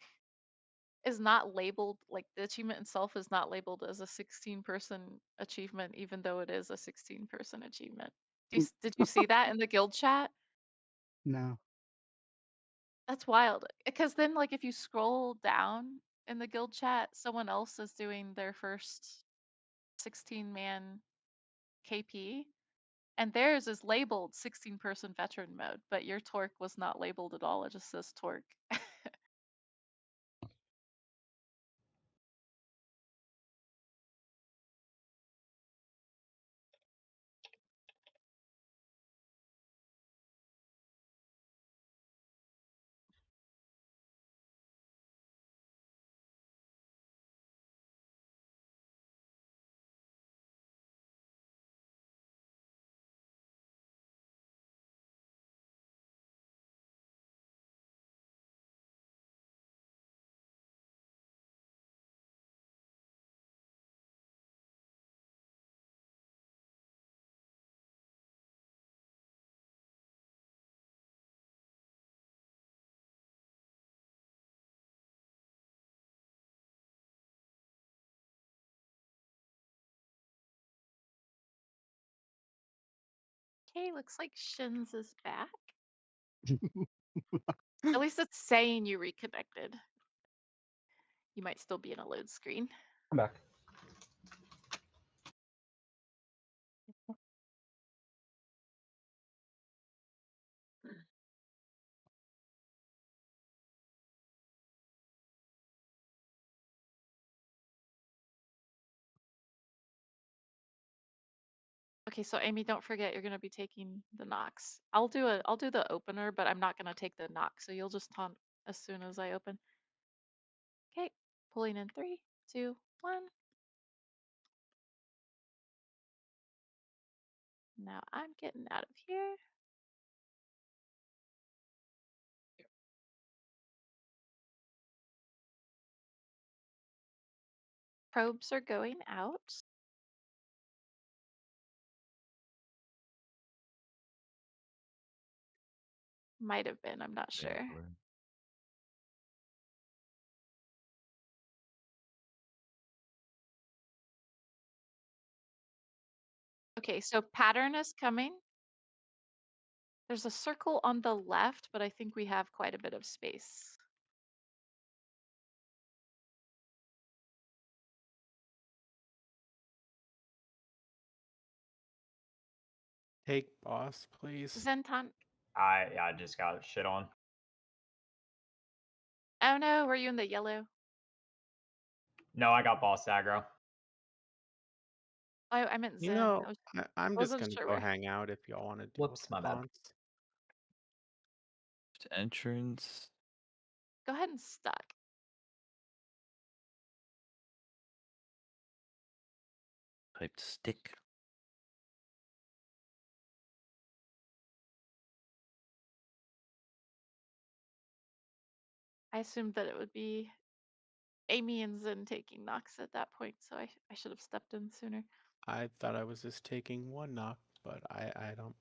is not labeled, like the achievement itself is not labeled as a 16-person achievement, even though it is a 16-person achievement. Did you see that in the guild chat? No. That's wild. Because then, like, if you scroll down in the guild chat, someone else is doing their first 16-man KP, and theirs is labeled 16-person veteran mode, but your Torque was not labeled at all. It just says Torque. Okay, looks like Shins is back. At least it's saying you reconnected. You might still be in a load screen. I'm back. Okay, so Amy, don't forget you're gonna be taking the Nox. I'll do the opener, but I'm not gonna take the Nox, so you'll just taunt as soon as I open. Okay, pulling in 3, 2, 1. Now I'm getting out of here. Probes are going out. Might have been, I'm not Yeah, sure. we're- Okay, so pattern is coming. There's a circle on the left, but I think we have quite a bit of space. Take boss, please. Zenton. I just got shit on. Oh no, were you in the yellow? No, I got boss aggro. I meant Zen. You know, I I'm just wasn't gonna sure go where. hang out if y'all want to deal Whoops, with my bad. bots. Entrance. Go ahead and stuck. Typed stick. I assumed that it would be Amy and Zen taking knocks at that point, so I should have stepped in sooner. I thought I was just taking one knock, but I don't.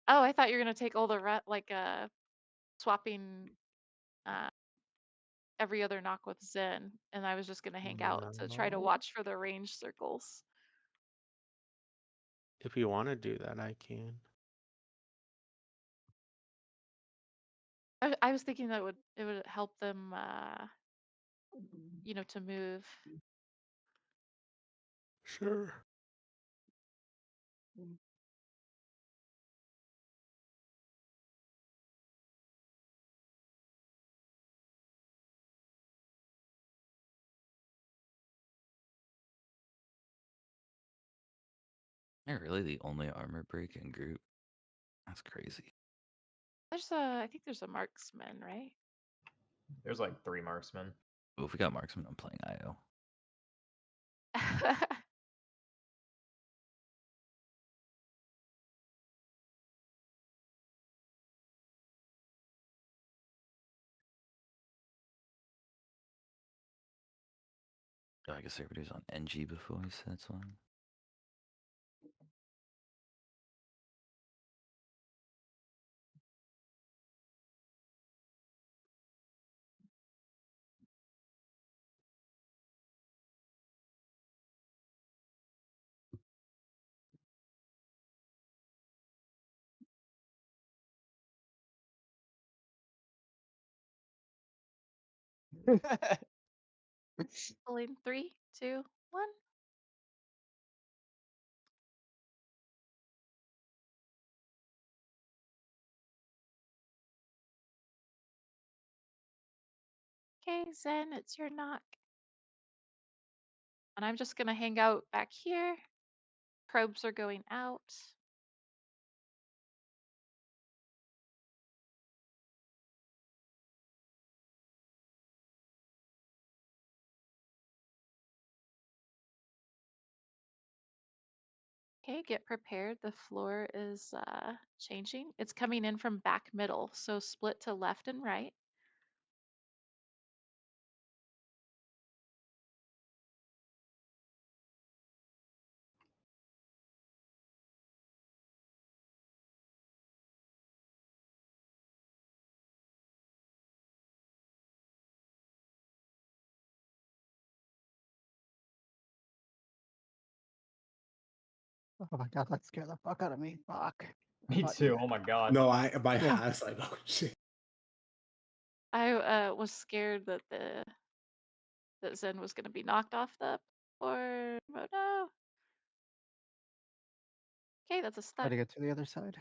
Oh, I thought you were gonna take all the swapping every other knock with Zen, and I was just gonna hang out to try to No. watch for the range circles. If you want to do that, I can. I was thinking that it would help them, to move. Sure. Am I really the only armor break in group? That's crazy. I think there's a marksman, right? There's like 3 marksmen. Well, if we got marksman, I'm playing IO. Oh, I guess everybody's on NG before, so that's why. Pulling 3, 2, 1. Okay, Zen, it's your knock. And I'm just gonna hang out back here. Probes are going out. Okay, get prepared. The floor is changing. It's coming in from back middle, so split to left and right. Oh my god, that scared the fuck out of me. Fuck. Me Thought too. Oh my god. No, my Yeah. hat's like, oh shit. I was scared that Zen was gonna be knocked off the board. Oh no. Okay, that's a Try stuck. to get to the other side.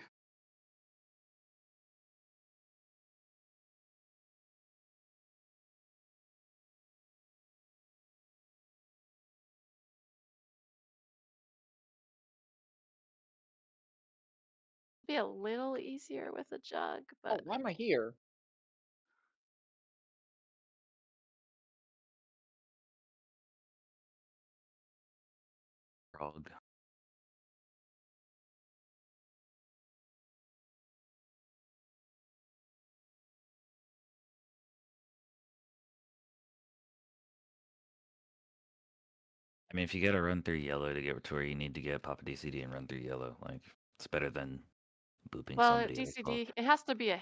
Be a little easier with a jug, Oh, but why am I here? Frog. I mean, if you gotta run through yellow to get to where you need to get, pop a DCD and run through yellow. Like, it's better than booping well, somebody. Like, well, DCD, it has to be a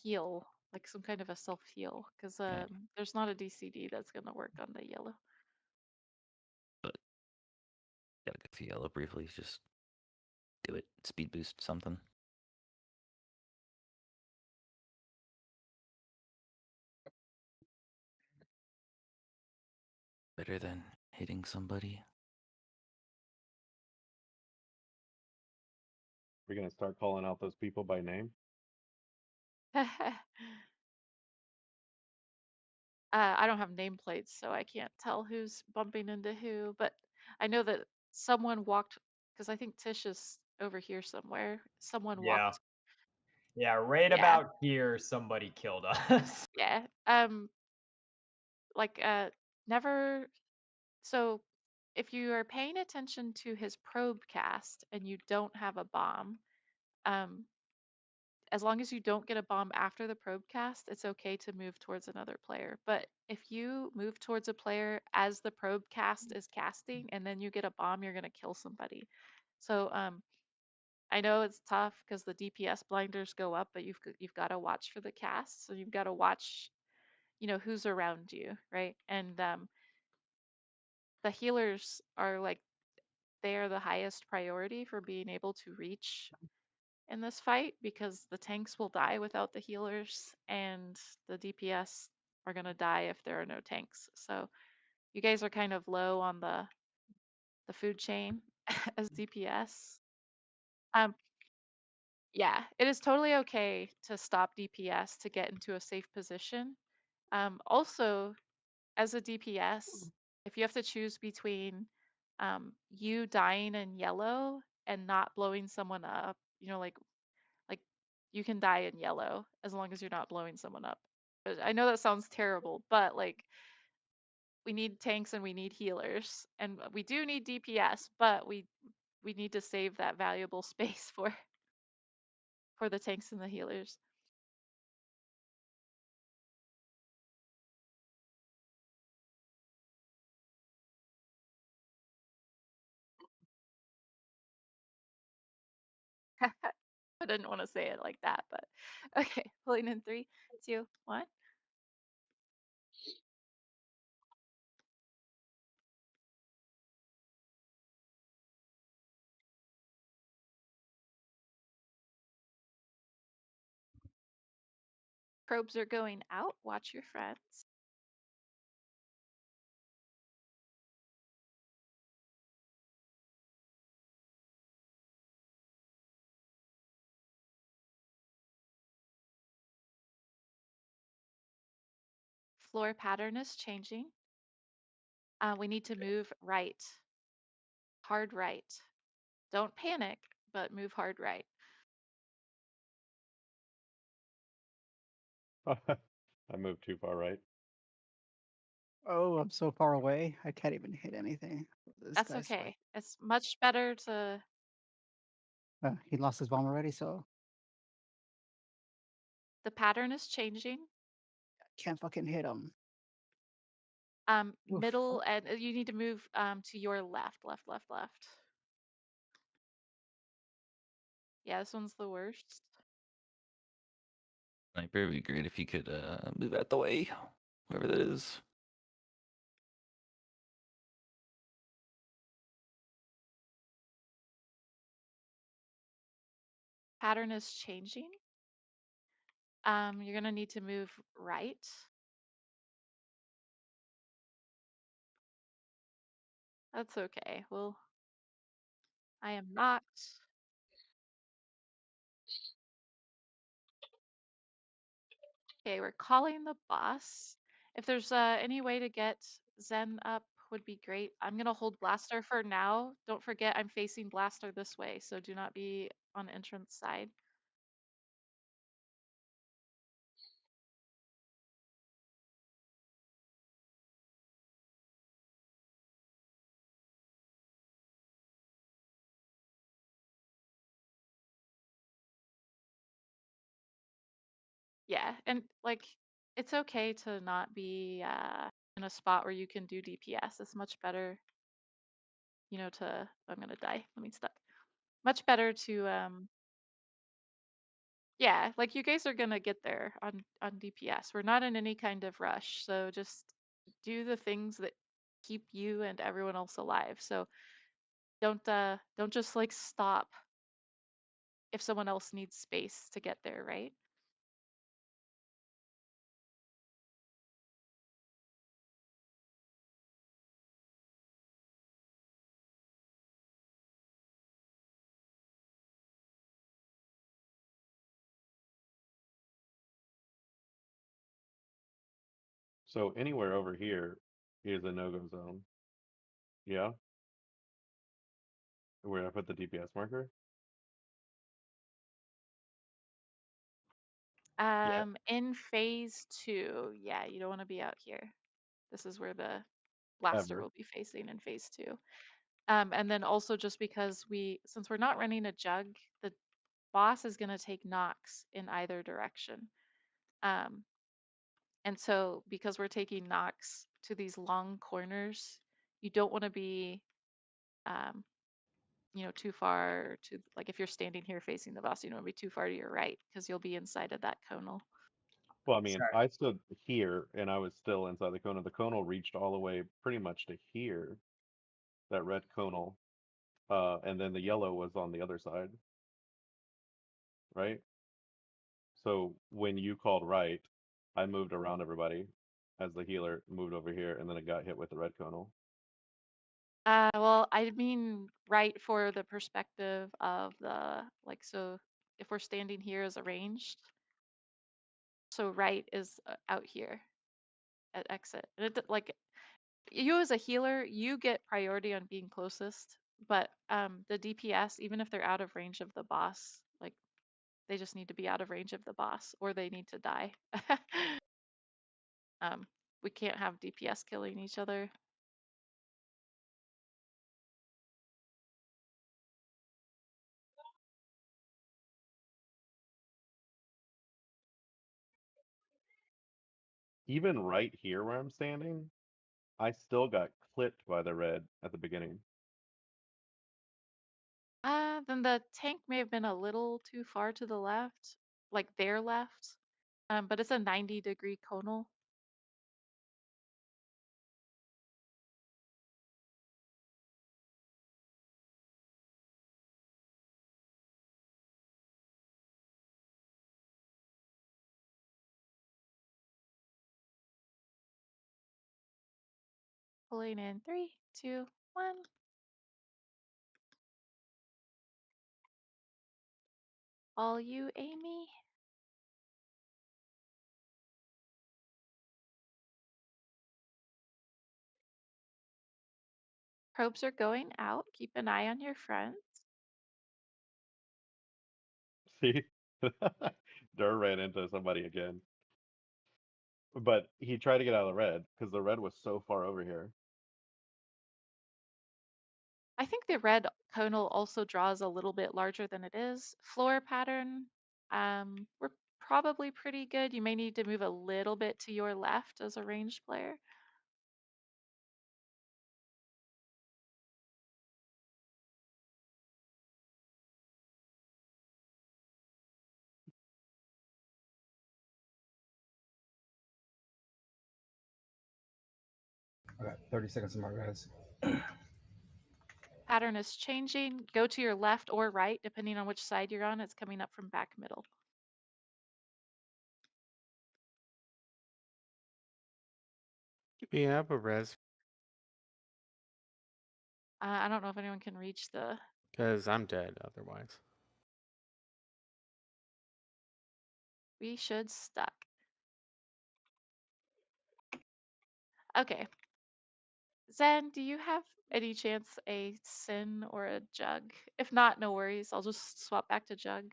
heal, like some kind of a self heal, because yeah, there's not a DCD that's gonna work on the yellow. but gotta go through yellow briefly. Just do it. Speed boost something. better than hitting somebody. We're gonna start calling out those people by name. I don't have nameplates, so I can't tell who's bumping into who, but I know that someone walked, because I think Tish is over here somewhere. Someone Yeah. walked. Yeah, right Yeah, about here, somebody killed us. yeah. Like, never. So, if you are paying attention to his probe cast and you don't have a bomb, um, as long as you don't get a bomb after the probe cast, it's okay to move towards another player. But if you move towards a player as the probe cast is casting and then you get a bomb, you're gonna kill somebody. So I know it's tough because the DPS blinders go up, but you've got to watch for the cast. So you've got to watch, who's around you, right? And the healers are like they are the highest priority for being able to reach in this fight because the tanks will die without the healers and the DPS are going to die if there are no tanks. So you guys are kind of low on the food chain as DPS. Um yeah, it is totally okay to stop DPS to get into a safe position. Also, as a DPS, if you have to choose between you dying in yellow and not blowing someone up, like you can die in yellow as long as you're not blowing someone up. I know that sounds terrible, but like we need tanks and we need healers and we do need DPS, but we need to save that valuable space for the tanks and the healers. I didn't want to say it like that, but okay. Pulling in 3, 2, 1. Probes are going out. Watch your friends. Floor pattern is changing. We need to move right. Hard right. Don't panic, but move hard right. I moved too far right. Oh, I'm so far away. I can't even hit anything. This That's guy's okay. It's much better to. he lost his bomb already, so The pattern is changing. can't fucking hit him. Oof. Middle, and you need to move to your left, left, left, left. Yeah, this one's the worst. Sniper, it'd be great if you could move out the way, whoever that is. Pattern is changing. You're gonna need to move right. That's okay. Well, I am not. Okay, we're calling the boss. If there's any way to get Zen up would be great. I'm gonna hold Blaster for now. Don't forget I'm facing Blaster this way, so do not be on the entrance side. Yeah, and like it's okay to not be in a spot where you can do DPS. It's much better, to I'm gonna die. Let me stuck. Much better to yeah, like you guys are gonna get there on DPS. We're not in any kind of rush, so just do the things that keep you and everyone else alive. So don't just like stop if someone else needs space to get there, right? So anywhere over here is a no-go zone. Yeah. Where I put the DPS marker. In phase 2, yeah, you don't want to be out here. This is where the blaster Ever. will be facing in phase 2. And then also just because since we're not running a jug, the boss is going to take knocks in either direction. And so because we're taking knocks to these long corners, you don't want to be, too far to, like if you're standing here facing the boss, you don't want to be too far to your right because you'll be inside of that conal. Well, I mean, I stood here and I was still inside the conal. The conal reached all the way pretty much to here, that red conal. And then the yellow was on the other side. Right? So when you called right, I moved around everybody as the healer, moved over here, and then it got hit with the red conal. Well, I mean, right for the perspective of so if we're standing here as arranged, so right is out here at exit. And like you as a healer, you get priority on being closest, but the DPS, even if they're out of range of the boss, like they just need to be out of range of the boss or they need to die. We can't have DPS killing each other. Even right here where I'm standing, I still got clipped by the red at the beginning. Then the tank may have been a little too far to the left, like their left. But it's a 90-degree conal. Pulling in 3, 2, 1. All you, Amy. Probes are going out. Keep an eye on your front. See? Dur ran into somebody again. But he tried to get out of the red because the red was so far over here. I think the red conal also draws a little bit larger than it is. Floor pattern, we're probably pretty good. You may need to move a little bit to your left as a ranged player. I got 30 seconds more, guys. Pattern is changing. Go to your left or right, depending on which side you're on. It's coming up from back middle. We have a res I don't know if anyone can reach the. because I'm dead otherwise. We should stuck. Okay. Zen, do you have any chance a sin or a jug? If not, no worries. I'll just swap back to jug.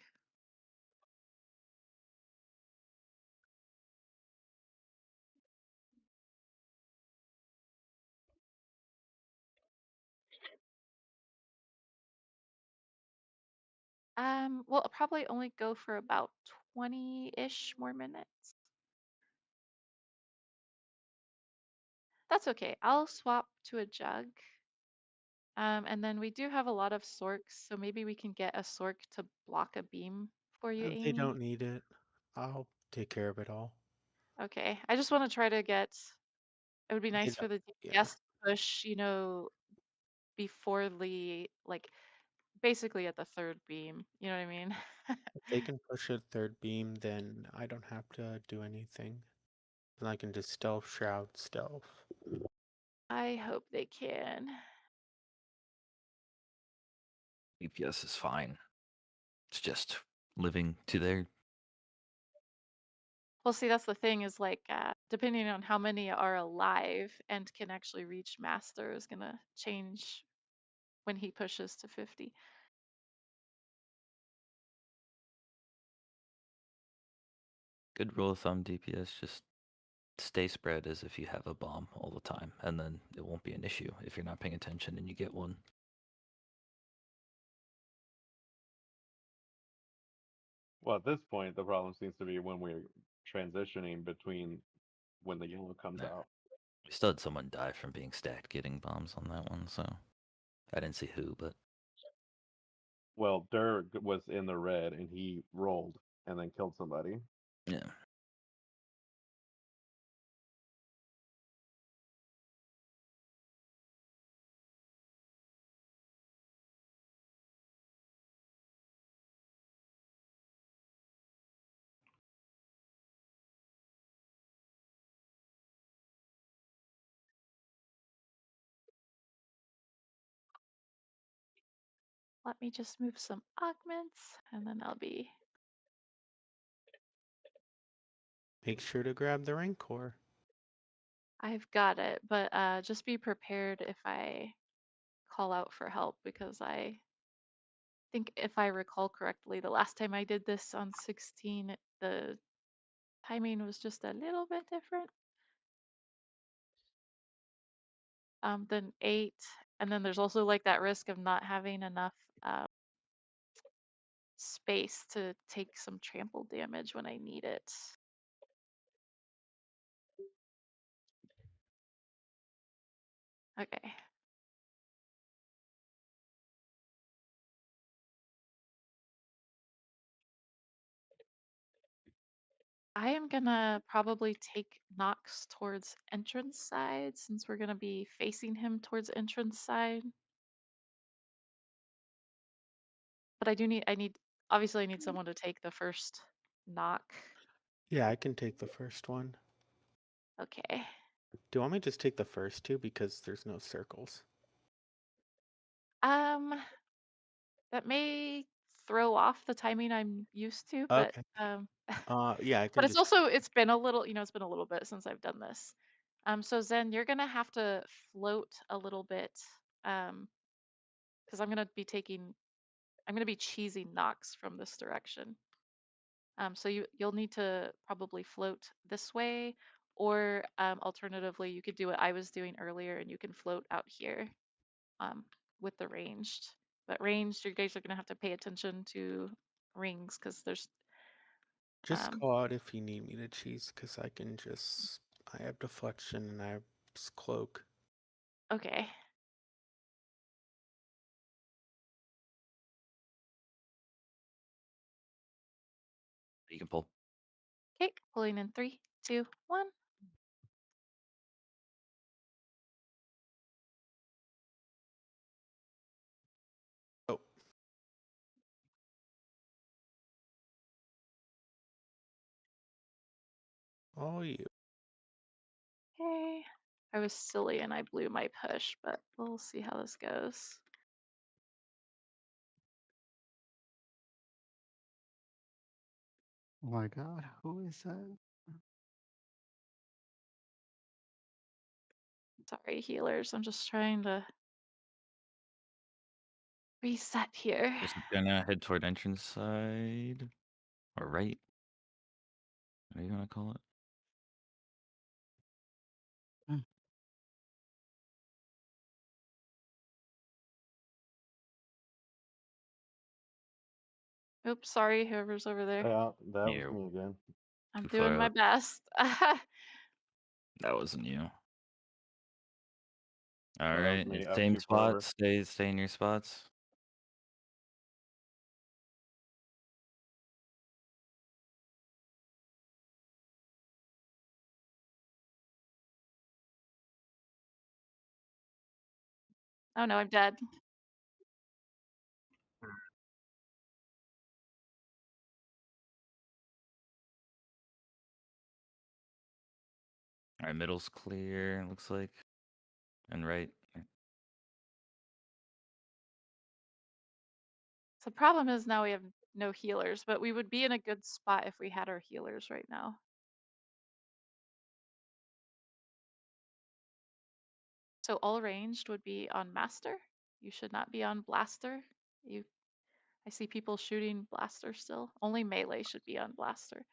Well, I'll probably only go for about 20-ish more minutes. That's okay. I'll swap to a jug. And then we do have a lot of sorks, so maybe we can get a sork to block a beam for you, They Amy. don't need it. I'll take care of it all. Okay. I just want to try to get. It would be They nice for don't- the yeah. DPS to push, before basically at the third beam. You know what I mean? If they can push a third beam, then I don't have to do anything. And I can just stealth shroud stealth. I hope they can. DPS is fine. It's just living to their Well, see, that's the thing is like, depending on how many are alive and can actually reach master is gonna change when he pushes to 50. Good rule of thumb, DPS, just stay spread as if you have a bomb all the time, and then it won't be an issue if you're not paying attention and you get one. Well, at this point, the problem seems to be when we're transitioning between when the yellow comes out. We still had someone die from being stacked getting bombs on that one, so I didn't see who, but Well, Dirk was in the red and he rolled and then killed somebody. yeah. Let me just move some augments and then I'll be. Make sure to grab the Rancor. I've got it, but just be prepared if I call out for help because I think if I recall correctly, the last time I did this on 16, the timing was just a little bit different than 8. And then there's also like that risk of not having enough space to take some trample damage when I need it. Okay. I am gonna probably take Nox towards entrance side since we're gonna be facing him towards entrance side. But obviously I need someone to take the first knock. Yeah, I can take the first one. Okay. Do you want me to just take the first two because there's no circles? That may throw off the timing I'm used to, but Okay. Yeah, I but can it's just. also it's been a little, it's been a little bit since I've done this. So Zen, you're gonna have to float a little bit, because I'm gonna be cheesing Nox from this direction. So you'll need to probably float this way, or alternatively, you could do what I was doing earlier, and you can float out here, with the ranged. But ranged, you guys are gonna have to pay attention to rings because there's. Just call out if you need me to cheese, because I can just. I have deflection and I have cloak. Okay. You can pull. Okay, pulling in 3, 2, 1. Oh. Oh, you. Okay. I was silly and I blew my push, but we'll see how this goes. Oh my god, who is that? Sorry, healers. I'm just trying to reset here. Just gonna head toward entrance side. Or right. What are you gonna call it? Oops, sorry, whoever's over there. Yeah, that was You. me again. I'm Too doing far my out. best. That wasn't you. All No, that was right. me. Same F2 spot. forever. Stay in your spots. Oh no, I'm dead. All right, middle's clear. Looks like, and right. So the problem is now we have no healers, but we would be in a good spot if we had our healers right now. So all ranged would be on master. You should not be on blaster. I see people shooting blaster still. Only melee should be on blaster.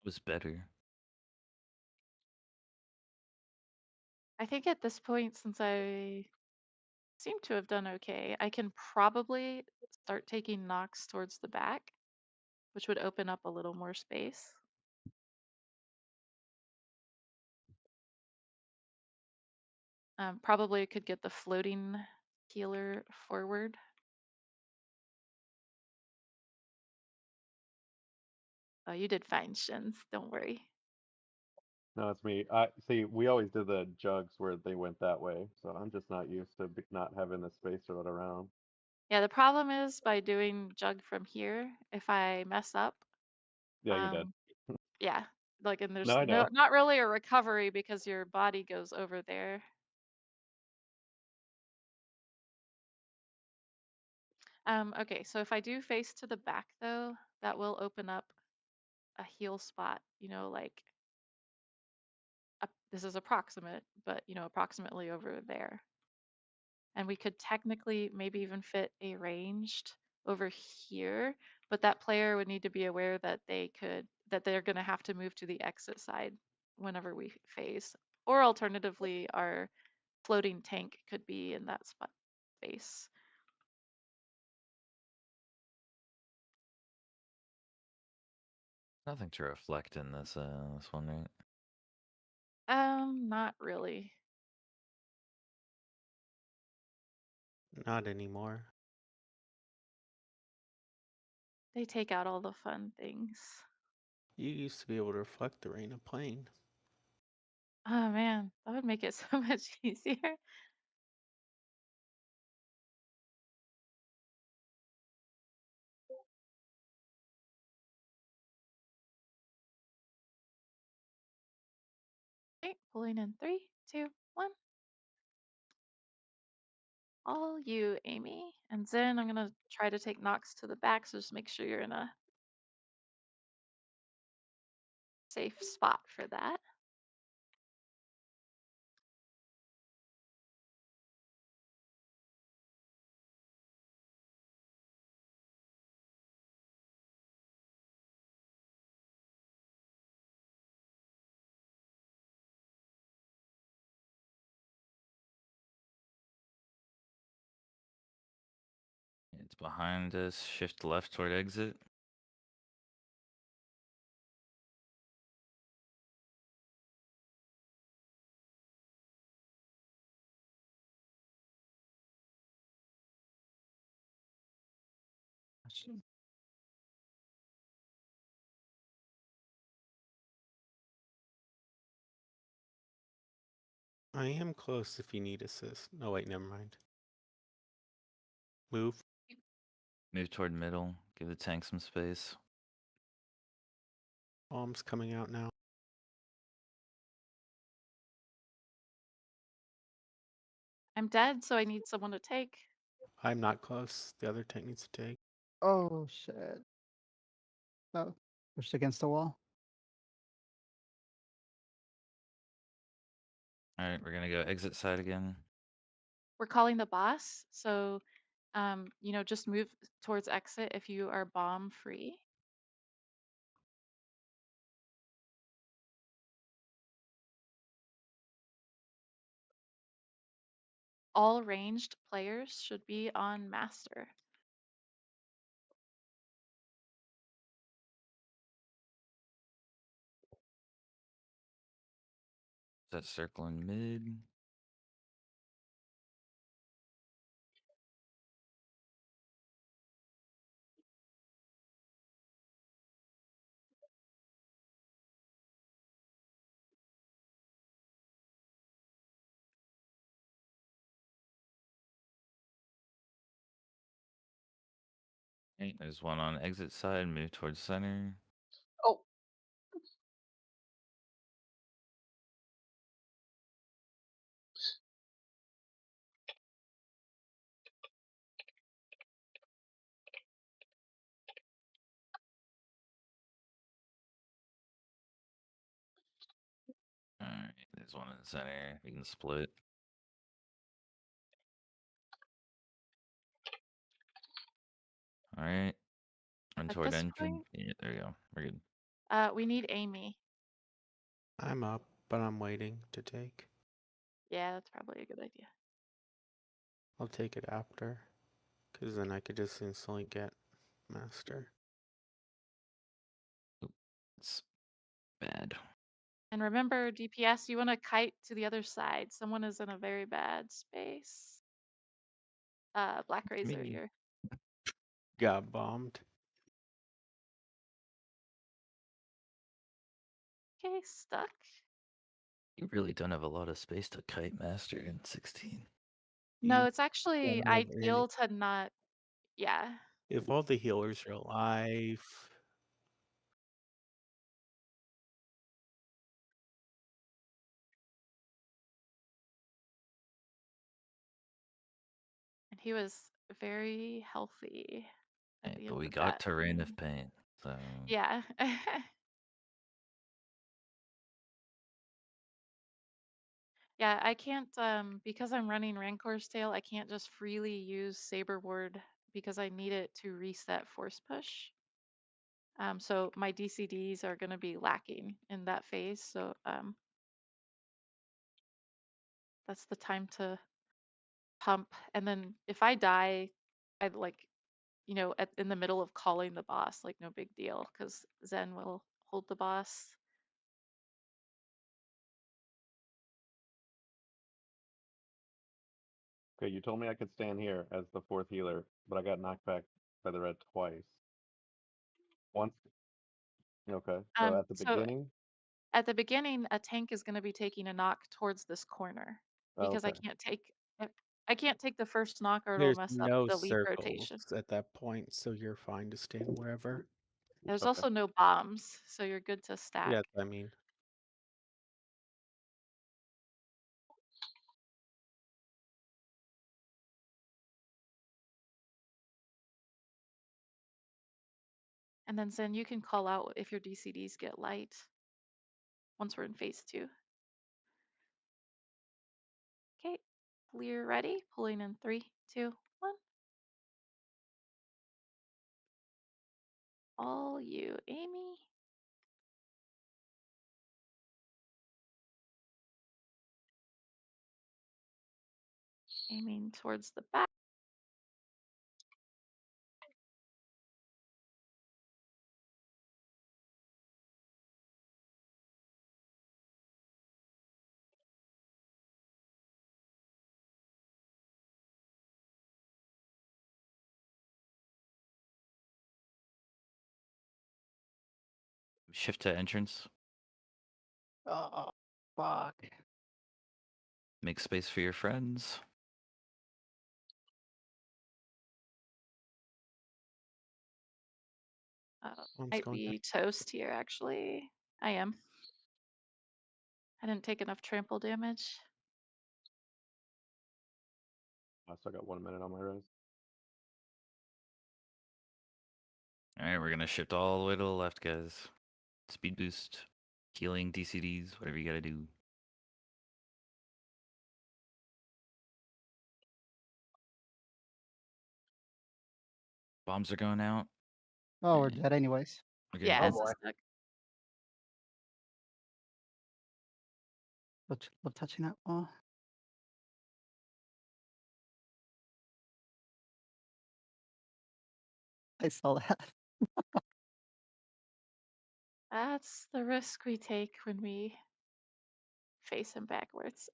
Was better. I think at this point, since I seem to have done okay, I can probably start taking knocks towards the back, which would open up a little more space. Probably could get the floating healer forward. Oh, you did fine, Shins. Don't worry. No, it's me. I see. We always did the jugs where they went that way, so I'm just not used to not having the space to run around. Yeah, the problem is by doing jug from here, if I mess up, Yeah, you're dead. yeah, like, and there's No, I know. not really a recovery because your body goes over there. Okay, so if I do face to the back though, that will open up a heal spot, like this is approximate, but approximately over there. And we could technically maybe even fit a ranged over here, but that player would need to be aware that they're going to have to move to the exit side whenever we phase. Or alternatively, our floating tank could be in that spot space. Nothing to reflect in this one, right? Not really. Not anymore. They take out all the fun things. You used to be able to reflect the rain of plane. Oh man, that would make it so much easier. Okay, pulling in 3, 2, 1. All you, Amy. And then I'm gonna try to take Nox to the back, so just make sure you're in a safe spot for that. It's behind us. Shift left toward exit. I am close if you need assist. No, wait, never mind. Move. Move toward middle. Give the tank some space. Bomb's coming out now. I'm dead, so I need someone to take. I'm not close. The other tank needs to take. Oh shit. Oh, pushed against the wall. All right, we're gonna go exit side again. We're calling the boss, so just move towards exit if you are bomb free. All ranged players should be on master. Set circle in mid. Okay, there's one on exit side. Move towards center. Oh. There's one in the center. You can split. All right. Run At toward this engine. point, Yeah, there you go. We're good. we need Amy. I'm up, but I'm waiting to take. Yeah, that's probably a good idea. I'll take it after, because then I could just instantly get master. It's bad. And remember, DPS, you want to kite to the other side. Someone is in a very bad space. Black Razor, Me. you're Got bombed. okay, stuck. You really don't have a lot of space to kite master in 16. No, You it's actually don't have any. ideal to not. Yeah. If all the healers are alive, And he was very healthy at Hey, the but end we of got that. terrain of pain. So Yeah. Yeah, I can't because I'm running Rancor's Tail, I can't just freely use Saber Ward because I need it to reset Force Push. So my DCDs are gonna be lacking in that phase. So that's the time to pump. And then if I die, I'd like, in the middle of calling the boss, like no big deal, because Zen will hold the boss. Okay, you told me I could stand here as the fourth healer, but I got knocked back by the red twice. Once. Okay, so at the So beginning. at the beginning, a tank is going to be taking a knock towards this corner because Okay. I can't take the first knock or it'll there's mess up no the lead circles rotation. at that point, so you're fine to stand wherever. There's Okay. also no bombs, so you're good to stack. Yes, I mean. And then Zen, you can call out if your DCDs get light once we're in phase 2. Okay, clear ready. Pulling in 3, 2, 1. All you, Amy. Aiming towards the back. shift to entrance. Oh, fuck. Make space for your friends. Bomb's Might going down. be toast here, actually. I am. I didn't take enough trample damage. I still got 1 minute on my res. All right, we're gonna shift all the way to the left, guys. Speed boost, healing, DCDs, whatever you gotta do. Bombs are going out. Oh, we're dead anyways. We're getting Yeah, hit. it's a stuck. Love touching that wall. I saw that. That's the risk we take when we face him backwards.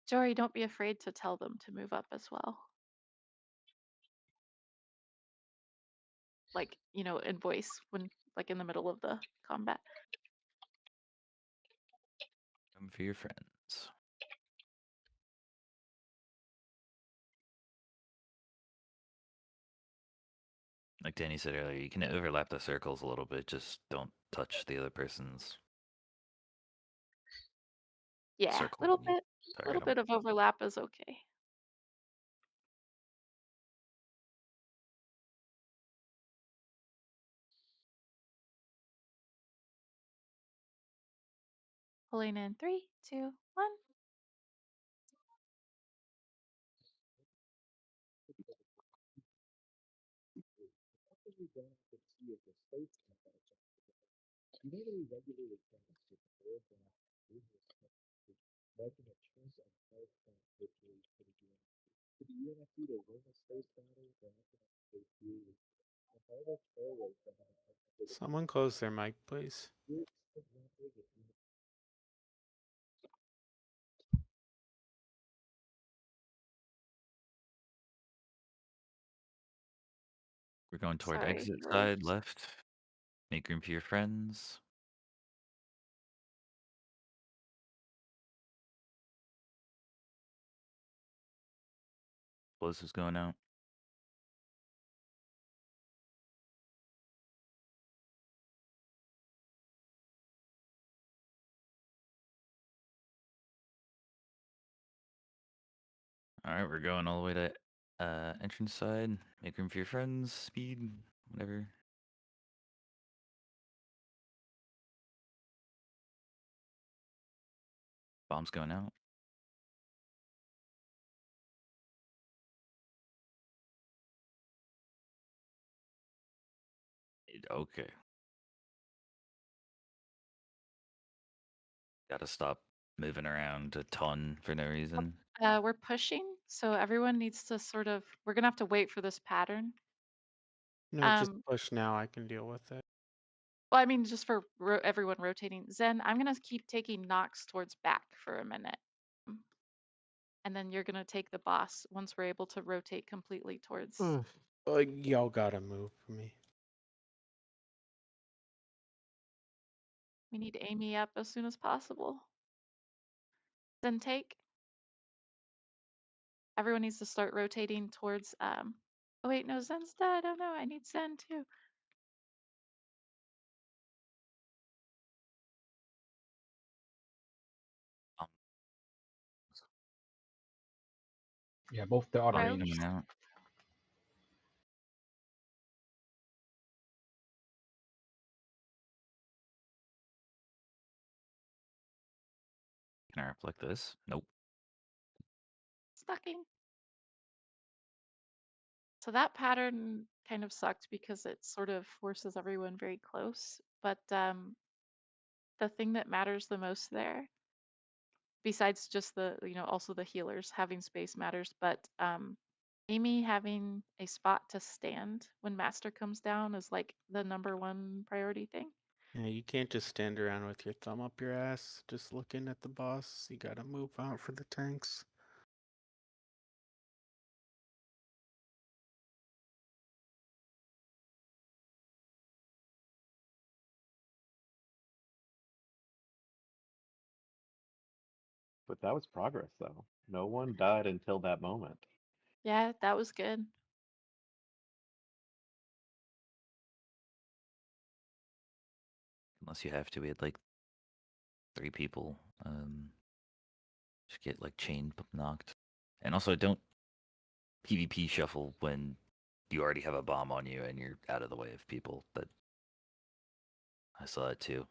Jory, don't be afraid to tell them to move up as well. like, you know, in voice when like in the middle of the combat. Come for your friends. Like Danny said earlier, you can overlap the circles a little bit, just don't touch the other person's Yeah, circle little when you bit, target little them. bit of overlap is okay. Pulling in 3, 2, 1. Someone close their mic, please. We're going toward Sorry, exit healers. side left. Make room for your friends. Bliss is going out. All right, we're going all the way to entrance side. Make room for your friends. Speed, whatever. Bomb's going out. Okay. Gotta stop moving around a ton for no reason. We're pushing, so everyone needs to sort of. We're gonna have to wait for this pattern. No, just push now. I can deal with it. Well, I mean, just for everyone rotating. Zen, I'm gonna keep taking knocks towards back for a minute, and then you're gonna take the boss once we're able to rotate completely towards. Y'all gotta move for me. We need Amy up as soon as possible. Zen, take. Everyone needs to start rotating towards. Oh wait, no, Zen's dead. Oh no, I need Zen too. Yeah, both the auto Roach. range. Out. Can I reflect this? Nope. Stucking. So that pattern kind of sucked because it sort of forces everyone very close. But the thing that matters the most there, besides just the, you know, also the healers having space matters, but Amy having a spot to stand when Master comes down is like the #1 priority thing. Yeah, you can't just stand around with your thumb up your ass, just looking at the boss. You gotta move out for the tanks. But that was progress, though. No one died until that moment. Yeah, that was good. Unless you have to, we had like 3 people just get like chain knocked. And also don't PvP shuffle when you already have a bomb on you and you're out of the way of people. That I saw it too.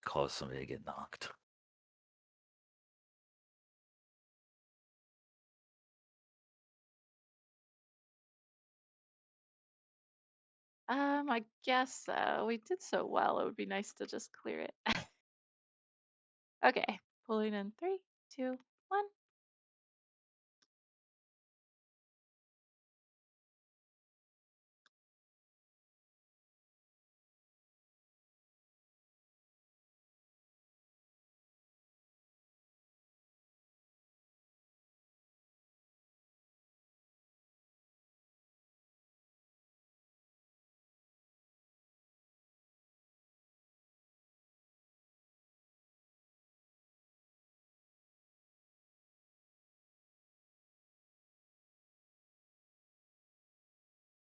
Cause somebody to get knocked. I guess we did so well. It would be nice to just clear it. Okay, pulling in 3, 2, 1.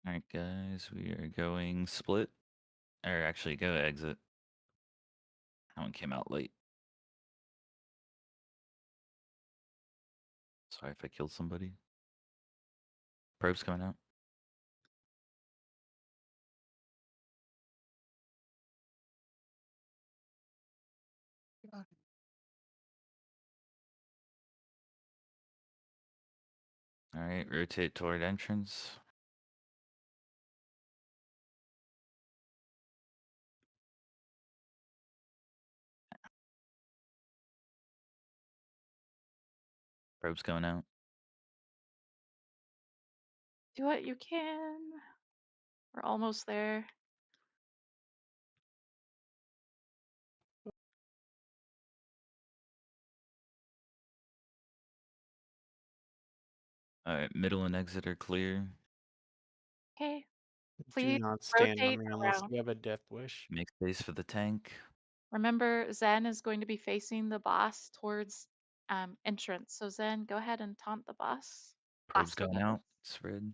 All right, guys, we are going split. Or actually, go exit. That one came out late. Sorry if I killed somebody. Probe's coming out. All right, rotate toward entrance. Probe's going out. Do what you can. We're almost there. All right, middle and exit are clear. Okay. Do Please not stand on rotate me unless around. you have a death wish. Make space for the tank. Remember, Zen is going to be facing the boss towards entrance. So Zen, go ahead and taunt the boss. Probe's Blaster, going that is. out. Spread.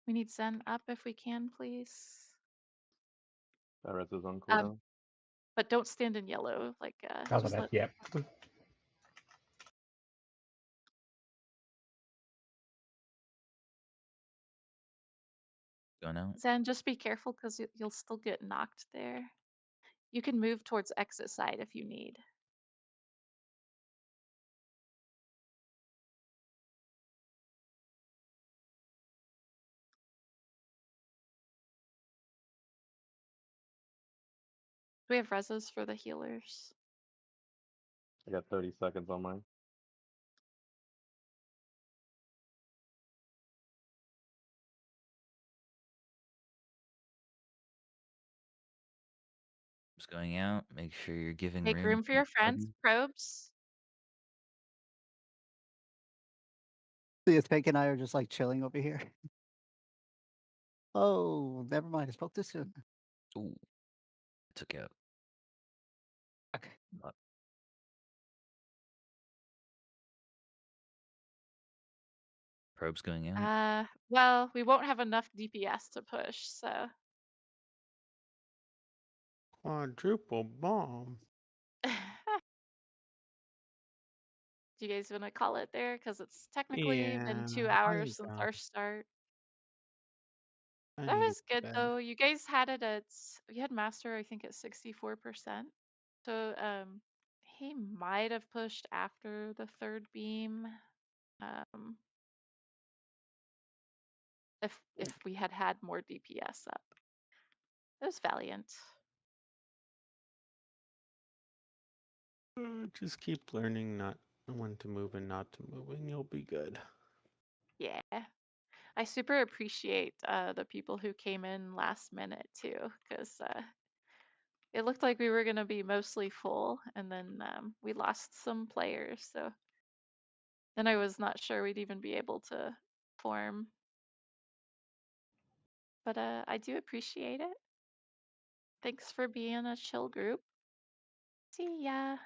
We need Zen up if we can, please. That res is on Um, cooldown. but don't stand in yellow. Like, Oh, just that, let. yep. Going out. Zen, just be careful because you'll still get knocked there. You can move towards exit side if you need. Do we have reses for the healers? I got 30 seconds on mine. Probe's going out. Make sure you're giving Make room for for your friends. everybody. Probes. The Tank and I are just like chilling over here. Oh, never mind. I spoke too soon. Ooh. Took out. Okay. Probe's going out. Well, we won't have enough DPS to push, so. Quadruple bomb. Do you guys want to call it there? Because it's technically been 2 Yeah, I hours need since to. our start. I That need to was go to good bed. though. You guys had it at, you had master, I think, at 64%. So he might have pushed after the third beam. If we had had more DPS up. It was valiant. Just keep learning not when to move and not to move, and you'll be good. Yeah. I super appreciate the people who came in last minute too, because it looked like we were going to be mostly full, and then we lost some players. So then I was not sure we'd even be able to form. But I do appreciate it. Thanks for being a chill group. See ya.